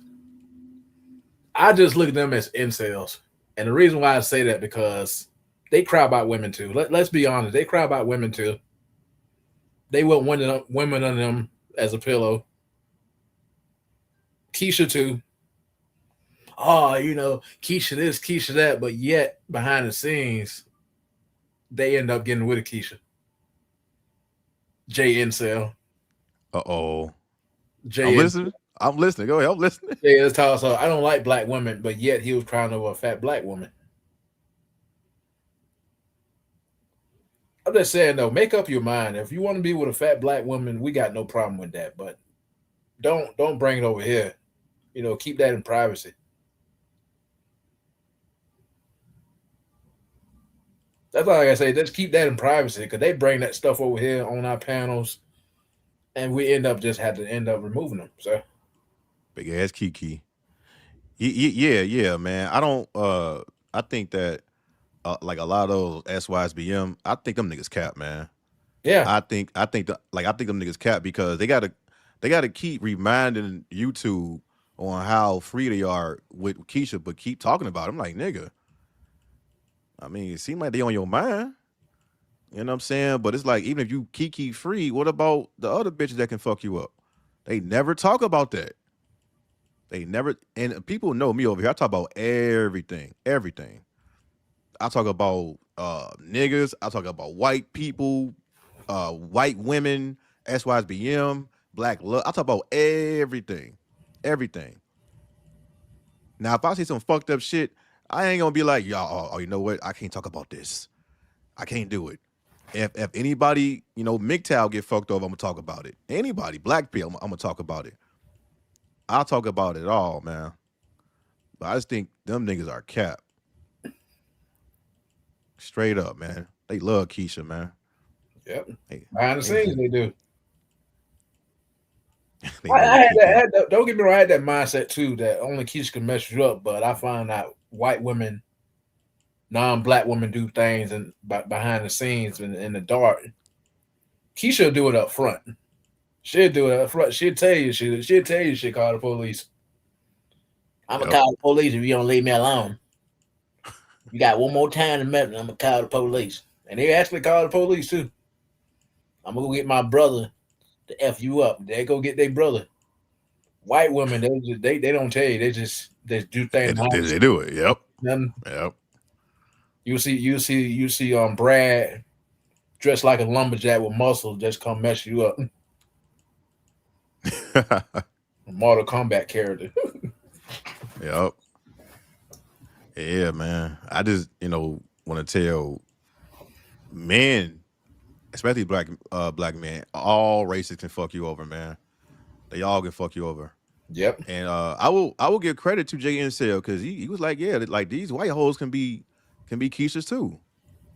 I just look at them as incels. And the reason why I say that because they cry about women too. Let's be honest. They cry about women too. They want women on them as a pillow. Keisha too. Oh, Keisha this, Keisha that. But yet, behind the scenes, they end up getting with a Keisha. Jay Incel. Uh-oh. Jay I'm listening. Go ahead. I'm listening. Yeah, let's talk. So I don't like black women, but yet he was crying over a fat black woman. I'm just saying though, make up your mind. If you want to be with a fat black woman, we got no problem with that. But don't bring it over here. Keep that in privacy. That's all I gotta say. Just keep that in privacy because they bring that stuff over here on our panels, and we end up removing them. So big ass Kiki. Yeah, man. I think that like a lot of those SYSBM, I think them niggas cap, man. Yeah. I think them niggas cap because they gotta keep reminding YouTube on how free they are with Keisha, but keep talking about it. I'm like, nigga. I mean, it seems like they on your mind. You know what I'm saying? But it's like, even if you Kiki free, what about the other bitches that can fuck you up? They never talk about that. They never, and people know me over here. I talk about everything. I talk about niggas. I talk about white people, white women, SYSBM, black love. I talk about everything. Now, if I see some fucked up shit, I ain't gonna be like, y'all, you know what? I can't talk about this. I can't do it. If anybody, MGTOW get fucked over, I'm gonna talk about it. Anybody, black people, I'm gonna talk about it. I'll talk about it all, man. But I just think them niggas are cap. Straight up, man. They love Keisha, man. Yep. Behind the scenes, they do. They I had that, don't get me wrong, I had that mindset too that only Keisha can mess you up, but I found out white women, non-black women do things and behind the scenes in the dark. Keisha will do it up front. She'll do it up front. She'll tell you she call the police. I'm gonna call the police if you don't leave me alone. You got one more time to meet me, I'm gonna call the police. And they actually call the police too. I'm gonna go get my brother to F you up. They go get their brother. White women, they don't tell you. They do things. They do it. Yep. Nothing. Yep. You see Brad dressed like a lumberjack with muscles just come mess you up. A Mortal Kombat character. Yep. Yeah, man. I just, want to tell men, especially black men, all races can fuck you over, man. They all can fuck you over. Yep. And I will give credit to Jay Incel because he was like, yeah, like these white hoes can be Keishas too.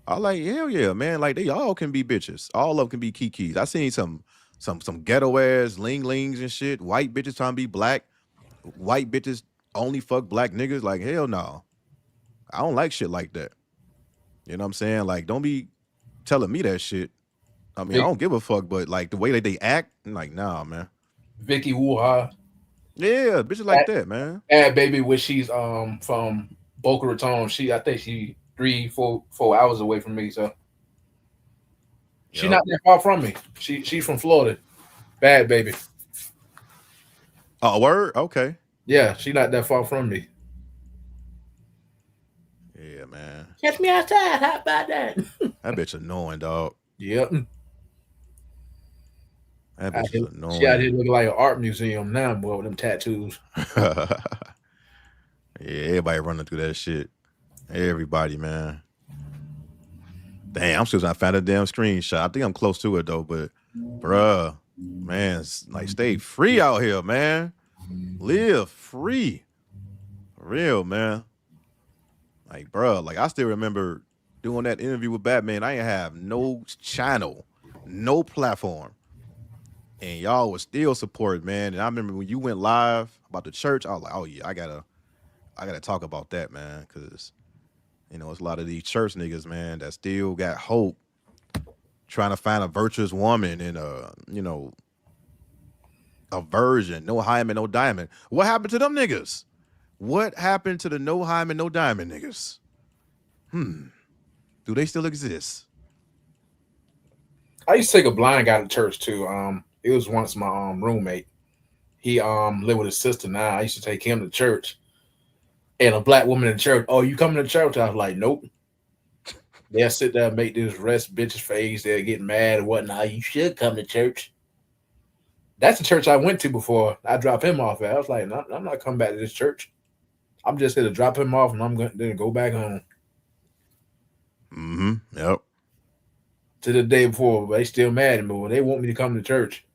I like, hell yeah, man. Like they all can be bitches. All of them can be Kikis. I seen some ghetto ass ling-lings and shit. White bitches trying to be black. White bitches only fuck black niggas. Like, hell no. I don't like shit like that. You know what I'm saying? Like, don't be telling me that shit. I mean, I don't give a fuck, but like the way that they act, I'm like, nah, man. Vicky Wuha. Yeah, bitches like that, man. And baby, when she's from Boca Raton, I think she 3-4 hours away from me, so she's not that far from me. She's from Florida. Bad baby. Oh, word? Okay. Yeah, she's not that far from me. Yeah, man. Catch me outside. How about that? That bitch annoying, dog. Yep. That bitch is annoying. She out here looking like an art museum now, boy, with them tattoos. Yeah, everybody running through that shit. Everybody, man. Damn, I'm still trying to find a damn screenshot. I think I'm close to it though, but bruh, man, like stay free out here, man. Live free. For real, man. Like, bruh, like I still remember doing that interview with Batman. I ain't have no channel, no platform. And y'all was still supporting, man. And I remember when you went live about the church, I was like, oh yeah, I I gotta talk about that, man, because you know it's a lot of these church niggas, man, that still got hope, trying to find a virtuous woman and a virgin, no hymen, no diamond. What happened to them niggas? What happened to the no hymen, no diamond niggas? Do they still exist? I used to take a blind guy to church too. It was once my roommate. He lived with his sister now. I used to take him to church. And a black woman in church, oh, you coming to church? I was like, nope. They'll sit there and make this rest bitch's face. They'll get mad and whatnot. You should come to church. That's the church I went to before I dropped him off at. I was like, no, I'm not coming back to this church. I'm just here to drop him off and I'm going to go back home. Yep. To the day before, but they still mad at me. Well, they want me to come to church.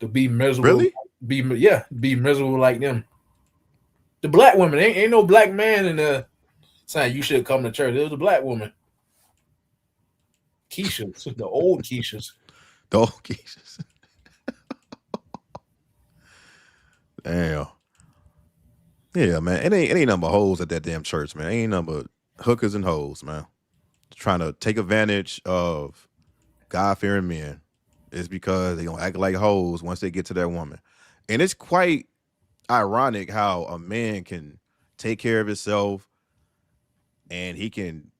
To be miserable. Really? Be miserable like them. The black woman, ain't no black man in the saying you should come to church. It was a black woman. Keisha, the old Keishas. The old Keishas. Damn. Yeah, man. It ain't nothing but hoes at that damn church, man. Ain't nothing but hookers and hoes, man. Trying to take advantage of God-fearing men. It's because they gonna act like hoes once they get to that woman. And it's quite ironic how a man can take care of himself and he can,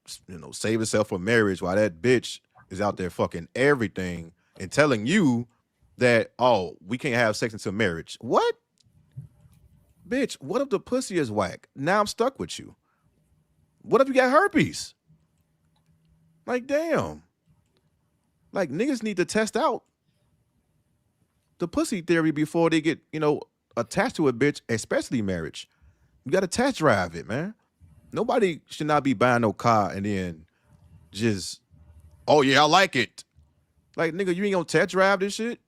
save himself for marriage while that bitch is out there fucking everything and telling you that, oh, we can't have sex until marriage. What? Bitch, what if the pussy is whack? Now I'm stuck with you. What if you got herpes? Like, damn. Like, niggas need to test out the pussy theory before they get, attached to a bitch, especially marriage. You got to test drive it, man. Nobody should not be buying no car and then just, oh, yeah, I like it. Like, nigga, you ain't going to test drive this shit?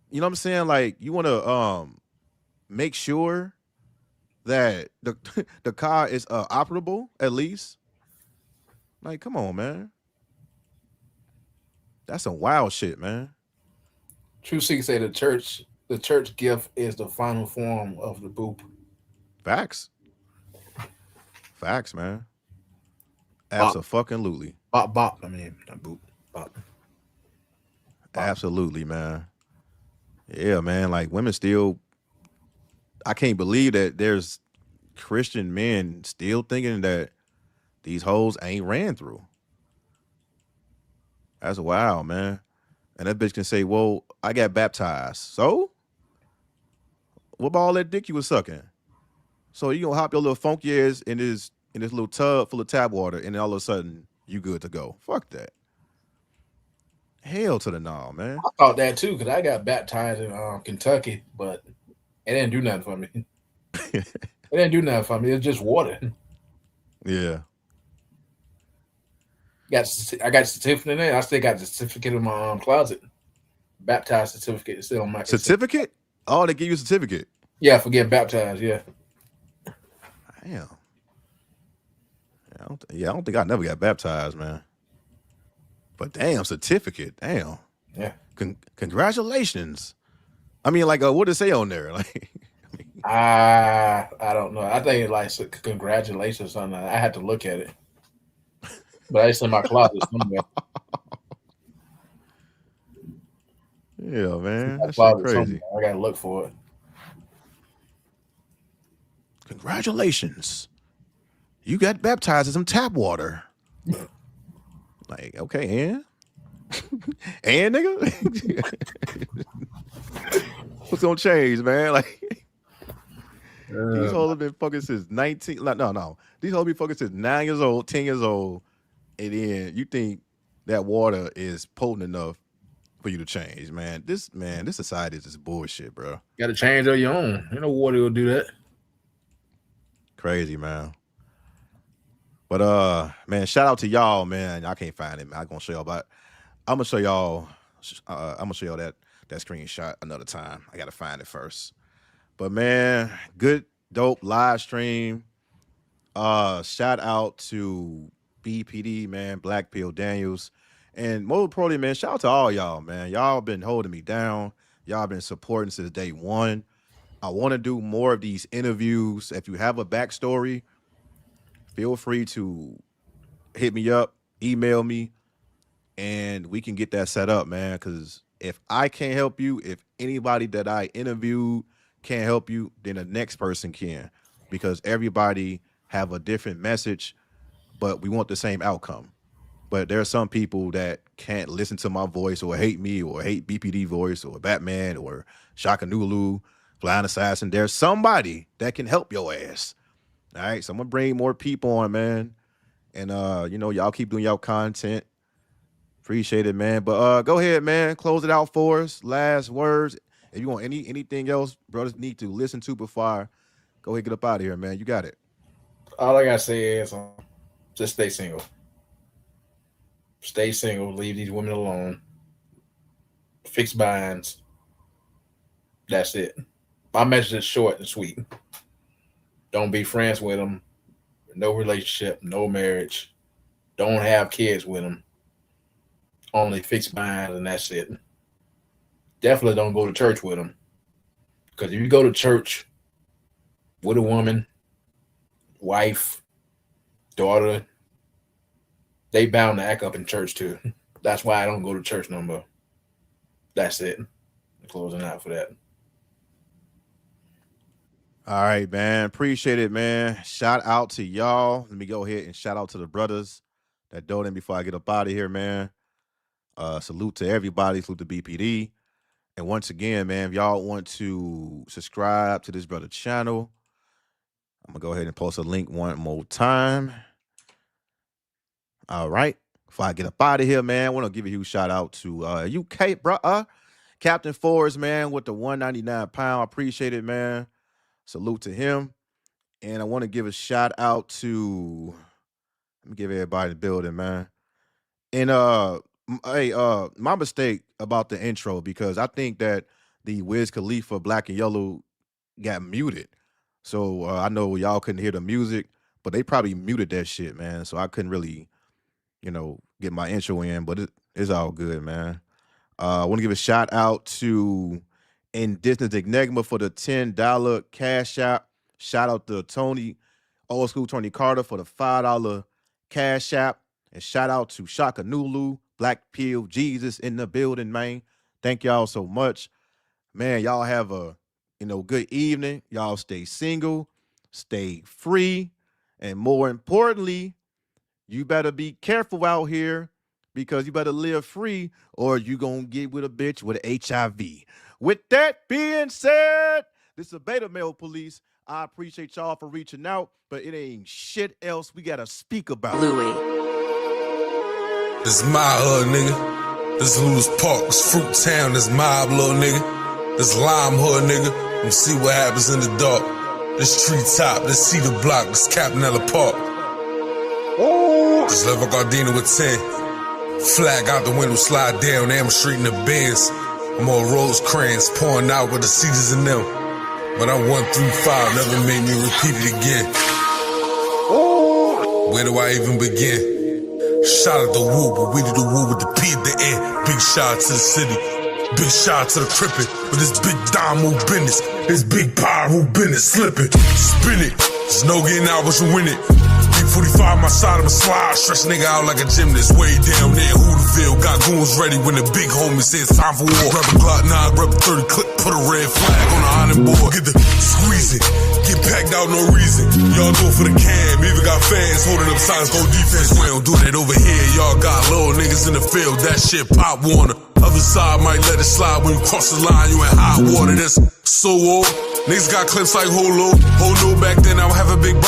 You know what I'm saying? Like, you want to make sure that the car is operable, at least. Like, come on, man. That's some wild shit, man. True Seek say the church gift is the final form of the boop. Facts. Facts, man. Absolutely. Bop. I mean, not boop. Bop. Absolutely, man. Yeah, man. Like, women still, I can't believe that there's Christian men still thinking that these hoes ain't ran through. That's wild, man. And that bitch can say, well, I got baptized. So? What about all that dick you was sucking? So you gonna hop your little funky ass in this little tub full of tap water and then all of a sudden you good to go. Fuck that. Hell to the no, man. I thought that too, because I got baptized in Kentucky, but it didn't do nothing for me. It didn't do nothing for me. It's just water. Yeah. I got a certificate in there. I still got the certificate in my closet. Baptized certificate is still on my certificate. Oh, they give you a certificate. Yeah, for getting baptized. Yeah. Damn. I don't think I never got baptized, man. But damn, certificate. Damn. Yeah. Congratulations. I mean, like, what does it say on there? Like, I don't know. I think it's like congratulations or something. I had to look at it. But it's in my closet somewhere. Yeah, man. That's crazy. Somewhere. I gotta look for it. Congratulations. You got baptized in some tap water. Like, okay, and? And, nigga? What's gonna change, man? Like, these hoes have been fucking since 19. No. These hoes been fucking since 9 years old, 10 years old. And then you think that water is potent enough for you to change, man. This society is just bullshit, bro. You gotta change on your own. Ain't no water will do that. Crazy, man. But man, shout out to y'all, man. I can't find it, man. I'm gonna show y'all, but I'm gonna show y'all. I'm gonna show y'all that screenshot another time. I gotta find it first. But man, good, dope live stream. Shout out to BPD, man, Black Pill Daniels. And more importantly, man, shout out to all y'all, man. Y'all been holding me down. Y'all been supporting since day one. I want to do more of these interviews. If you have a backstory, feel free to hit me up, email me, and we can get that set up, man. Because if I can't help you, if anybody that I interviewed can't help you, then the next person can. Because everybody have a different message, but we want the same outcome. But there are some people that can't listen to my voice or hate me or hate BPD voice or Batman or Shaka Nulu, Flying Assassin. There's somebody that can help your ass. All right, so I'm gonna bring more people on, man. And you know, y'all keep doing y'all content. Appreciate it, man. But go ahead, man. Close it out for us. Last words. If you want anything else, brothers need to listen to before, go ahead, get up out of here, man. You got it. All I gotta say is just stay single. Stay single. Leave these women alone. Fix binds. That's it. My message is short and sweet. Don't be friends with them. No relationship, no marriage. Don't have kids with them. Only fix binds and that's it. Definitely don't go to church with them. Because if you go to church with a woman, wife, daughter, they bound to act up in church too. That's why I don't go to church no more. That's it. I'm closing out for that. All right, man. Appreciate it, man. Shout out to y'all. Let me go ahead and shout out to the brothers that donated before I get up out of here, man. Salute to everybody. Salute to BPD. And once again, man, if y'all want to subscribe to this brother channel, I'm going to go ahead and post a link one more time. All right. Before I get up out of here, man, I want to give a huge shout out to UK, bro. Captain Forrest, man, with the 199 pound. I appreciate it, man. Salute to him. And I want to give a shout out to, let me give everybody the building, man. And my mistake about the intro, because I think that the Wiz Khalifa Black and Yellow got muted. So I know y'all couldn't hear the music, but they probably muted that shit, man. So I couldn't really, you know, get my intro in, but it's all good, man. I want to give a shout out to Indigenous Enigma for the $10 cash app. Shout out to Tony, old school Tony Carter, for the $5 cash app. And shout out to Shaka Nulu, Black Pill, Jesus in the building, man. Thank y'all so much. Man, y'all have a, you know, good evening. Y'all stay single, stay free, and more importantly, you better be careful out here, because you better live free or you gonna get with a bitch with HIV. With that being said, this is Beta Male Police. I appreciate y'all for reaching out, but it ain't shit else we gotta speak about. Louis. This my hood, nigga. This Lewis Park. This Fruit Town. This mob, little nigga. This Lime Hood, nigga. We'll see what happens in the dark. This Treetop. This Cedar Block. This Campanella Park. This Level Gardena with 10. Flag out the window, slide down Am Street in the Benz. I'm on Rosecrans, pouring out with the Cedars in them. But I'm 135, never made me repeat it again. Where do I even begin? Shout out the woo, but we did the woo with the P at the end. Big shout out to the city, big shout out to the Crippin'. With this big dime move business, this big power move business slipping. Spin it, there's no getting out but you win it. 45 my side of a slide, stretch nigga out like a gymnast. Way down there, Hooterville, got goons ready when the big homie says time for war. Grab a Glock 9, grab a 30 clip, put a red flag on the iron board. Get the squeeze it, get packed out no reason. Y'all do it for the cam, even got fans holding up signs, go defense. We don't do that over here, y'all got little niggas in the field, that shit pop Warner. Other side might let it slide when you cross the line, you in hot water, that's so old. Niggas got clips like Holo back then I would have a big